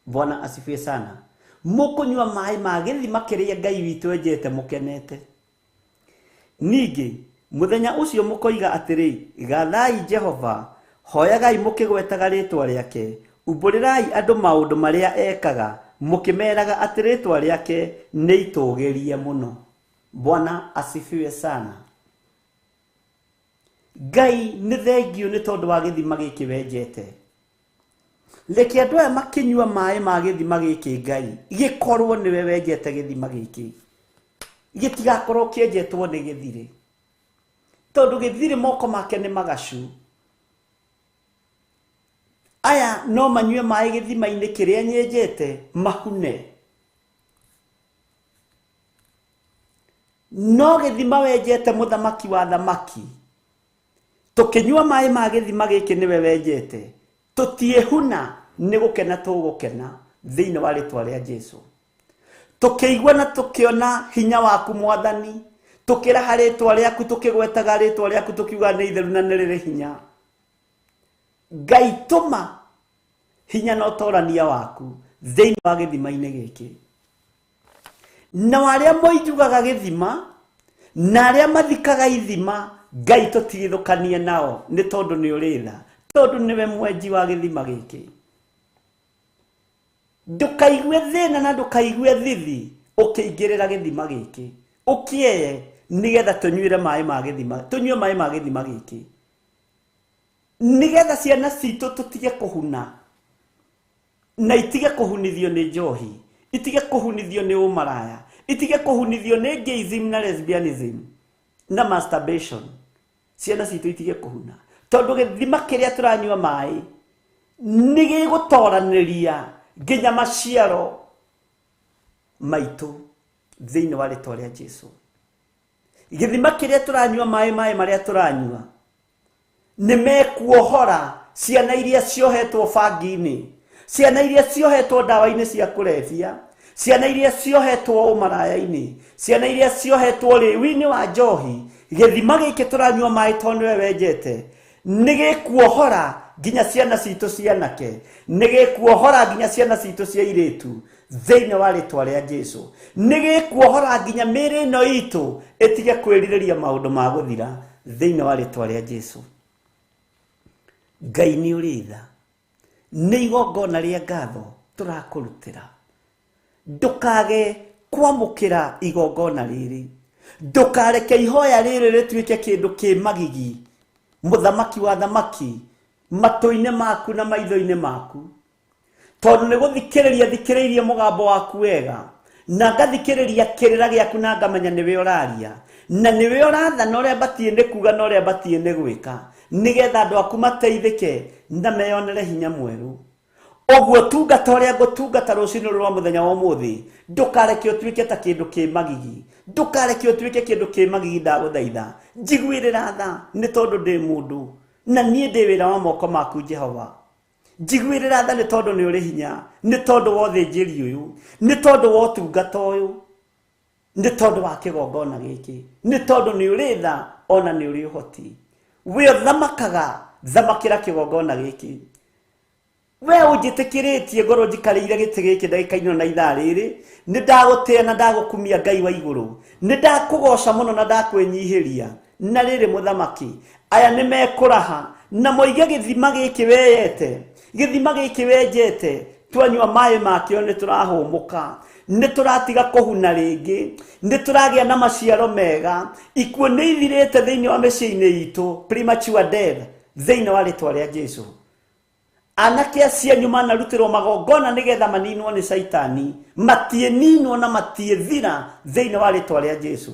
Bwana asifiwe sana. Mũkũnyua maĩ ma gĩthima kĩrĩa Ngai witũ enjete mũkenete. Ningĩ mũthenya ũcio mũkoiga atĩrĩ, gathai Jehova, hoyagai mũkĩgwetaga rĩtwa rĩake, umbũrĩrai andũ maũndũ marĩa ekaga, mukimeraga ati ritwa riake ni itugerie muno. Bwana asifiwe sana. Ngai ni thengio ni tondu wa githima giki wenjete. Leke andu aya makinyua mai ma githima giki Ngai gikorwo niwe wenjete githima giki. Gitigakorwo kienjetwo ni githire. Tondu githire moko make ni magashu. Aya no manyue mai githima-ini kiria nyenjete mahune. No githima wenjete muthamaki wa thamaki. Tukinyua mai ma githima giki niwe wenjete. Tutiehuna ni gukena tugukena thiini wa ritwa ria Jesu. Tukiigua na tukiona hinya waku Mwathani. Tukiraha ritwa riaku tukigwetaga ritwa riaku tukiuga ni itheru na ni riri hinya. Ngai tuma hinya na utorania waku thiini wa githima-ini giki. Na waria moijugaga githima na aria mathikaga ithima Ngai tutigithukanie nao ni tondu ni uritha tondu niwe mwenji wa githima giki. Ndukaigue thina na ndukaigue thithi ukiingirira githima giki. Ukieye nigetha tunyuire mai ma githima, tunyue mai ma githima giki. Nigetha ciana citu tutige kuhuna na itige kuhunithio ni njohi, itige kuhunithio ni umaraya, itige kuhunithio ni gayism na lesbianism na masturbation. Ciana citu itige kuhuna tondu githima kiria turanyua mai nigi gutoraniria nginya maciaro maitu thiini wa ritwa ria Jesu. Githima kiria turanyua mai maria turanyua nimekuohora ciana iria ciohetwo bangi-ini, ciana iria ciohetwo dawa-ini cia kulevya, ciana iria ciohetwo umaraya-ini, ciana iria ciohetwo riwi-ini wa njohi. Githima giki turanyua mai tondu we wenjete nigikuohora nginya ciana citu cianake, nigikuohora nginya ciana citu cia iritu thiini wa ritwa ria Jesu. Nigikuohora nginya miri ino itu itige kwiririria maundu ma guthira thiini wa ritwa ria Jesu. Ngai ni uritha ni igongona ria ngatho turakurutira. Ndukage kwamukira igongona riri, ndukareke ihoya riri rituike kindu ki magigi muthamaki wa thamaki matu-ini maku na maitho-ini maku. Tondu ni guthikiriria thikiriirie mugambo waku wega na ngathikiriria kirira giaku na ngamenya niwe uraria na niwe urathana uria batie ni kuga na uria batie ni gwika nigetha andu aku mateithike na meyonere hinya mweru. Oguo tungata uria ngutungata rucini rwa muthenya wa umuthi ndukareke utuike ta kindu ki magigi, ndukareke utuike kindu ki magigi. Ndaguthaitha njiguirira tha ni tondu ndi mundu na nie ndi wira wa moko maku Jehova. Njiguirira tha ni tondu ni uri hinya, ni tondu wa uthinjiri uyu, ni tondu wa utungata uyu, ni tondu wa kigongona giki, ni tondu ni uri tha ona ni uri uhoti. We thamakaga thamakira kigongona giki. We unjitikiritie ngoro njikariire giti giki ndagika-ini na ithaa riri ni ndagutia na ndagukumia Ngai wa iguru, ni ndakugoca muno na ndakwinyihiria na riri muthamaki. Aya ni mekuraha na moige githima giki weyete, githima giki wenjete twanyua mai makio ni turahumuka, ni turatiga kuhuna ringi, ni turagia na maciaro mega. Ikuo ni ithirite thiini wa micii-ini itu, premature death thiini wa ritwa ria Jesu. Anake acia nyuma na rutirwo magongona nigetha maninwo ni Saitani, matie ninwo na matie thira thiini wa ritwa ria Jesu.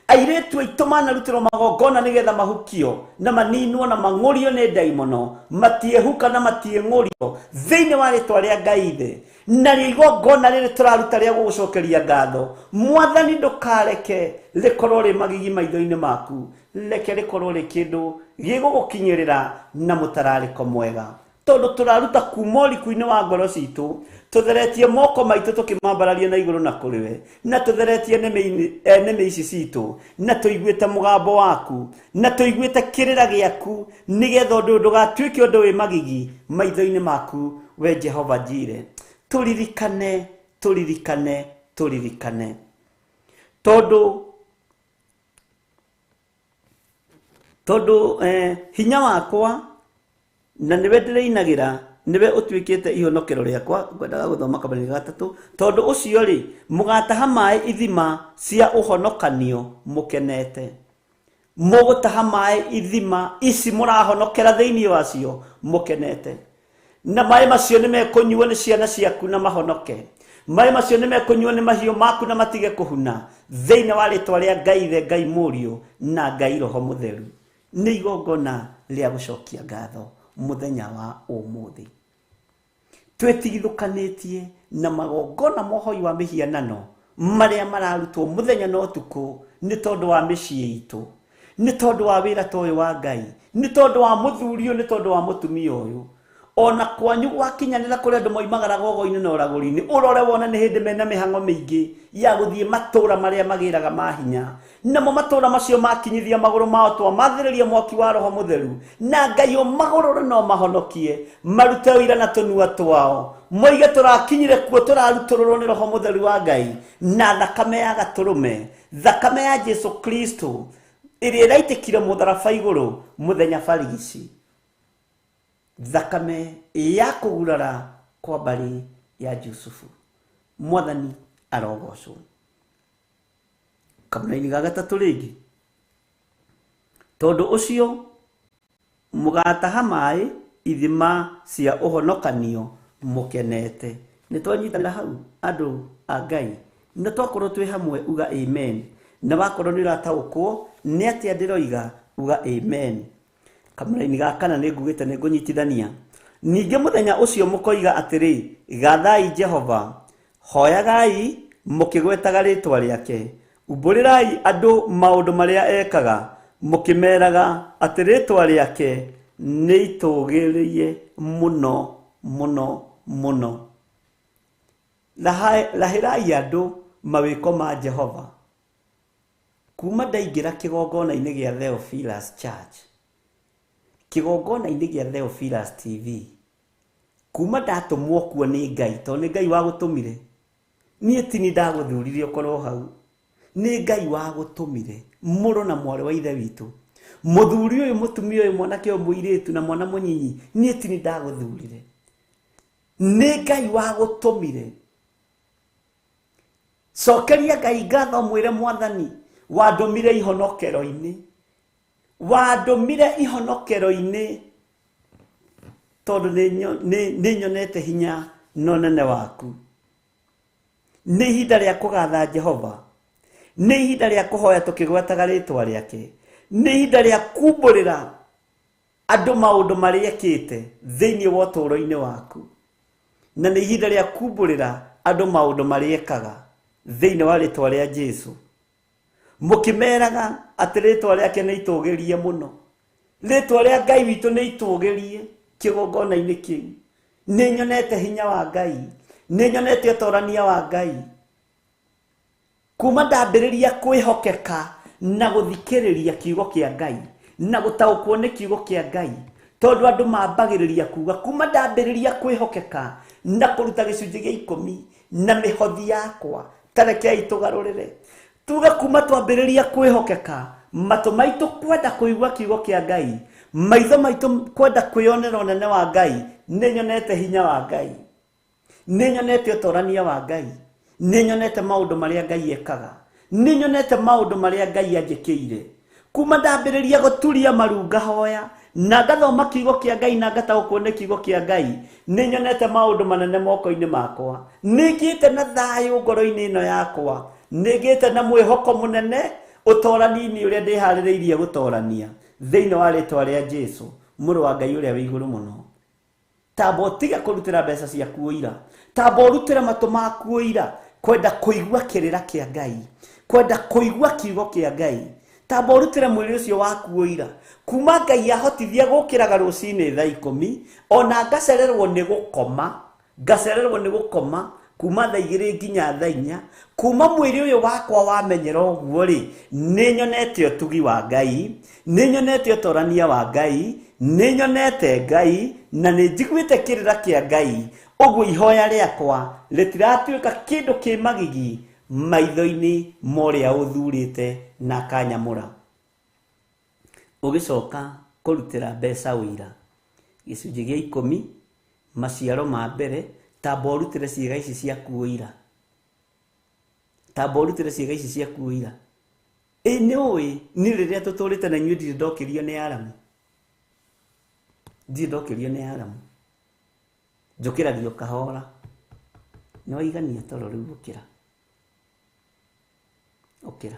Airetu aitu mana rutirwo magongona nigetha mahukio na maninwo na mangurio ni daimono, matie huka na matie ngurio thiini wa ritwa ria Ngai ithe. Na igongona riri turaruta ria gugucokeria ngatho Mwathani ndukareke rikorwo ri magigi maitho-ini maku, reke rikorwo ri kindu gigugukinyirira na mutarariko mwega. Tondu turaruta kuma uriku-ini wa ngoro citu, tutheretie moko maitu tukimambararia na iguru na kuriwe, na tutheretie neme ici citu, na tuiguite mugambo waku, na tuiguite kirira giaku, nigetha undu ndugatuike undu wi magigi maitho-ini maku we Jehova Jire. Turirikane, turirikane, turirikane. Tondu hinya wakwa na niwe ndirainagira niwe utuikite ihonokero riakwa ngwendaga guthoma kamani gatatu tondu ucio ri mugataha mai ithima cia uhonokanio mukenete mugutaha mai ithima isi murahonokera thiini wacio mukenete na mai macio nimekunyuo ni ciana ciaku na mahonoke mai macio nimekunyuo ni mahiũ maku na matige kuhuna thiini wa ritwa ria Ngai the Ngai Mũriũ na Ngai Roho Mũtheru ni igongona ria gucokia ngatho muthenya wa umuthi twetigithukanĩtie na magongona mohoi wa mihianano maria mararutwo muthenya no tuku ni tondu wa mĩciĩ itũ ni tondu wa wĩra toyo wa Ngai ni tondu wa mũthuri ni tondu wa mũtumia ũyũ ona kwanyu gwakinyanĩra kũrĩa andũ moimagara gogo-inĩ na ũragũri-inĩ ũrore wona nĩ hĩndĩ mena mĩhang'o mĩingĩ ya gũthiĩ matũũra marĩa magĩraga mahinya namo matũũra macio makinyithia magũrũ mao twamathĩrĩria mwaki wa Roho Mũtheru na Ngai ũmagũrũre no mahonokie marute ũira na tũnua twao moige tũrakinyire kuo tũrarutũrũrwo nĩ Roho Mũtheru wa Ngai na thakame ya gatũrũme thakame ya Jesu Kristo ĩrĩa ĩraitĩkire mũtharaba igũrũ mũthenya barigici thakame ya kugurara kwa mbari ya Jusufu mwathani arogocwo kamũira-inĩ ga gatatũ rĩngĩ tondu ũcio mũgataha maĩ ithima cia ũhonokanio mũkenete nĩ twanyitanĩra hau andũ a Ngai nĩ twakorwo twĩ hamwe uga amen na wakorwo nĩ ũrataũkwo nĩ atĩa ndĩroiga uga amen kamũira-inĩ ga kana nĩ ngugĩte nĩ ngũnyitithania ningĩ mũthenya ũcio mũkoiga atĩrĩ gathai Jehova hoyagai mũkĩgwetaga rĩtwa rĩake umbũrĩrai andũ maũndũ marĩa ekaga mũkĩmeraga atĩ rĩtwa rĩake nĩ itũgĩrĩie mũno mũno mũno rahĩrai andũ mawĩko ma Jehova kuma ndaingĩra kĩgongona-inĩ gĩa Theophilus Church kĩgongona-inĩ gĩa Theophilus TV kuma ndatũmwo kuo nĩ Ngai tondũ nĩ Ngai wa gũtũmire niĩ ti ni ndagũthurire ũkorwo hau nĩ Ngai wa gũtũmire mũrũ na mwarĩ wa ithe witũ mũthuri ũyũ mũtumia ũyũ mwanake ũyũ mũirĩtu na mwana mũnyinyi niĩ ti ni ndagũthurire nĩ Ngai wa gũtũmire cokeria Ngai ngatho mwĩre mwathani wandũmire ihonokero-inĩ wandũmire ihonokero-inĩ tondũ nĩ nyonete hinya no nene waku nĩ ihinda rĩa kũgatha Jehova nĩ ihinda rĩa kũhoya tũkĩgwetaga rĩtwa rĩake nĩ ihinda rĩa kumbũrĩra andũ maũndũ marĩa ekĩte thĩinĩ wa ũtũũro-inĩ waku na nĩ ihinda rĩa kumbũrĩra andũ maũndũ marĩa ekaga thĩinĩ wa rĩtwa rĩa Jesu mũkĩmeraga atĩ rĩtwa rĩake nĩ itũgĩrie mũno rĩtwa rĩa Ngai witũ nĩ itũgĩrie kĩgongona-inĩ kĩu nĩ nyonete hinya wa Ngai nĩ nyonete ũtorania wa Ngai kuma ndambĩrĩria kwĩhokeka na gũthikĩrĩria kiugo kĩa Ngai na gũtaũkwo nĩ kiugo kĩa Ngai tondũ andũ mambagĩrĩria kuga kuma ndambĩrĩria kwĩhokeka na kũruta gĩcunjĩ gĩa 10 na mĩhothi yakwa tarekei tũgarũrĩre tuga kuma twambĩrĩria kwĩhokeka matũ maitũ kwenda kũigua kiugo kĩa Ngai maitho maitũ kwenda kwĩonera ũnene wa Ngai nĩ nyonete hinya wa Ngai nĩ nyonete ũtorania wa Ngai nĩ nyonete maũndũ marĩa Ngai ekaga nĩ nyonete maũndũ marĩa Ngai anjĩkĩire kuma ndambĩrĩria gũturia maru ngahoya na ngathoma kiugo kĩa Ngai na ngataũkwo nĩ kiugo kĩa Ngai nĩ nyonete maũndũ manene moko-inĩ makwa nĩ ngĩte na thayũ ngoro-inĩ ĩno yakwa nĩ ngĩte na mwĩhoko mũnene ũtorani-inĩ ũrĩa ndĩharĩrĩirie gũtorania thĩinĩ wa rĩtwa rĩa Jesu mũrũ wa Ngai ũrĩa wĩ igũrũ mũno tamba ũtige kũrutĩra mbeca ciaku ũira tamba ũrutĩre matũ maku ũira kwenda kũigua kĩrĩra kĩa Ngai kwenda kũigua kiugo kĩa Ngai tamba ũrutĩre mwĩrĩ ũcio waku ũira kuma Ngai ahotithia gũkĩraga rũcinĩ thaa 10 ona ngacererwo nĩ gũkoma kuma thaa 2 nginya thaa 4 kuma mwĩrĩ ũyũ wakwa wamenyera ũguo rĩ nĩ nyonete ũtugi wa Ngai nĩ nyonete ũtorania wa Ngai nĩ nyonete Ngai na nĩ njiguĩte kĩrĩra kĩa Ngai ũguo ihoya rĩakwa rĩtiratuĩka kĩndũ kĩ magigi maitho-inĩ morĩa ũthurĩte na kanyamũra ũgĩcoka kũrutĩra mbeca ũira gĩcunjĩ gĩa 10 maciaro ma mbere tamba urutire ciĩga ici ciaku ira, tamba urutire ciĩga ici ciaku ira. Nĩ ũĩ nĩ rĩrĩa tũtũrĩte na inyuĩ ndirĩ ndokĩrio nĩ aramu, ndirĩ ndokĩrio nĩ aramu, njũkĩragio kahora, nĩ waigania toro rĩu ũkĩra, ũkĩra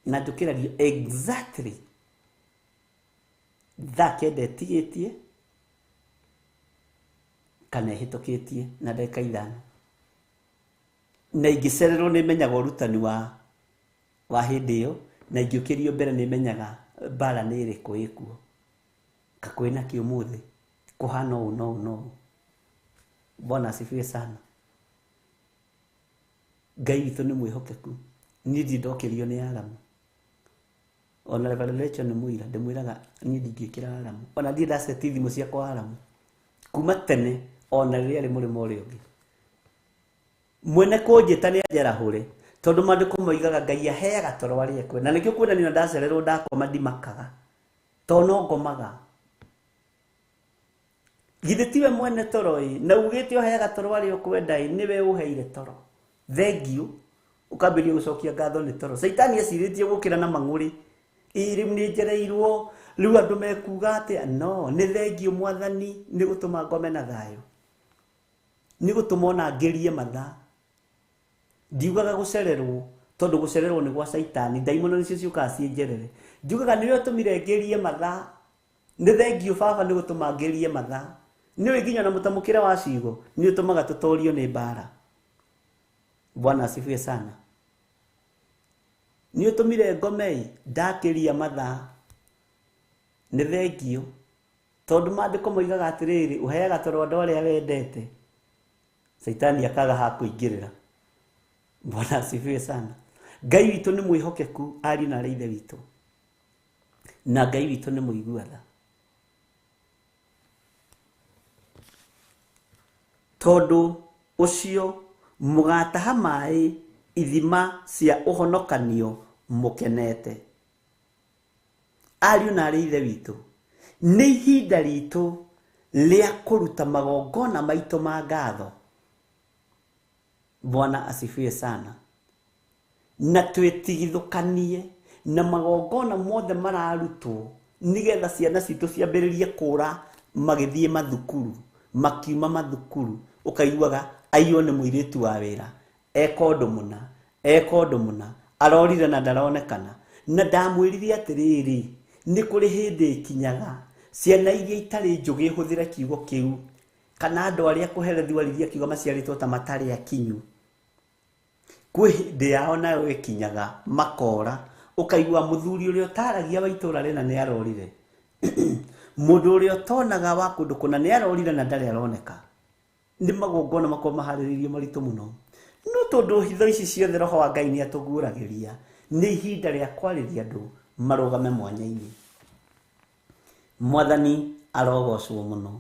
na njũkĩragio exactly thaa kenda ĩtigĩtie kana ĩhĩtũkĩtie na ndagĩka 5, na ingĩcererwo nĩ menyaga ũrutani wa hĩndĩ ĩyo, na ingĩũkĩrio mbere nĩ menyaga mbara nĩ ĩrĩkũ ĩkuo, kakwĩna kĩ ũmũthĩ kũhana ũũ no ũũ no ũũ. Bwana asifiwe sana. Ngai witũ nĩ mwĩhokeku, niĩ ndirĩ ndokĩrio nĩ aramu. Ona Revelation nĩ mũira ndĩmwĩraga niĩ ndingĩkĩra aramu, ona ndirĩ ndaceti thimũ ciakwa aramu kuma tene, ona rĩrĩa arĩ mũrĩmo ũrĩa ũngĩ. Mwene kũnjĩta nĩ anjerahũre, tondũ maandĩko moigaga Ngai aheaga toro arĩa ekwe, na nĩkĩo kuonania ndacererwo ndakoma ndimakaga, tondũ no ngomaga. Githĩ tiwe mwene toro na ugĩte ũheaga toro arĩa ũkwenda nĩwe ũheire toro, thengiũ, ũkambĩrĩria gũcokia ngatho nĩ toro. Saitani ecirĩtie gũkĩra na mang'ũrĩ, rĩu nĩ njereirwo, rĩu andũ mekuga atĩa? No, nĩ thengiũ Mwathani, nĩ gũtũma ngome na thayũ, nĩ gũtũma ona ngĩrie mathaa. Ndiugaga gũcererwo, tondũ gũcererwo nĩ gwa Saitani, ndaimono nĩcio ciũkaga ciĩnjerere. Ndiugaga nĩwe ũtũmire ngĩrie mathaa, nĩ thengiũ Baba nĩ gũtũma ngĩrie mathaa. Nĩwe nginya na mũtamũkĩre wa ciugo nĩ ũtũmaga tũtorio nĩ mbara. Bwana asifiwe sana. Nĩ ũtũmire ngome ndakĩria mathaa, nĩ thengiũ, tondũ maandĩko moigaga atĩrĩrĩ, ũheaga toro andũ arĩa wendete, Saitani akaga ha kũingĩrĩra. Bwana asifiwe sana. Ngai witũ nĩ mwĩhokeku, ariũ na arĩ ithe witũ, na Ngai witũ nĩ mũiguatha. Tondũ ũcio mũgataha maĩ ithima cia ũhonokanio mũkenete. Ariũ na arĩ ithe witũ, nĩ ihinda ritũ rĩa kũruta magongona maitũ ma ngatho. Bwana asifiwe sana. Na twĩtigithũkanie na magongona mothe mararutwo, nĩgetha ciana citũ ciambĩrĩrie kũra magĩthiĩ mathukuru, makiuma mathukuru, ũkaiguaga aiywo nĩ mũirĩtu wa wĩra, eka ũndũ mũna, arorire na ndaronekana. Na ndamwĩrire atĩrĩrĩ, nĩ kũrĩ hĩndĩ ikinyaga ciana iria itarĩ njũgĩ hũthĩre kiugo kĩu, kana andũ arĩa kũherethio arĩria kiugo maciarĩtwo ta matarĩ akinyu, kwĩ hĩndĩ yao nayo ikinyaga makora, ũkaigua mũthuri ũrĩa ũtaragia wa itũũra rĩna nĩ arorire, mũndũ ũrĩa ũtonaga wa kũndũ kũna nĩ arorire na ndarĩ aroneka. Nĩ magongona makorwo maharĩrĩirio maritũ mũno, no tondũ hitho ici ciothe Roho wa Ngai nĩ atũguũragĩria, nĩ ihinda rĩa kwarĩria andũ marũgame mwanya-inĩ. Mwathani arogocwo mũno.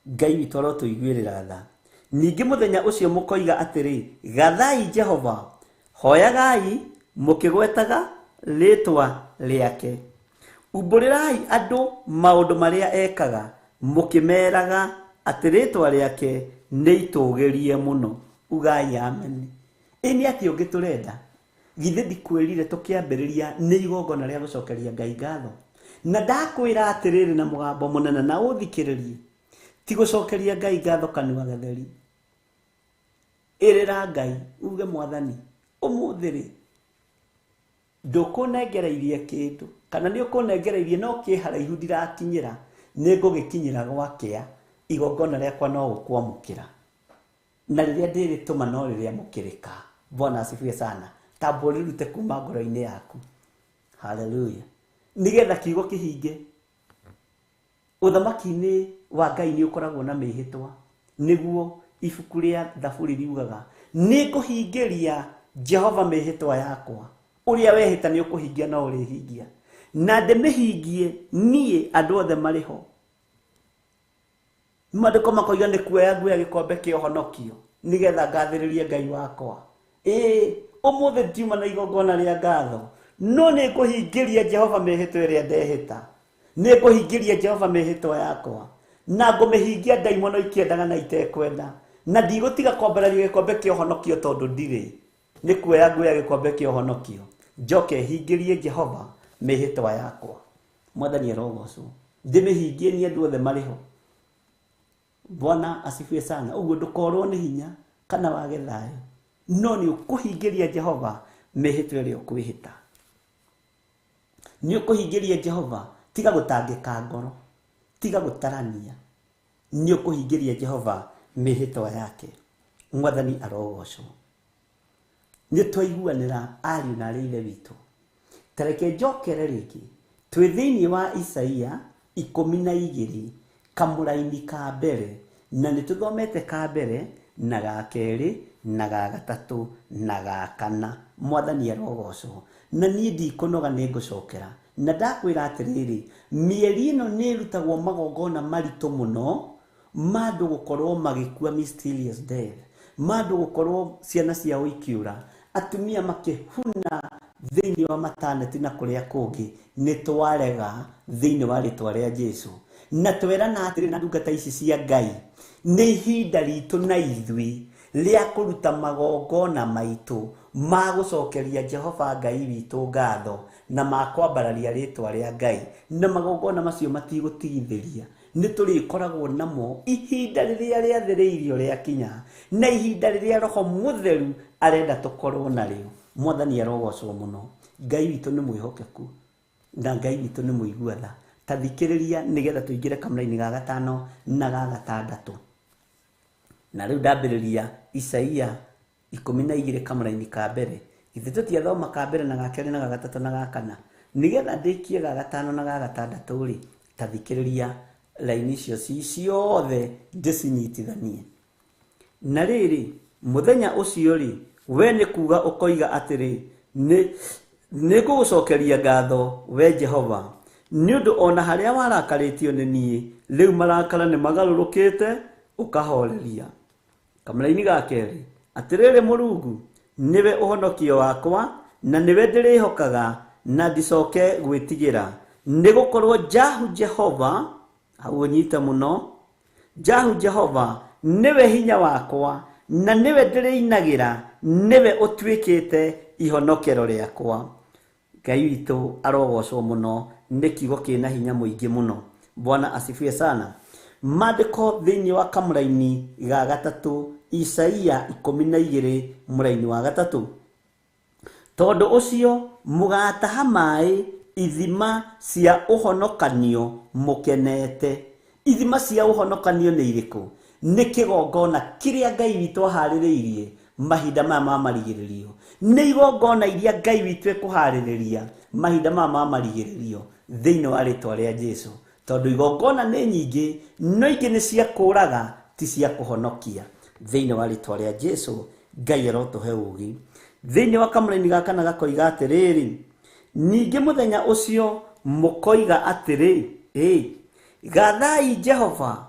Ngai witũ arotũiguĩrĩra tha. Ningĩ mũthenya ũcio mũkoiga atĩrĩ, gathai Jehova, hoyagai mũkĩgwetaga rĩĩtwa rĩake, umbũrĩrai andũ maũndũ marĩa ekaga, mũkĩmeraga atĩ rĩĩtwa rĩake nĩ itũgĩrie mũno. Ugai amen. Nĩ atĩ ũngĩ tũrenda? Githĩ ndikwĩrire tũkĩambĩrĩria nĩ igongona rĩa gũcokeria Ngai ngatho? Na ndakwĩra atĩrĩrĩ na mũgambo mũnene na ũthikĩrĩrie, ti gũcokeria Ngai ngatho kanua gatheri. Ĩrĩra Ngai, uge Mwathani, ũmũthĩ-rĩ, ndũkũnengereirie kĩndũ, kana nĩ ũkũnengereirie no kĩharaihu ndirakinyĩra, nĩ ngũgĩkinyĩra gwakĩa, igongona rĩakwa no ũkwamũkĩra. Na rĩrĩa ndĩrĩtũma no rĩrĩa mũkĩrĩka. Bwana asifiwe sana. Tamba ũrĩrute kuma ngoro-inĩ yaku. Hallelujah. Nĩgetha kiugo kĩhinge. Ũthamaki-inĩ wa Ngai nĩ ũkoragwo na mĩhĩtwa, nĩguo ibuku rĩa Thaburi riugaga, nĩ ngũhingĩria Jehova mĩhĩtwa yakwa, ũrĩa wehĩta nĩ ũkũhingia no ũrĩhingia, na ndĩmĩhingie niĩ andũ othe marĩ ho. Maandĩko makoiga nĩ kuoya nguoya gĩkombe kĩa ũhonokio, nĩgetha ngathĩrĩrie Ngai wakwa. Ũmũthĩ ndiuma na igongona rĩa ngatho, no nĩ ngũhingĩria Jehova mĩhĩtwa ĩrĩa ndehĩta, nĩngũhingĩria Jehova mĩhĩtwa yakwa na ngũmĩhingia ndaimono ikĩendaga na itekwenda na ndigũtiga kwambararia gĩkombe kĩa ũhonokio tondũ ndirĩ nĩ kuoya nguoya gĩkombe kĩa ũhonokio njoke hingĩrie Jehova mĩhĩtwa yakwa. Mwathani arogocwo ndĩmĩhingie nĩ andũ othe marĩ ho. Bwana asifiwe sana. Uguo ndũkorwo nĩ hinya kana wage thayũ, no nĩ ũkũhingĩria Jehova mĩhĩtwa ĩrĩa ũkwĩhĩta. Nĩ ũkũhingĩria Jehova, tiga gũtangĩka ngoro, tiga gũtarania. Nĩ ũkũhingĩria Jehova mĩhĩtwa yake. Mwathani arogocwo. Nĩ twaiguanĩra ariũ na arĩ ithe witũ. Tareke njokere rĩngĩ twĩ thĩinĩ wa Isaia 12 kamũraini ka mbere, na nĩ tũthomete ka mbere na ga kerĩ na ga gatatũ na ga kana. Mwathani arogocwo. Na niĩ ndikũnoga nĩ ngũcokera na ndakwĩra atĩrĩrĩ, mĩeri ĩno nĩ ĩrutagwo magongona maritũ mũno ma andũ gũkorwo magĩkua mysterious death, ma andũ gũkorwo ciana ciao ikĩũra, atumia makĩhuna thĩinĩ wa mataneti na kũrĩa kũngĩ. Nĩ twarega thĩinĩ wa rĩtwa rĩa Jesũ na twerana atĩrĩ na ndungata ici cia Ngai, nĩ ihinda ritũ na ithuĩ rĩa kũruta magongona maitũ ma gũcokeria Jehova Ngai witũ ngatho na ma kwambararia rĩtwa rĩa Ngai, na magongona macio matigũtigithĩria. Nĩ tũrĩkoragwo namo ihinda rĩrĩa rĩathĩrĩirio rĩakinya na ihinda rĩrĩa Roho Mũtheru arenda tũkorwo narĩo. Mwathani arogocwo mũno. Ngai witũ nĩ mwĩhokeku na Ngai witũ nĩ mũigua tha. Ta thikĩrĩria nĩgetha tũingĩre kamũraini ga gatano na ga gatandatũ. Na rĩu ndambĩrĩria Isaia 12 kamũraini ka mbere. Ithe tũtiathoma ka mbere na ga kerĩ na ga gatatũ na ga kana, nĩgetha ndĩkie ga gatano na ga gatandatũ rĩ, ta thikĩrĩria laini icio ciothe ndĩcinyitithanie. Na rĩrĩ, mũthenya ũcio rĩ, we nĩ kuga ũkoiga atĩrĩ, nĩ ngũgũcokeria ngatho we Jehova, nĩ ũndũ ona harĩa warakarĩtio nĩ niĩ, rĩu marakara nĩ magarũrũkĩte ũkahoreria. Kamũraini ga kerĩ, atĩrĩrĩ Mũrungu, nĩwe ũhonokio wakwa na nĩwe ndĩrĩhokaga na ndicoke gwĩtigĩra, nĩ gũkorwo Jahu Jehova, hau ũnyite mũno, Jahu Jehova nĩwe hinya wakwa na nĩwe ndĩrĩinagĩra, nĩwe ũtuĩkĩte ihonokero rĩakwa. Ngai witũ arogocwo mũno, nĩ kiugo kĩna hinya mũingĩ mũno. Bwana asifiwe sana. Maandĩko thĩinĩ wa kamũraini ga gatatũ, Isaia 12 mũraini wa gatatũ. Tondũ ũcio mũgataha maĩ ithima cia ũhonokanio mũkenete. Ithima cia ũhonokanio nĩ irĩkũ? Nĩ kĩgongona kĩrĩa Ngai witũ aharĩrĩirie mahinda maya ma marigĩrĩrio. Nĩ igongona iria Ngai witũ ekũharĩrĩria mahinda maya ma marigĩrĩrio thĩinĩ wa rĩtwa rĩa Jesũ. Tondũ igongona nĩ nyingĩ, no ingĩ nĩ cia kũũraga, ti cia kũhonokia. Thĩinĩ wa rĩtwa rĩa Jesũ, Ngai arotũhe ũũgĩ. Thĩinĩ wa kamũraini gaka na gakoiga atĩrĩrĩ, ningĩ mũthenya ũcio mũkoiga atĩrĩ, gathai Jehova,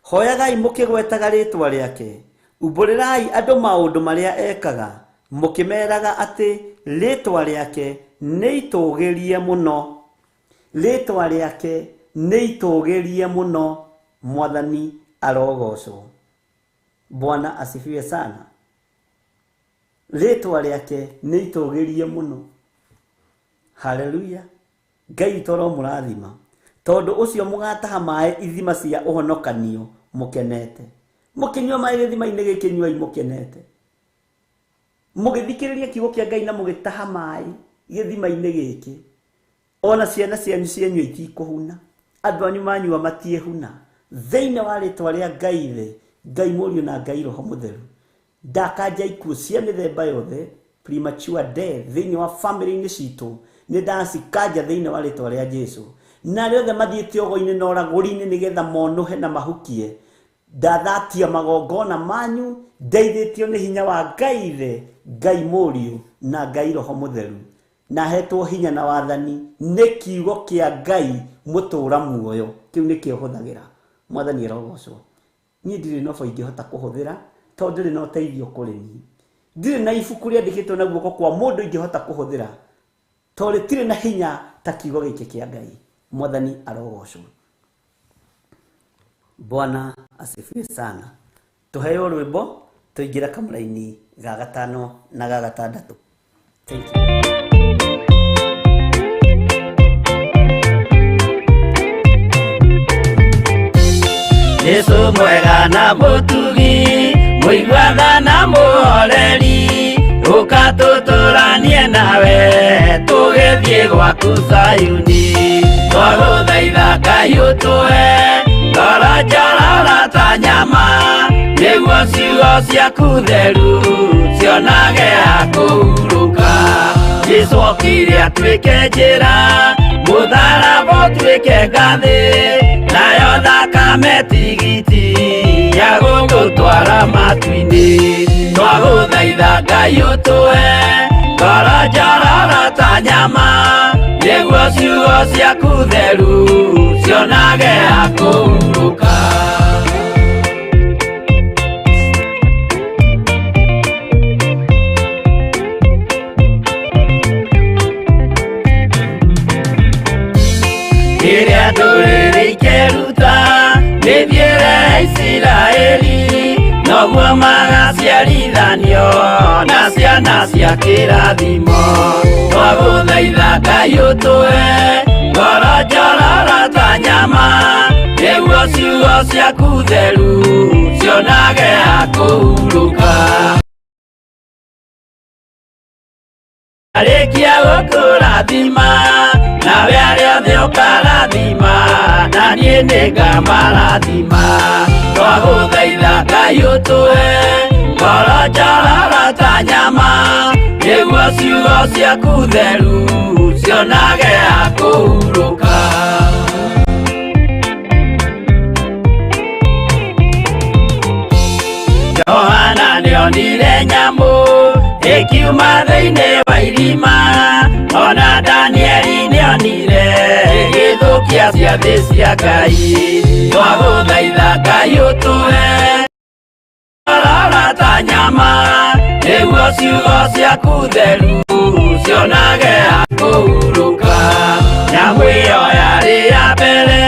hoyagai mũkĩgwetaga rĩtwa rĩake, umbũrĩrai andũ maũndũ marĩa ekaga, mũkĩmeraga atĩ rĩtwa rĩake nĩ itũgĩrie mũno. Rĩtwa rĩake nĩ itũgĩrie mũno. Mwathani arogocwo. Bwana asifiwe sana. Rĩtwa rĩake nĩ itũgĩrie mũno. Haleluya. Ngai toro mũrathima. Tondũ ũcio mũgataha maĩ ithima cia ũhonokanio mũkenete. Mũkĩnyua maĩ gĩthima-inĩ gĩkĩ nyuai mũkenete. Mũgĩthikĩrĩria kiugo kĩa Ngai na mũgĩtaha maĩ gĩthima-inĩ gĩkĩ, ona ciana cianyu cianyua itikũhuna, andũ anyu manyua matiehuna. Thĩinĩ wa rĩtwa rĩa Ngai Ithe, Ngai Mũriũ na Ngai Roho Mũtheru, ndakanja ikuũ cia mĩthemba yothe, premature death thĩinĩ wa family-inĩ citũ, nĩ ndacikanja thĩinĩ wa rĩtwa rĩa Jesũ. Na rĩothe mathiĩte ogo-inĩ na ũragũri-inĩ nĩgetha monuhe na mahukie, ndathatia magongona manyu, ndeithĩtio nĩ hinya wa Ngai Ithe, Ngai Mũriũ na Ngai Roho Mũtheru, na hetwo hinya na wathani nĩ kiugo kĩa Ngai mũtũra muoyo. Kĩu nĩkĩo hũthagĩra. Mwathani arogocwo. Niĩ ndirĩ na ũndũ ingĩhota kũhũthĩra tondũ ndirĩ na ũteithio kũrĩ niĩ. Ndirĩ na ibuku rĩandĩkĩtwo na guoko kwa mũndũ ingĩhota kũhũthĩra tondũ rĩtirĩ na hinya ta kiugo gĩkĩ kĩa Ngai. Mwathani arogocwo. Bwana asifiwe sana. Tuheo rwimbo tuingira kamuraini ga gatano na ga gatandatu. Thank you. Yesu mwega na mutugi, muigwatha na muhoreri, ukatuturanie nawe tugithie gwaku Sayuni. Twaguthaitha Ngai utue ngoro njororo ta nyama, niguo ciugo ciaku theru cionage ha kũhurũka. Jesũ okire atuĩke njĩra, mũtharaba ũtuĩke ngathĩ, nayo thakame tigiti ya gũgũtwara matu-inĩ. Twagũthaitha Ngai ũtũhe ngoro njororo ta nyama, niguo ciugo ciaku theru cionage ha kũhurũka. Rĩrĩa ndũrĩrĩ ikeruta rĩthiĩre Isiraeli, noguo magaciarithanio na ciana cia kĩrathimo. Twagũthaitha Ngai ũtũhe ngoro njororo ta nyama, nĩguo ciugo ciaku theru cionage ha kũhurũka. Arĩkia gũkũrathima nawe arĩa othe ũkarathima, na niĩ nĩngamarathima. Twagũthaitha Ngai ũtũhe ngoro njororo ta nyama, nĩguo ciugo ciaku theru cionage ha kũhurũka. Johana nĩonire nyamũ ĩkiuma thĩinĩ wa irima, ona Danieli nĩonire igĩthũkia ciathĩ cia Ngai. Twagũthaitha Ngai ũtũhe ngoro ta nyama, nĩguo ciugo ciaku theru cionage ha kũhurũka. Nyamũ ĩyo yarĩ ya mbere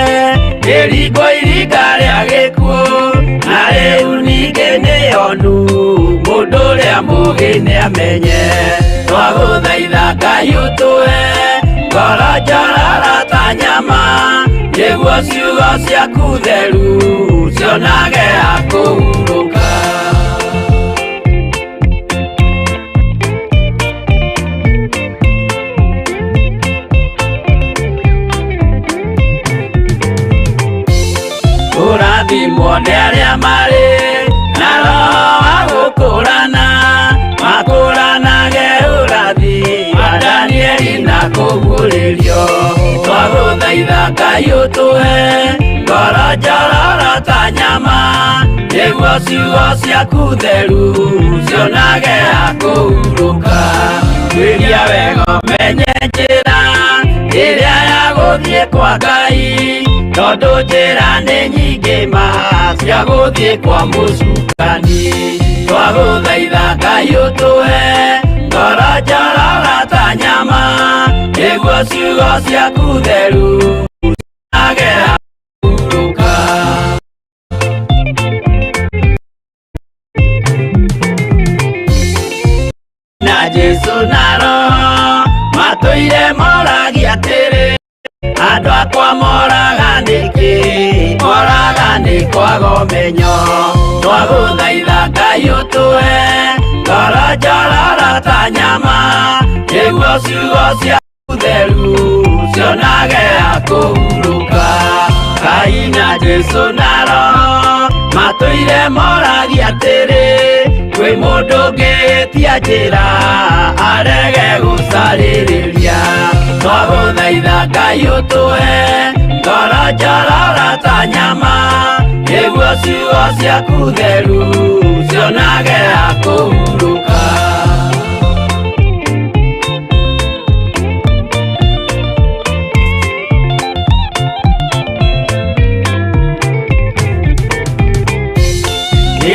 ĩringwo iringa rĩa gĩkuũ, na rĩu ningĩ nĩyonu mũndũ ũrĩa mũũgĩ nĩamenye. Twagũthaitha Ngai ũtũhe ngoro njororo ta nyama, nĩguo ciugo ciaku theru cionage ha kũhurũka. Kũrathimwo nĩ arĩa marĩ na roho wa gũkũrana, makũranage ũrathi wa Danieli na kũguũrĩrio. Twagũthaitha Ngai ũtũhe ngoro njororo ta nyama, nĩguo ciugo ciaku theru cionage ha kũhurũka. Twĩria wega ũmenye njĩra ĩrĩa ya gũthiĩ kwa Ngai, tondũ njĩra nĩ nyingĩ ma cia gũthiĩ kwa mũcukani. Twagũthaitha Ngai ũtũhe ngoro njororo ta nyama, nĩguo ciugo ciaku theru cionage ha kũhurũka. Na Jesũ na Roho matũire moragia atĩrĩ, andũ akwa moraga nĩkĩ, moraga nĩ kwaga ũmenyo. Twagũthaitha Ngai ũtũhe ngoro njororo ta nyama, nĩguo ciugo ciaku theru cionage ha kũhurũka. Ngai na Jesũ na Roho matũire moragia atĩrĩ, kwĩ mũndũ ũngĩtia njĩra arege gũcarĩrĩria. Twagũthaitha Ngai ũtũhe ngoro njororo ta nyama, nĩguo ciugo ciaku theru cionage ha kũhurũka.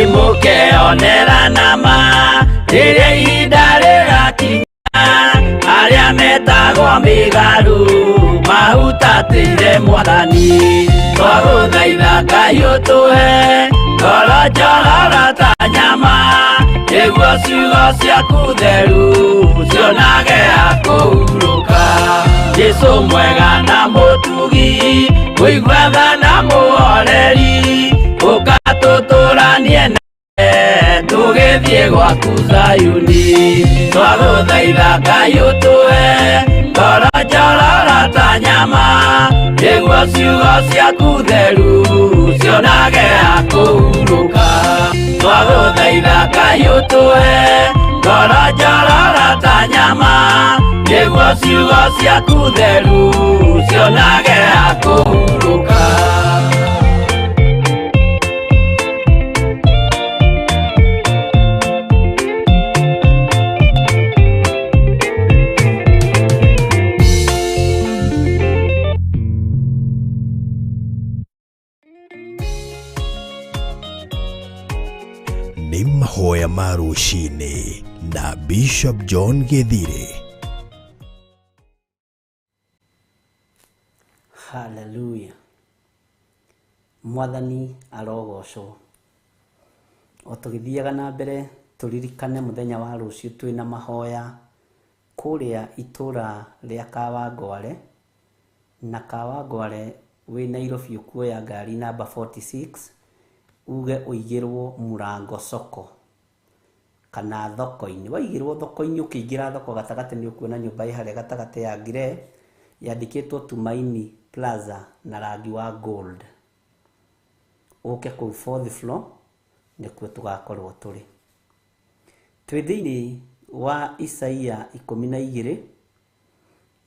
Nĩmũkeonera nama rĩrĩa ihinda rĩgakinya, arĩa metagwo mĩgarũ mahuti utatire mwathani twaguthaitha Ngai utuhe ngoro njororo ta nyama nĩguo ciugo ciaku theru cionage akũhurũka Jesũ mwega na mũtugi mũigua tha na mũhoreri ũgatũtũranie nawe tũgĩthiĩ gwaku Zayuni twagũthaitha Ngai ũtũhe ngoro njororo ta nyama nĩguo ciugo ciaku theru cionage akũhurũka twagũthaitha Ngai ũtũhe ngoro njororo ta nyama nĩguo ciugo ciaku theru cionage akũhurũka Nĩ mahoya ma rũciinĩ na Bishop John Githire. Hallelujah. Mwathani arogocwo. O tũgĩthiaga na mbere tũririkane mũthenya wa rũciũ twĩna mahoya kũrĩa itũra rĩa Kawangware, na Kawangware wĩ Nairobi ũkuoya ngari namba 46 uge ũigĩrwo Murango Soko kana thoko-inĩ. Waigĩrwo thoko-inĩ ũkĩingĩra thoko gatagatĩ nĩ ũkuona nyũmba ĩharĩa gatagatĩ ya ngire yandĩkĩtwo Tumaini Plaza na rangi wa gold. Ũke kũu 4th floor nĩkuo tũgakorwo tũrĩ. Twĩ thĩinĩ wa Isaia 12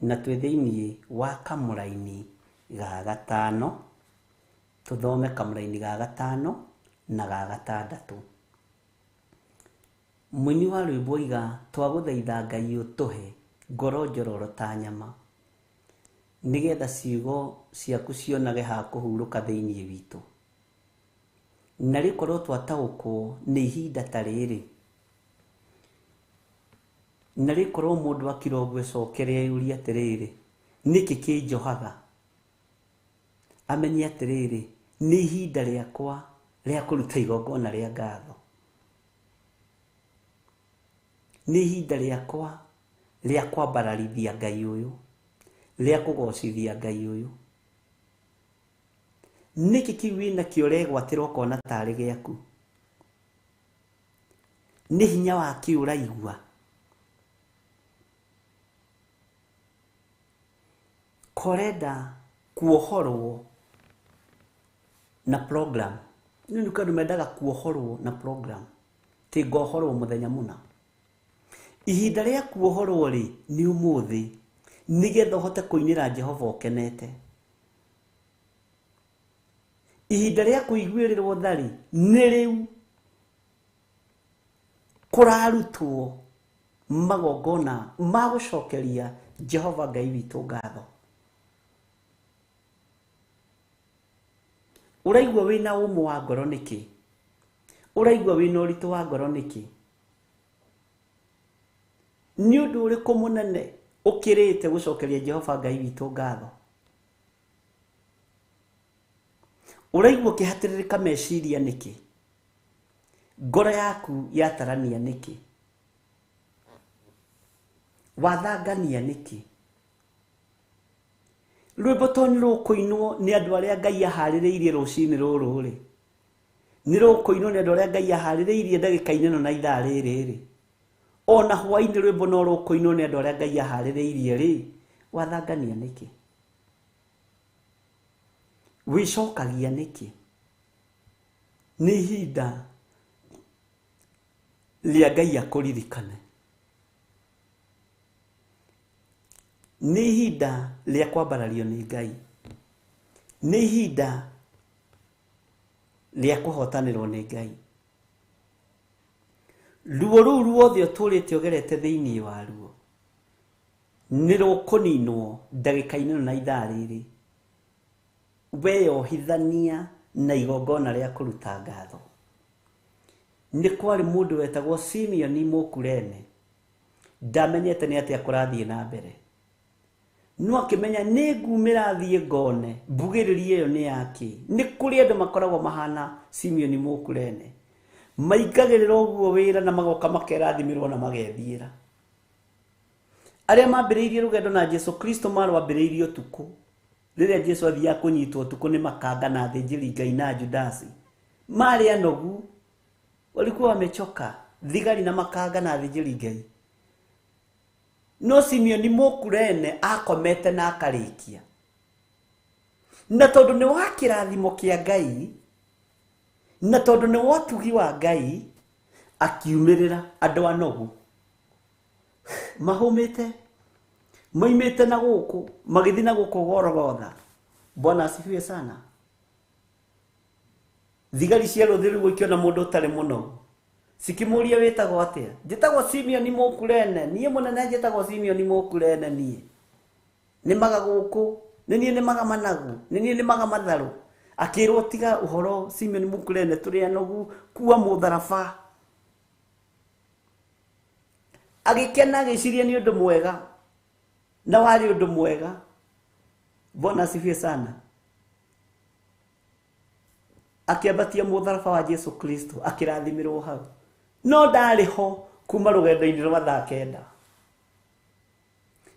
na twĩ thĩinĩ wa kamũraini ga gatano. Tũthome kamũraini ga gatano na ga gatandatũ. Mũini wa rwĩmbo oiga twagũthaitha Ngai ũtũhe ngoro njororo ta nyama nĩgetha ciugo ciaku cionage ha kũhurũka thĩinĩ witũ. Na rĩkorwo twataũkwo nĩ ihinda ta rĩrĩ, na rĩkorwo mũndũ akĩrogwo ĩcokeria yũria atĩrĩrĩ, nĩkĩ kĩnjohaga? Amenye atĩrĩrĩ, nĩ ihinda rĩakwa rĩa kũruta igongona rĩa ngatho. Nĩ ihinda rĩakwa rĩa kwambararithia Ngai ũyũ, rĩa kũgocithia Ngai ũyũ. Nĩkĩ kĩu wĩnakĩo ũregwatĩra ũkona tarĩ gĩaku? Nĩ hinya wakĩ ũraigua? Korenda kuohorwo na program. Nĩ kandũ mendaga kuohorwo na program. Ti ngohorwo mũthenya mũna. Ihinda rĩa kuohorwo rĩ nĩ ũmũthĩ, nĩgetha ũhote kũinĩra Jehova ũkenete. Ihinda rĩa kũiguĩrĩrwo tharĩ nĩ rĩu. Kũrarutwo magongona ma gũcokeria Jehova Ngai witũ ngatho. Ũraigua wĩna ũmũ wa ngoro nĩkĩ? Ũraigua wĩna ũritũ wa ngoro nĩkĩ? Nĩ ũndũ ũrĩkũ mũnene ũkĩrĩte gũcokeria Jehova Ngai witũ ngatho? Ũraigua ũkĩhatĩrĩrĩka meciria nĩkĩ? Ngoro yaku yatarania nĩkĩ? Wathangania nĩkĩ? Rwĩmbo to nĩ rũkũinwo nĩ andũ arĩa Ngai aharĩrĩirie rũcinĩ rũrũ rĩ. Nĩ rũkũinwo nĩ andũ arĩa Ngai aharĩrĩirie ndagĩka-inĩ ĩno na ithaa rĩrĩ rĩ. Ona hwainĩ rwĩmbo no rũkũinwo nĩ andũ arĩa Ngai aharĩrĩirie rĩ. Wathangania nĩkĩ? Wĩcokagia nĩkĩ? Nĩ ihinda rĩa Ngai akũririkane. Nĩ ihinda rĩa kwambarario nĩ Ngai. Nĩ ihinda rĩa kũhotanĩrwo nĩ Ngai. Ruo rũu ruothe ũtũrĩte ũgerete thĩinĩ waruo nĩ rũkũninwo ndagĩka-inĩ ĩno na ithaa rĩrĩ. Weyohithania na igongona rĩa kũruta ngatho. Nĩ kwarĩ mũndũ wetagwo Simeon Mũkurene. Ndamenyete nĩ atĩa kũrathiĩ na mbere, no akimenya nĩ ngumĩra thiĩ ngone mbugĩrĩri ĩyo nĩ yake. Nĩ kũrĩ andũ makoragwo mahana Simeon Mũkurene, maingagĩrĩra ũguo wĩra na magoka makerathimĩrwo na magethiĩra. Arĩa mambĩrĩirie rũgendo na Jesu Kristo marwambĩrĩirie ũtukũ, rĩrĩa Jesu athiaga kũnyitwo ũtukũ nĩ makanga na athĩnjĩri Ngai na Judasi. Marĩ anogu, walikuwa wamechoka, thigari na makanga na athĩnjĩri Ngai. No Simeon Mũkurene akomete na akarĩkia. Na tondũ nĩ wa kĩrathimo kĩa Ngai, na tondũ nĩ wa ũtugi wa Ngai, akiumĩrĩra andũ anogu. Mahũmĩte, maimĩte na gũkũ, magĩthiĩ na gũkũ Golgotha. Bwana asifiwe sana. Thigari cia rũthĩ rũu ikiona mũndũ ũtarĩ mũnogu, cikĩmũria wĩtagwo atĩa? Njĩtagwo Simeon Mũkurene. Niĩ mũnene njĩtagwo Simeon Mũkurene niĩ. Nĩmaga gũkũ, nĩ niĩ nĩmaga managu, nĩ niĩ nĩmaga matharũ. Akĩrwo tiga ũhoro Simeon Mũkurene, tũrĩ anogu, kuua mũtharaba. Agĩkena agĩciria nĩ ũndũ mwega, na warĩ ũndũ mwega. Bwana asifiwe sana. Akĩambatia mũtharaba wa Jesu Kristo, akĩrathimĩrwo hau. No ndarĩ ho kuma rũgendo-inĩ rwa mathaa 9.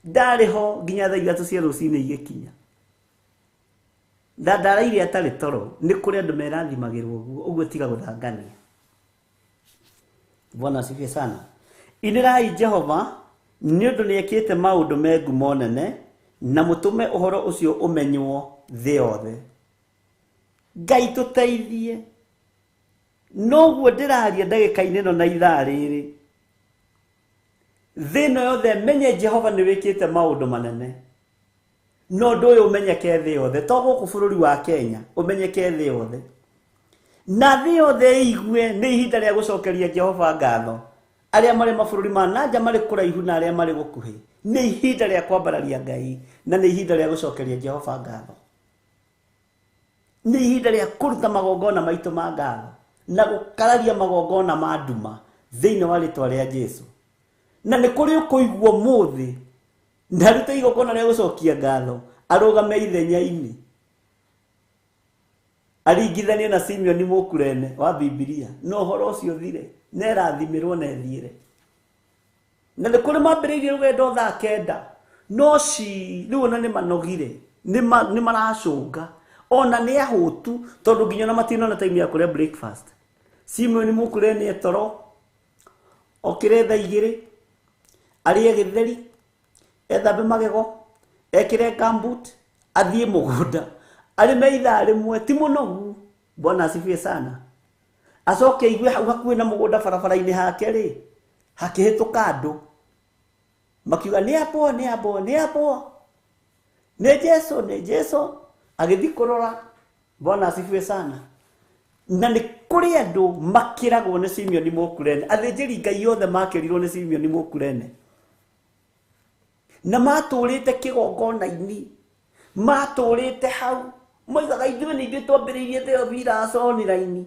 Ndarĩ ho nginya thaa 3 cia rũcinĩ igĩkinya. Ndaraire atarĩ toro, nĩ kũrĩ andũ merathimagĩrwo ũguo tiga gũthangania. Bwana asifiwe sana. Inĩrai Jehova nĩ ũndũ nĩekĩte maũndũ me ngumo nene, na mũtũme ũhoro ũcio ũmenywo thĩ yothe. Ngai tũteithie. Noguo ndĩraria ndagĩka-inĩ ĩno na ithaa rĩrĩ. Thĩ ĩno yothe menye Jehova nĩ wĩkĩte maũndũ manene. No ũndũ ũyũ ũmenyeke thĩ yothe, to gũkũ bũrũri wa Kenya, ũmenyeke thĩ yothe. Na thĩ yothe ĩigue nĩ ihinda rĩa gũcokeria Jehova ngatho. Arĩa marĩ mabũrũri ma nanja marĩ kũraihu na arĩa marĩ gũkuhĩ. Nĩ ihinda rĩa kwambararia Ngai, na nĩ ihinda rĩa gũcokeria Jehova ngatho. Nĩ ihinda rĩa kũruta magongona maitũ ma ngatho, na gũkararia magongona ma nduma thĩinĩ wa rĩtwa rĩa Jesu. Na nĩ kũrĩ ũkũigua mũthĩ, ndarute igongona rĩa gũcokia ngatho, arũgame ithenya-inĩ, aringithanio na Simeon Mũkurene wa Bibilia. No ũhoro ũcio thire, nerathimirwo na ethiĩre. Na nĩ kũrĩ mambĩrĩirie rũgendo thaa 9, no rĩu ona nĩ manogire, nĩ maracũnga, ona nĩ ahũtu, tondũ nginya na matinona time ya kũrĩa breakfast. Simeon Mũkurene etoro, okĩre thaa 2, arĩe gĩtheri, ethambe magego, ekĩre gumboot, athiĩ mũgũnda, arĩme ithaa rĩmwe, ti mũnogu. Bwana asifiwe sana. Acoke aigue hau hakuhĩ na mũgũnda barabara-inĩ hake rĩ, hakĩhĩtũka andũ, makiuga nĩ apo, nĩ apo, nĩ apo, nĩ Jesu, nĩ Jesu. Agĩthiĩ kũrora. Bwana asifiwe sana. Na nĩ kũrĩ andũ makĩragwo nĩ Simeon Mũkurene. Athĩnjĩri Ngai othe makĩrirwo nĩ Simeon Mũkurene, na matũrĩte kĩgongona-inĩ, matũrĩte hau, moigaga ithuĩ nĩ ithuĩ twambĩrĩirie Theophila Asonira-inĩ.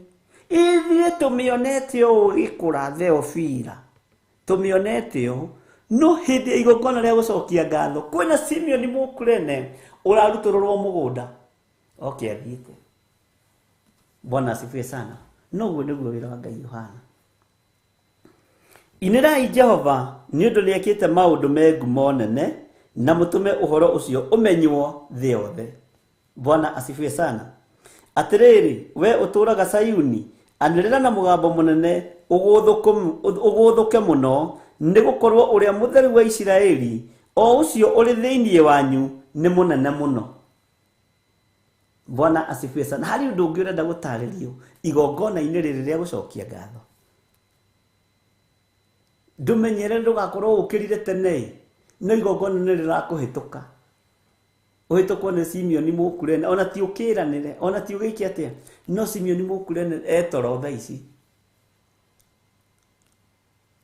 Ithuĩ tũmĩonete ũũ gĩkũra Theophila, tũmĩonete ũũ. No hĩndĩ ya igongona rĩa gũcokia ngatho, kwĩna Simeon Mũkurene ũrarutũrũrwo mũgũnda. Okay, athiĩte. Bwana asifiwe sana. Noguo nĩguo wĩra wa Ngai ũhana. Inĩrai Jehova nĩ ũndũ nĩekĩte maũndũ me ngumo nene, na mũtũme ũhoro ũcio ũmenywo thĩ yothe. Bwana asifiwe sana. Atĩrĩrĩ, we ũtũũraga Sayuni, anĩrĩra na mũgambo mũnene, ũgũthũke mũno, nĩ gũkorwo ũrĩa mũtheru wa Isiraeli, o ũcio ũrĩ thĩinĩ wanyu nĩ mũnene mũno. Bwana asifiwe sana. Harĩ ũndũ ũngĩ ũrenda gũtarĩrio igongona-inĩ rĩrĩ rĩa gũcokia ngatho. Ndũmenyere ndũgakorwo ũkĩrire tene, no igongona nĩ rĩrakũhĩtũka. Ũhĩtũkwo nĩ Simeon Mũkurene, ona ti ũkĩranĩre, ona ti ũgĩikia atĩa, no Simeon Mũkurene etoro thaa ici.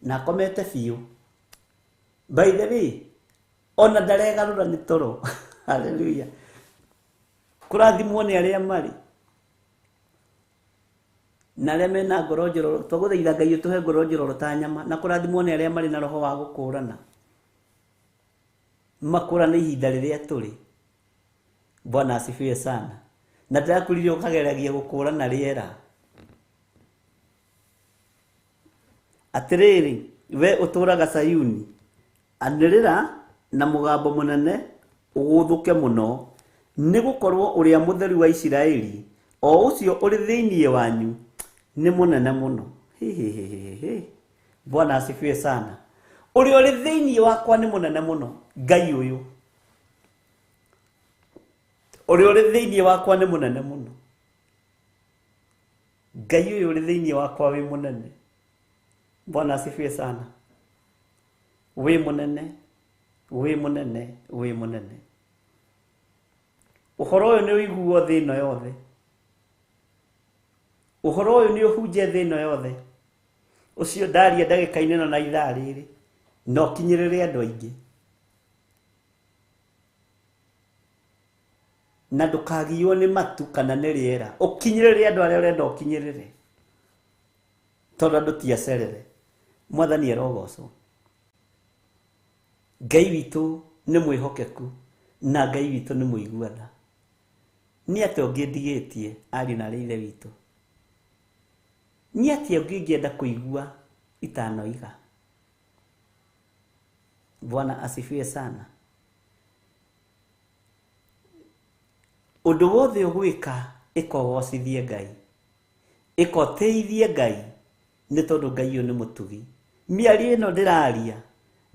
Na akomete biũ. By the way, ona ndaregarũra nĩ toro. Hallelujah. Kũrathimwo nĩ arĩa marĩ. Na arĩa mena ngoro njororo, twagũthaitha Ngai ũtũhe ngoro njororo ta nyama, na kũrathimwo nĩ arĩa marĩ na roho wa gũkũũrana. makura nĩ ihinda rĩrĩa tũrĩ. Bwana asifiwe sana. Na ndĩrakũririe ũkageragia gũkũrana rĩera. Atĩrĩrĩ, we ũtũraga Sayuni, anĩrĩra na mũgambo mũnene ũgũthũke mũno, nĩ gũkorwo ũrĩa mũtheru wa Isiraeli, o ũcio ũrĩ thĩinĩ wanyu, nĩ mũnene mũno. Bwana asifiwe sana. Ũrĩa ũrĩ thĩinĩ wakwa nĩ mũnene mũno. Ngai ũyũ. Ũrĩa ũrĩ thĩinĩ wakwa nĩ mũnene mũno. Ngai ũyũ ũrĩ thĩinĩ wakwa wĩ mũnene. Bwana asifiwe sana. Wĩ mũnene, wĩ mũnene, wĩ mũnene. Ũhoro ũyũ nĩ ũiguo thĩ ĩno yothe. Ũhoro ũyũ nĩ ũhunje thĩ ĩno yothe. Ũcio ndaria ndagĩka-inĩ ĩno na ithaa rĩrĩ, no kinyĩrĩre andũ aingĩ. Na ndũkagiywo nĩ matu kana nĩ rĩera. Ũkinyĩrĩre andũ arĩa ũrenda ũkinyĩrĩre. Tondũ andũ ti acerere. Mwathani arogocwo. Ngai witũ nĩ mwĩhokeku na Ngai witũ nĩ mũiguana. Nĩ atĩ ũngĩndigĩtie ariũ na ithe witũ. Nĩ atĩ ũngĩngĩenda kũigua itanoiga. Bwana asifiwe sana. Ũndũ wothe ũgwĩka ĩkogocithie Ngai. Ĩkoteithie Ngai nĩ tondũ Ngai ũyũ nĩ mũtugi. Mĩario ĩno ndĩraria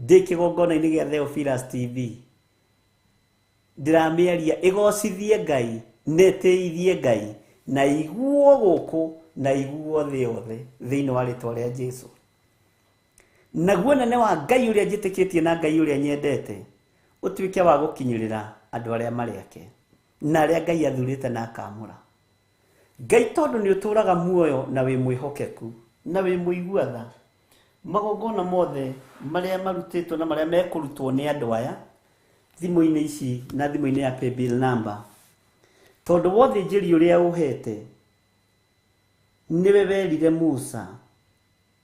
ndĩ kĩgongona-inĩ gĩa Theophilus TV. Ndĩramĩaria ĩgocithie Ngai, nĩtĩithie Ngai, na iguo gũkũ na iguo thĩ yothe thĩinĩ wa rĩtwa rĩa Jesũ. Naguo nene wa Ngai ũrĩa njĩtĩkĩtie na Ngai ũrĩa nyendete ũtuĩke wa gũkinyĩrĩra andũ arĩa marĩ ake na arĩa Ngai athurĩte na akamũra. Ngai tondũ nĩ ũtũraga muoyo na wĩ mwĩhokeku na wĩ mũiguatha, magongona mothe marĩa marutĩtwo na marĩa mekũrutwo nĩ andũ aya thimũ-inĩ ici na thimũ-inĩ ya paybill number, tondũ wothe njĩri ũrĩa ũhete nĩwe werire Musa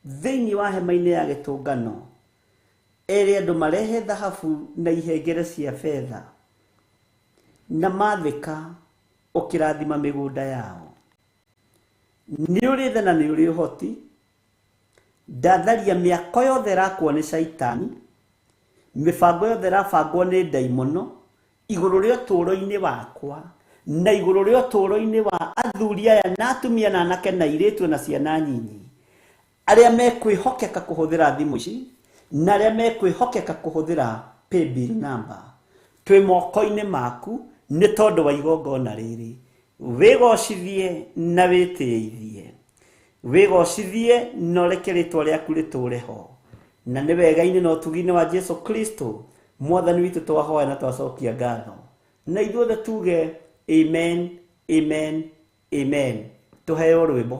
thĩinĩ wa hema-inĩ ya gĩtũngano ere andũ marehe thahabu na ihengere cia fedha na mathĩka ũkĩrathima mĩgũnda yao. Nĩ ũrĩ tha na nĩ ũrĩ ũhoti, ndatharia mĩako yothe rakwo nĩ Shaitani, mĩbango yothe rabangwo nĩ ndaimono igũrũ rĩa ũtũũro-inĩ wakwa na igũrũ rĩa ũtũũro-inĩ wa athuri aya na atumia na anake na airĩtu na ciana nyinyi arĩa mekwĩhokeka kũhũthĩra thimũ ici na arĩa mekwĩhokeka kũhũthĩra paybill number. Twĩ moko-inĩ maku nĩ tondũ wa igongona rĩrĩ. Wĩgocithie na wĩtĩithie, wĩgocithie na ũreke rĩtwa rĩaku rĩtũũre ho, na nĩ wega-inĩ na ũtugi-inĩ wa Jesũ Kristo mwathani witũ twahoya na twacokia ngatho. Na ithuothe tuge amen, amen, amen. Tũheo rwĩmbo.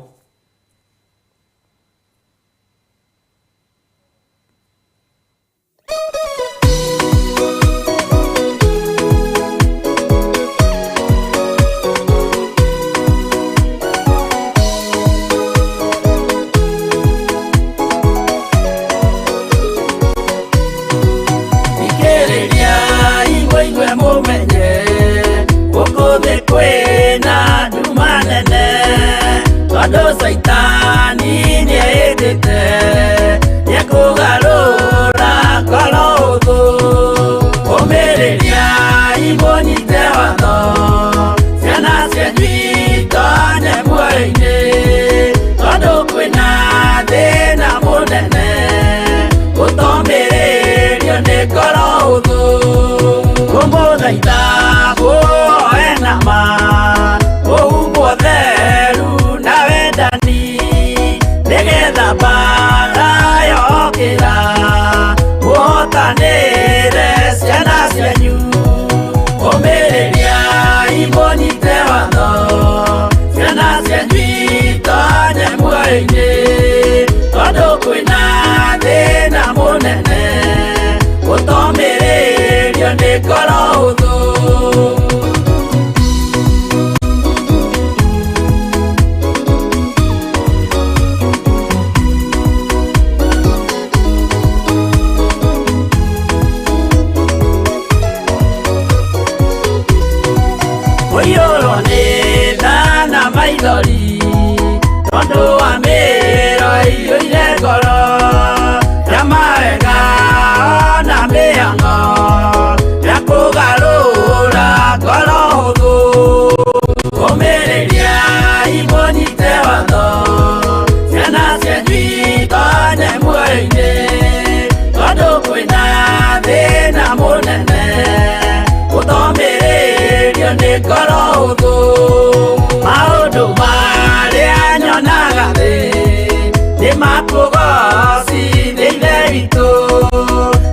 Saitani nĩendete nĩekũgarũra ngoro thũ, ũmĩrĩria imũnyite watho, ciana cianyu itonye muoyo-inĩ, tondũ kwĩna thĩna mũnene, ũtomĩrĩrio nĩ ngoro hũthũ. Ngũmũthaitha mũoe na ma, mũhumbwo theru na wendani, nĩgetha mbara yokĩra mũhotanĩre ciana cianyu. Ũmĩrĩria imũnyite watho, ciana cianyu itonye muoyo-inĩ, tondũ kwĩna thĩna mũnene, ũtomĩrĩrio nĩ ngoro hũthũ. ngoro hũthũ maũndũ marĩa nyonaga thĩ nĩ makũgocithia ithe witũ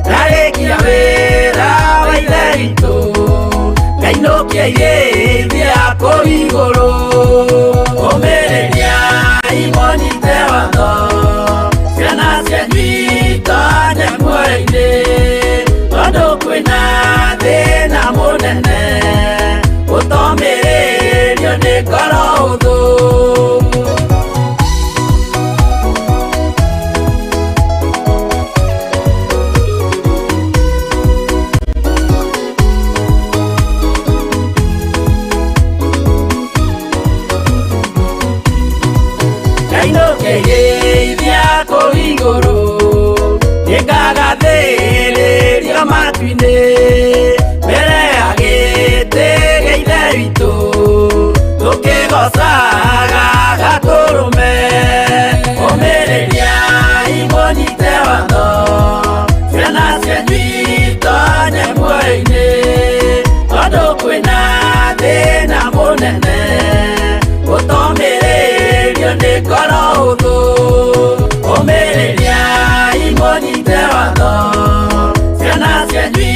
ndarĩkia wĩra wa ithe witũ ngainũkia irĩithia kũu igũrũ ũmĩrĩria imũnyite watho ciana cianyu itonye muoyo-inĩ tondũ kwĩna thĩna mũnene ũtomĩrĩrio nĩ ngoro hũthũ ngainũkĩirĩithia kũu igũrũ nĩngagathĩrĩrio matu-inĩ mbere ya gĩtĩ gĩa ithe witũ tũkĩgocaga gatũrũme ũmĩrĩria imũnyite watho ciana cianyu itonye muoyo-inĩ tondũ kwĩna thĩna mũnene ũtomĩrĩrio nĩ ngoro hũthũ ũmĩrĩria imũnyite watho ciana cianyu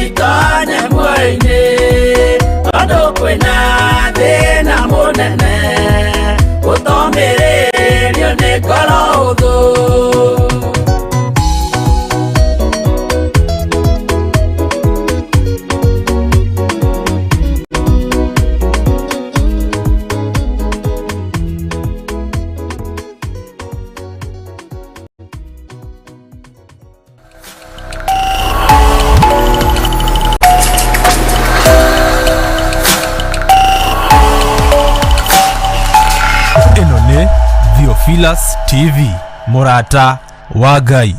itonye muoyo-inĩ tondũ kwĩna thĩna mũnene ũtomĩrĩrio nĩ ngoro hũthũ Theophilus TV, Mũrata wa Ngai.